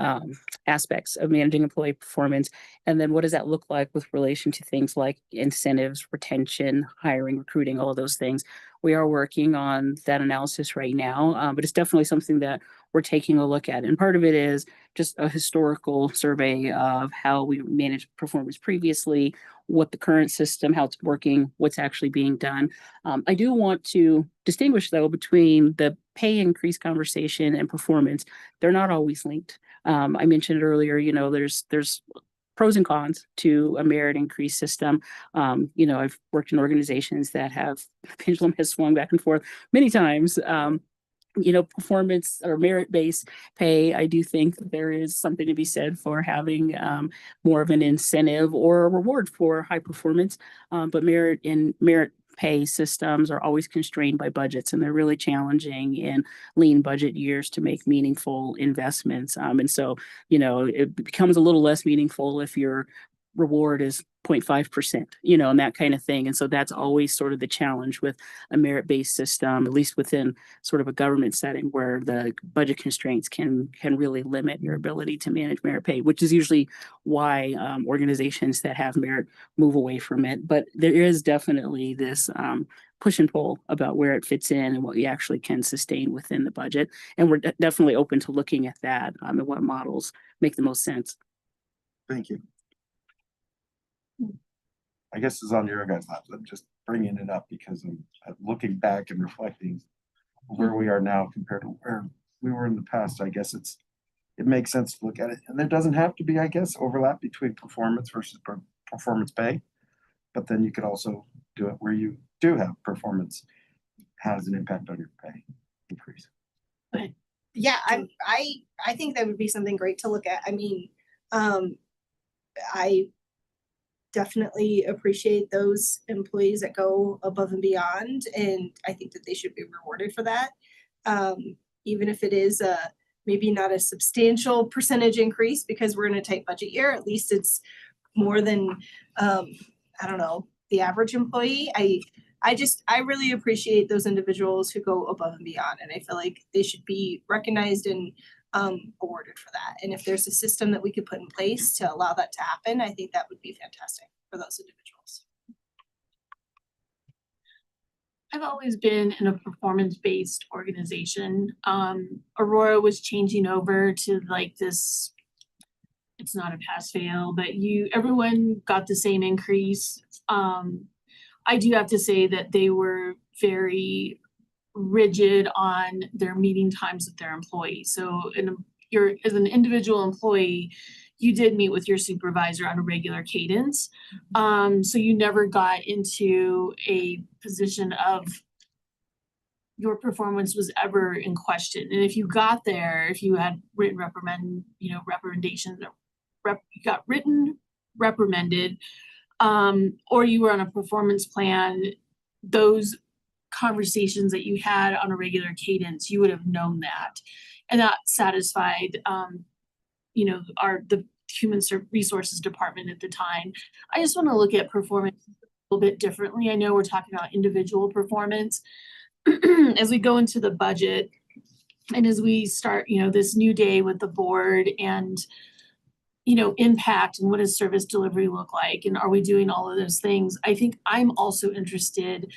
aspects of managing employee performance? And then what does that look like with relation to things like incentives, retention, hiring, recruiting, all of those things? We are working on that analysis right now, but it's definitely something that we're taking a look at. And part of it is just a historical survey of how we managed performance previously, what the current system, how it's working, what's actually being done. I do want to distinguish though between the pay increase conversation and performance. They're not always linked. I mentioned earlier, there's pros and cons to a merit increase system. I've worked in organizations that have pendulum has swung back and forth many times. Performance or merit-based pay, I do think there is something to be said for having more of an incentive or a reward for high performance. But merit pay systems are always constrained by budgets, and they're really challenging in lean budget years to make meaningful investments. And so, it becomes a little less meaningful if your reward is 0.5%, and that kind of thing. And so that's always sort of the challenge with a merit-based system, at least within sort of a government setting where the budget constraints can really limit your ability to manage merit pay, which is usually why organizations that have merit move away from it. But there is definitely this push and pull about where it fits in and what you actually can sustain within the budget. And we're definitely open to looking at that and what models make the most sense. Thank you. I guess it's on your guys' laps. I'm just bringing it up because I'm looking back and reflecting where we are now compared to where we were in the past. I guess it makes sense to look at it, and there doesn't have to be, I guess, overlap between performance versus performance pay. But then you could also do it where you do have performance has an impact on your pay increase. Yeah, I think that would be something great to look at. I mean, I definitely appreciate those employees that go above and beyond, and I think that they should be rewarded for that. Even if it is maybe not a substantial percentage increase because we're in a tight budget year, at least it's more than the average employee. I really appreciate those individuals who go above and beyond, and I feel like they should be recognized and awarded for that. And if there's a system that we could put in place to allow that to happen, I think that would be fantastic for those individuals. I've always been in a performance-based organization. Aurora was changing over to like this, it's not a pass fail, but everyone got the same increase. I do have to say that they were very rigid on their meeting times with their employees. So as an individual employee, you did meet with your supervisor on a regular cadence. So you never got into a position of your performance was ever in question. And if you got there, if you had written recommendations, you got written reprimanded, or you were on a performance plan, those conversations that you had on a regular cadence, you would have known that. And that satisfied, the human resources department at the time. I just want to look at performance a little bit differently. I know we're talking about individual performance. As we go into the budget, and as we start, this new day with the board and, impact and what does service delivery look like? And are we doing all of those things? I think I'm also interested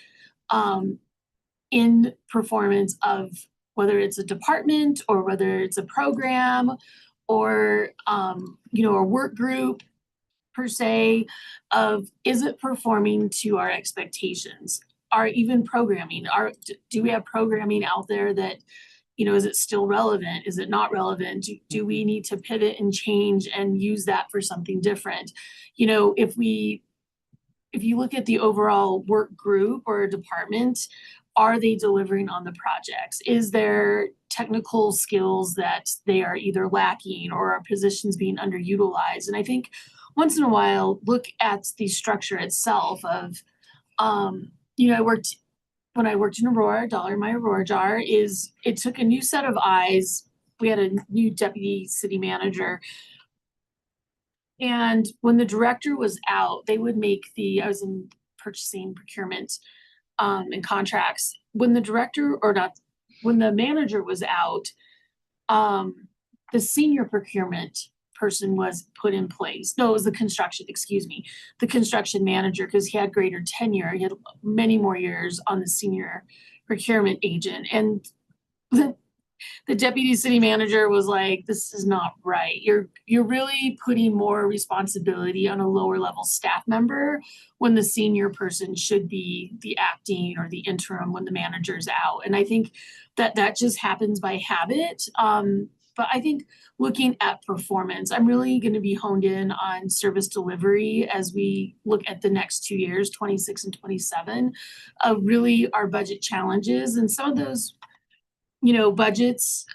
in performance of whether it's a department or whether it's a program or, a work group per se of, is it performing to our expectations? Are even programming, do we have programming out there that, is it still relevant? Is it not relevant? Do we need to pivot and change and use that for something different? If you look at the overall work group or department, are they delivering on the projects? Is there technical skills that they are either lacking or are positions being underutilized? And I think once in a while, look at the structure itself of, when I worked in Aurora, my Aurora jar it took a new set of eyes. We had a new deputy city manager. And when the director was out, they would make I was in purchasing, procurement, and contracts. When the manager was out, the senior procurement person was put in place. No, it was the construction manager, because he had greater tenure. He had many more years on the senior procurement agent. And the deputy city manager was like, this is not right. You're really putting more responsibility on a lower level staff member when the senior person should be the acting or the interim when the manager's out. And I think that just happens by habit. But I think looking at performance, I'm really going to be honed in on service delivery as we look at the next 2 years, 26 and 27, of really our budget challenges. And some of those, budgets,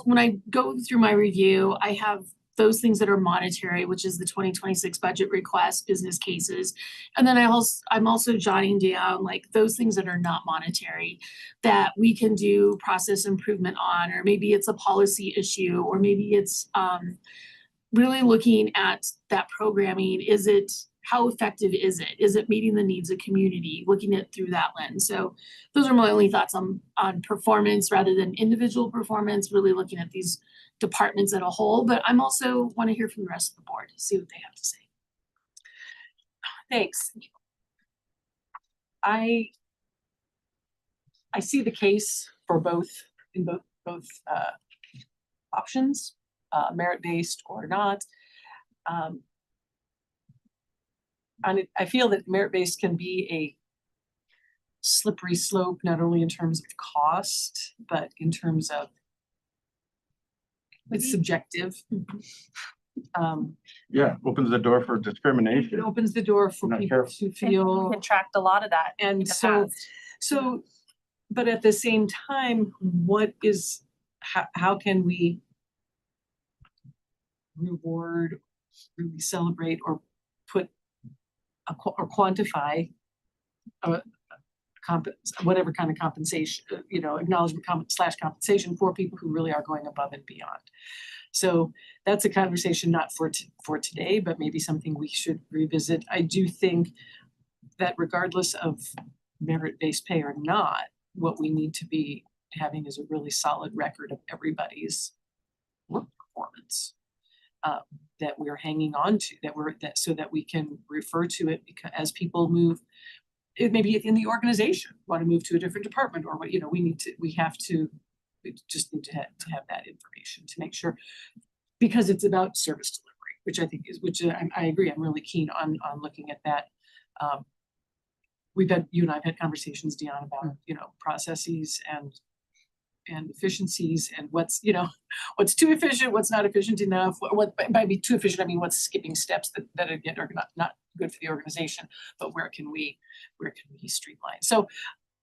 when I go through my review, I have those things that are monetary, which is the 2026 budget request, business cases. And then I'm also jotting down like those things that are not monetary that we can do process improvement on, or maybe it's a policy issue, or maybe it's really looking at that programming. How effective is it? Is it meeting the needs of community? Looking at through that lens. So those are my only thoughts on performance rather than individual performance, really looking at these departments as a whole. But I'm also want to hear from the rest of the board, see what they have to say. Thanks. I see the case for both options, merit-based or not. And I feel that merit-based can be a slippery slope, not only in terms of cost, but in terms of it's subjective. Yeah, opens the door for discrimination. It opens the door for people to feel. We attract a lot of that. And so, but at the same time, how can we reward, really celebrate, or put or quantify whatever kind of compensation, acknowledgement / compensation for people who really are going above and beyond. So that's a conversation not for today, but maybe something we should revisit. I do think that regardless of merit-based pay or not, what we need to be having is a really solid record of everybody's work performance. That we're hanging on to, so that we can refer to it as people move, it maybe in the organization want to move to a different department, or what, we just need to have that information to make sure, because it's about service delivery, which I think I agree. I'm really keen on looking at that. You and I have had conversations, Dion, about, processes and efficiencies, and what's too efficient, what's not efficient enough. What by be too efficient, I mean what's skipping steps that again are not good for the organization, but where can we streamline? So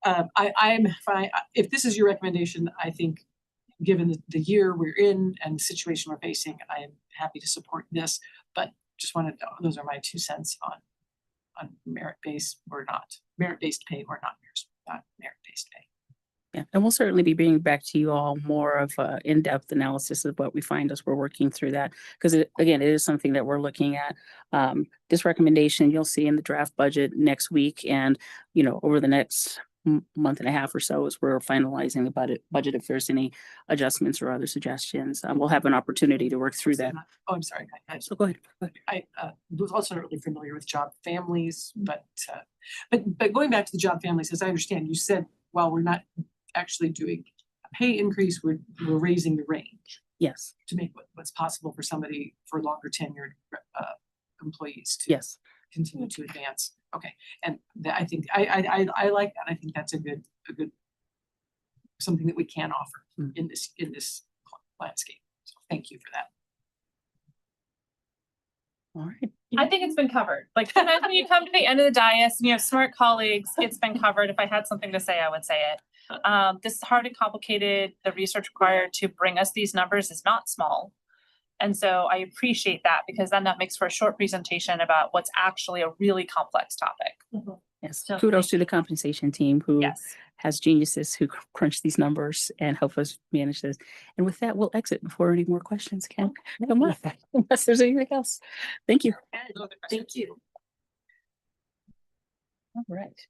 I'm fine if this is your recommendation. I think given the year we're in and the situation we're facing, I am happy to support this, but just wanted to know, those are my 2 cents on merit-based or not, merit-based pay or not merit-based pay. Yeah, and we'll certainly be bringing back to you all more of an in-depth analysis of what we find as we're working through that. Because it is something that we're looking at. This recommendation you'll see in the draft budget next week, and over the next month and a half or so as we're finalizing the budget. If there's any adjustments or other suggestions, we'll have an opportunity to work through that. Oh, I'm sorry. So go ahead. I was also not really familiar with job families, but going back to the job families, as I understand, you said, while we're not actually doing a pay increase, we're raising the range Yes, to make what's possible for somebody for longer tenured employees to yes. continue to advance. Okay, and I think I like that. I think that's a good something that we can offer in this landscape. So thank you for that. All right. I think it's been covered. Like sometimes when you come to the end of the dais and you have smart colleagues, it's been covered. If I had something to say, I would say it. This is hard and complicated. The research required to bring us these numbers is not small. And so I appreciate that because then that makes for a short presentation about what's actually a really complex topic. Yes, So kudos to the compensation team who Yes. has geniuses who crunch these numbers and help us manage this. And with that, we'll exit before any more questions can come up, unless there's anything else. Thank you. Thank you. All right.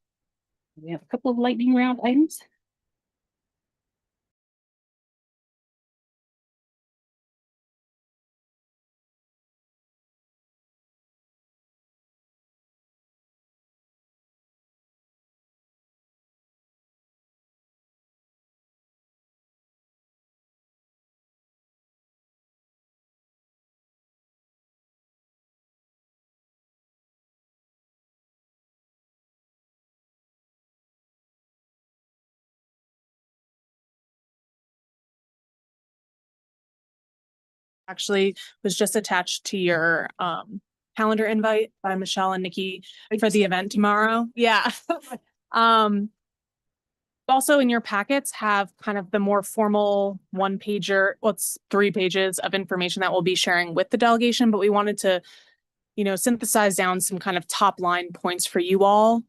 We have a couple of lightning round items. Actually was just attached to your calendar invite by Michelle and Nikki for the event tomorrow. Yeah. Also in your packets have kind of the more formal one pager, well, it's 3 pages of information that we'll be sharing with the delegation, but we wanted to, synthesize down some kind of top line points for you all.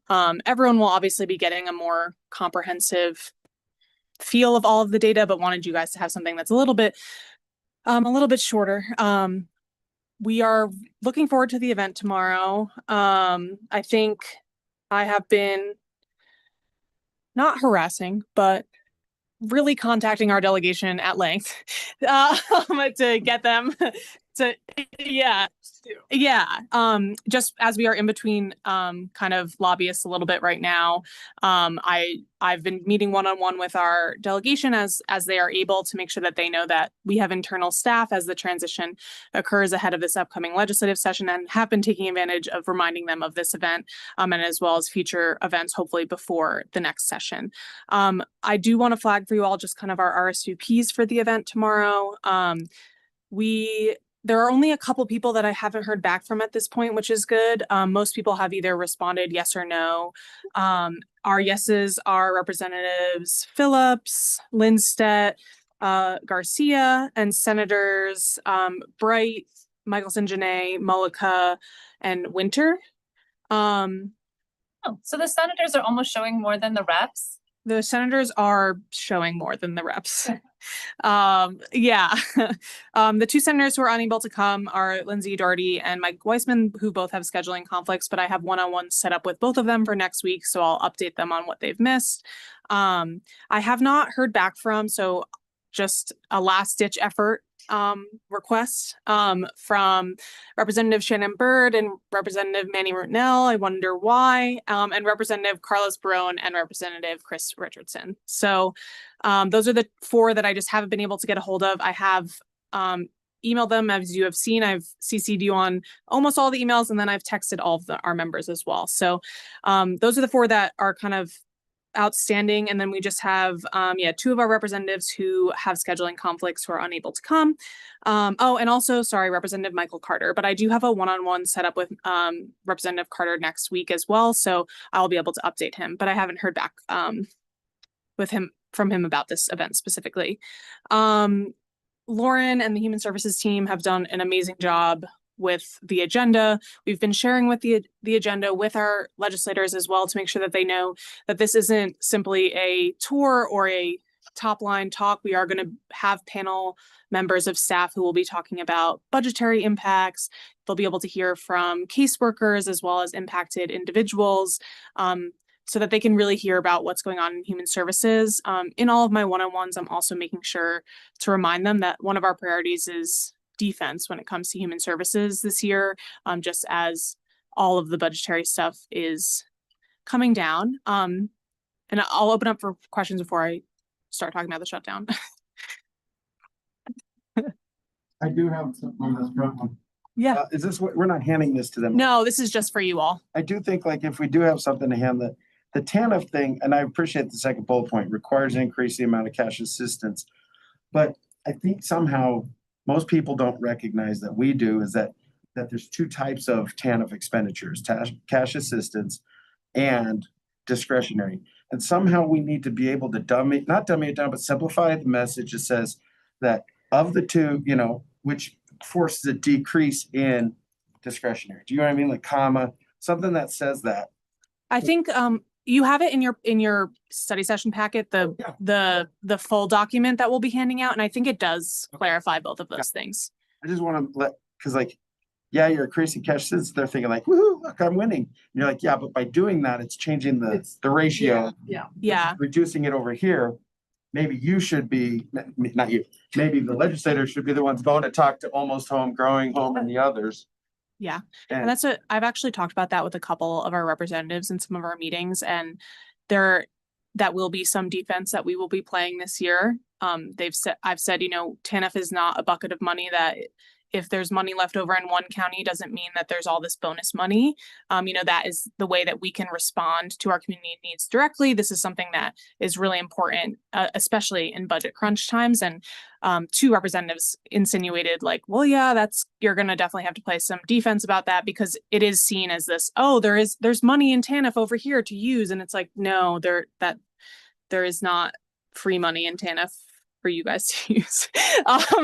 Everyone will obviously be getting a more comprehensive feel of all of the data, but wanted you guys to have something that's a little bit shorter. We are looking forward to the event tomorrow. I think I have been not harassing, but really contacting our delegation at length to get them to, just as we are in between kind of lobbyists a little bit right now. I've been meeting one-on-one with our delegation as they are able to make sure that they know that we have internal staff as the transition occurs ahead of this upcoming legislative session, and have been taking advantage of reminding them of this event and as well as future events, hopefully before the next session. I do want to flag for you all just kind of our RSVPs for the event tomorrow. There are only a couple people that I haven't heard back from at this point, which is good. Most people have either responded yes or no. Our yeses are Representatives Phillips, Lindstedt, Garcia, and Senators Bright, Michelson, Janae, Mullica, and Winter. So the senators are almost showing more than the reps. The senators are showing more than the reps. The 2 senators who are unable to come are Lindsay Doherty and Mike Weissman, who both have scheduling conflicts, but I have one-on-one set up with both of them for next week, so I'll update them on what they've missed. I have not heard back from, so just a last-ditch effort request from Representative Shannon Byrd and Representative Manny Rutnell. I wonder why, and Representative Carlos Barone and Representative Chris Richardson. So those are the 4 that I just haven't been able to get a hold of. I have emailed them, as you have seen. I've CC'd you on almost all the emails, and then I've texted all of our members as well. So those are the 4 that are kind of outstanding. And then we just have 2 of our representatives who have scheduling conflicts who are unable to come. And also, sorry, Representative Michael Carter, but I do have a one-on-one set up with Representative Carter next week as well, so I'll be able to update him, but I haven't heard back from him about this event specifically. Lauren and the Human Services team have done an amazing job with the agenda. We've been sharing with the agenda with our legislators as well to make sure that they know that this isn't simply a tour or a top line talk. We are going to have panel members of staff who will be talking about budgetary impacts. They'll be able to hear from caseworkers as well as impacted individuals. so that they can really hear about what's going on in human services. In all of my one-on-ones, I'm also making sure to remind them that one of our priorities is defense when it comes to human services this year, just as all of the budgetary stuff is coming down. And I'll open up for questions before I start talking about the shutdown. I do have something on this problem. Yeah. Is this what, we're not handing this to them? No, this is just for you all. I do think like if we do have something to hand the TANF thing, and I appreciate the second bullet point, requires an increase the amount of cash assistance. But I think somehow most people don't recognize that we do is that there's two types of TANF expenditures, cash assistance and discretionary. And somehow we need to be able to not dummy it down, but simplify the message that says that of the two, you know, which forces a decrease in discretionary. Do you know what I mean? Like comma, something that says that. I think you have it in your study session packet, the full document that we'll be handing out, and I think it does clarify both of those things. I just want to because like, yeah, you're increasing cash assistance. They're thinking like, woohoo, look, I'm winning. And you're like, yeah, but by doing that, it's changing the ratio. Yeah. Reducing it over here. Maybe you should be, not you, maybe the legislators should be the ones going to talk to Almost Home, Growing Home, and the others. Yeah. And that's I've actually talked about that with a couple of our representatives in some of our meetings, and that will be some defense that we will be playing this year. I've said, you know, TANF is not a bucket of money that if there's money left over in one county doesn't mean that there's all this bonus money. You know, that is the way that we can respond to our community needs directly. This is something that is really important, especially in budget crunch times. And two representatives insinuated like, well, yeah, you're going to definitely have to play some defense about that because it is seen as this, oh, there's money in TANF over here to use. And it's like, no, there is not free money in TANF for you guys to use.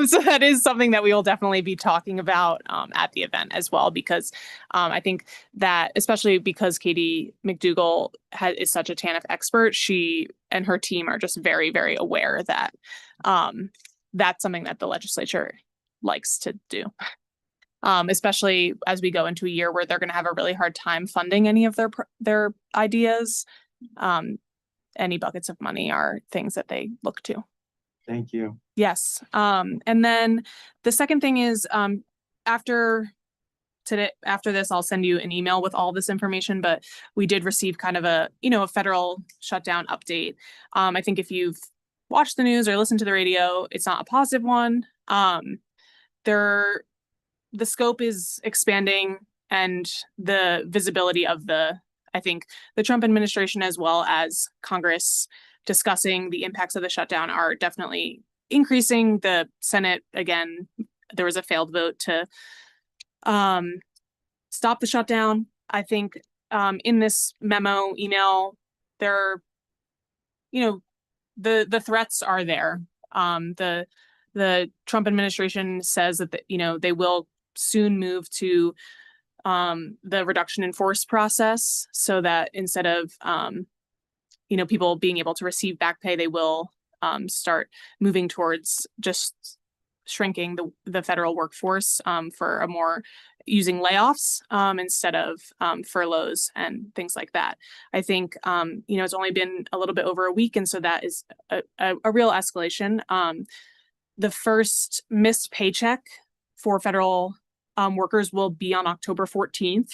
So that is something that we will definitely be talking about at the event as well, because I think that especially because Katie McDougall is such a TANF expert, she and her team are just very, very aware that that's something that the legislature likes to do. Especially as we go into a year where they're going to have a really hard time funding any of their ideas. Any buckets of money are things that they look to. Thank you. Yes. And then the second thing is after this, I'll send you an email with all this information, but we did receive kind of a federal shutdown update. I think if you've watched the news or listened to the radio, it's not a positive one. The scope is expanding and the visibility of I think the Trump administration as well as Congress discussing the impacts of the shutdown are definitely increasing. The Senate, again, there was a failed vote to stop the shutdown. I think in this email, the threats are there. The Trump administration says that they will soon move to the reduction in force process, so that instead of people being able to receive back pay, they will start moving towards just shrinking the federal workforce for a more using layoffs instead of furloughs and things like that. I think, it's only been a little bit over a week. And so that is a real escalation. The first missed paycheck for federal workers will be on October 14th.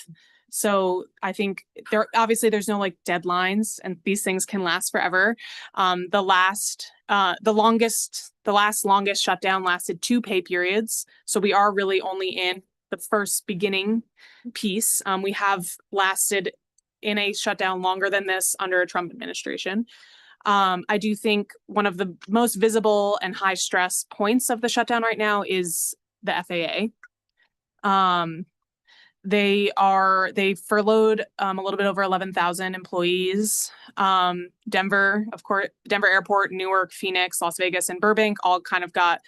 So I think there's no like deadlines and these things can last forever. The last longest shutdown lasted 2 pay periods. So we are really only in the first beginning piece. We have lasted in a shutdown longer than this under a Trump administration. I do think one of the most visible and high stress points of the shutdown right now is the FAA. They furloughed a little bit over 11,000 employees. Denver Airport, Newark, Phoenix, Las Vegas, and Burbank all kind of got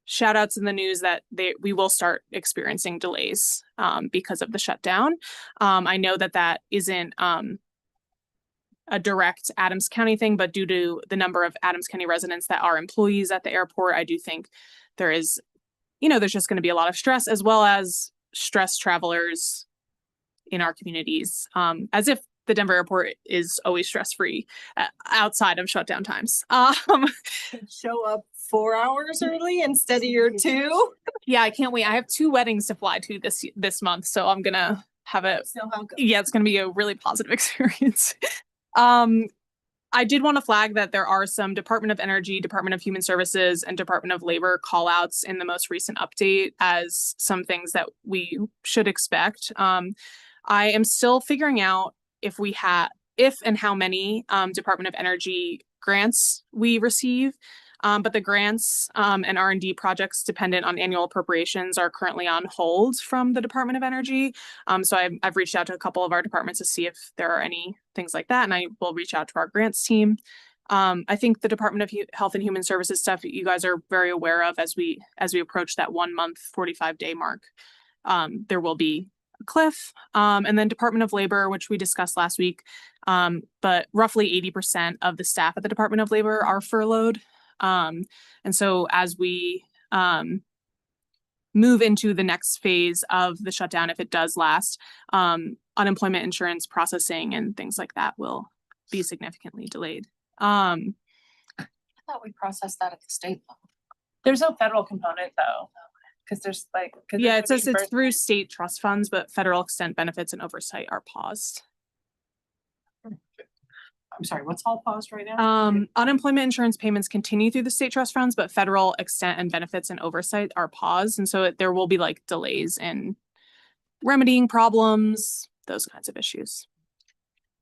shout outs in the news that we will start experiencing delays because of the shutdown. I know that isn't a direct Adams County thing, but due to the number of Adams County residents that are employees at the airport, I do think there's just going to be a lot of stress, as well as stressed travelers in our communities, as if the Denver airport is always stress-free outside of shutdown times. Show up 4 hours early instead of your 2. Yeah, I can't wait. I have 2 weddings to fly to this month, so I'm gonna have it. So how go? Yeah, it's gonna be a really positive experience. I did want to flag that there are some Department of Energy, Department of Human Services, and Department of Labor callouts in the most recent update as some things that we should expect. I am still figuring out if and how many Department of Energy grants we receive. But the grants and R&D projects dependent on annual appropriations are currently on hold from the Department of Energy. So I've reached out to a couple of our departments to see if there are any things like that, and I will reach out to our grants team. I think the Department of Health and Human Services stuff you guys are very aware of as we approach that 1 month, 45-day mark. There will be a cliff, and then Department of Labor, which we discussed last week. But roughly 80% of the staff at the Department of Labor are furloughed. And so as we move into the next phase of the shutdown, if it does last, unemployment insurance processing and things like that will be significantly delayed. I thought we processed that at the state level. There's no federal component though, because there's like. Yeah, it says it's through state trust funds, but federal extent benefits and oversight are paused. I'm sorry, what's all paused right now? Unemployment insurance payments continue through the state trust funds, but federal extent and benefits and oversight are paused. And so there will be like delays in remedying problems, those kinds of issues.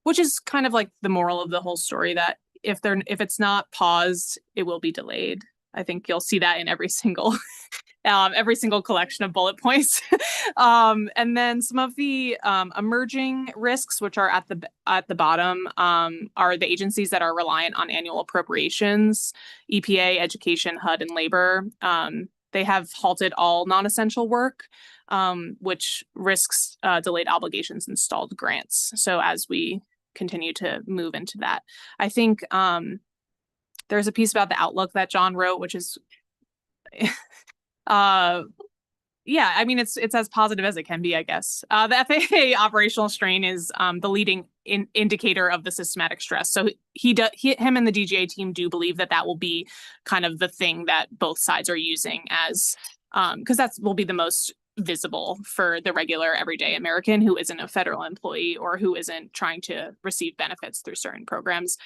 Which is kind of like the moral of the whole story, that if it's not paused, it will be delayed. I think you'll see that in every single collection of bullet points. And then some of the emerging risks, which are at the bottom, are the agencies that are reliant on annual appropriations: EPA, Education, HUD, and Labor. They have halted all non-essential work, which risks delayed obligations and stalled grants. So as we continue to move into that, I think there's a piece about the outlook that John wrote, which is yeah, I mean, it's as positive as it can be, I guess. The FAA operational strain is the leading indicator of the systematic stress. So him and the DGA team do believe that will be kind of the thing that both sides are using as, because that will be the most visible for the regular everyday American who isn't a federal employee or who isn't trying to receive benefits through certain programs.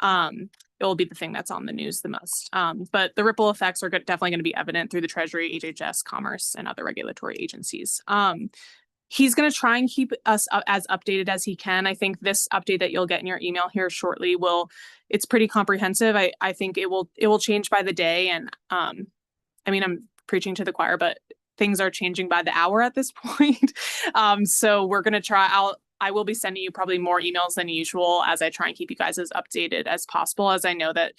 It will be the thing that's on the news the most. But the ripple effects are definitely going to be evident through the Treasury, HHS, Commerce, and other regulatory agencies. He's going to try and keep us as updated as he can. I think this update that you'll get in your email here shortly it's pretty comprehensive. I think it will change by the day. And I mean, I'm preaching to the choir, but things are changing by the hour at this point. So we're going to try, I will be sending you probably more emails than usual as I try and keep you guys as updated as possible, as I know that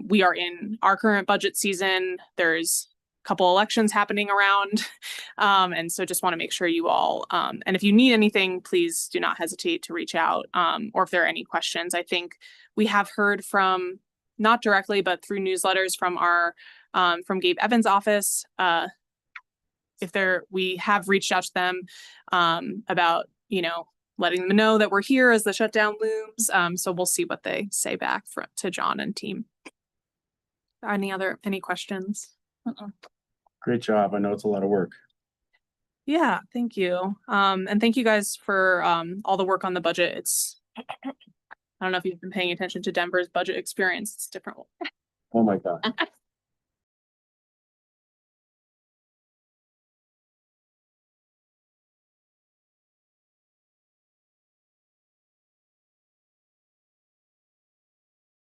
we are in our current budget season. There's a couple elections happening around. And so just want to make sure you all, and if you need anything, please do not hesitate to reach out. Or if there are any questions. I think we have heard from, not directly, but through newsletters from from Gabe Evans' office. We have reached out to them about, letting them know that we're here as the shutdown looms. So we'll see what they say back to John and team. Any questions? Great job. I know it's a lot of work. Yeah, thank you. And thank you guys for all the work on the budget. I don't know if you've been paying attention to Denver's budget experience. It's a different one. Oh my God.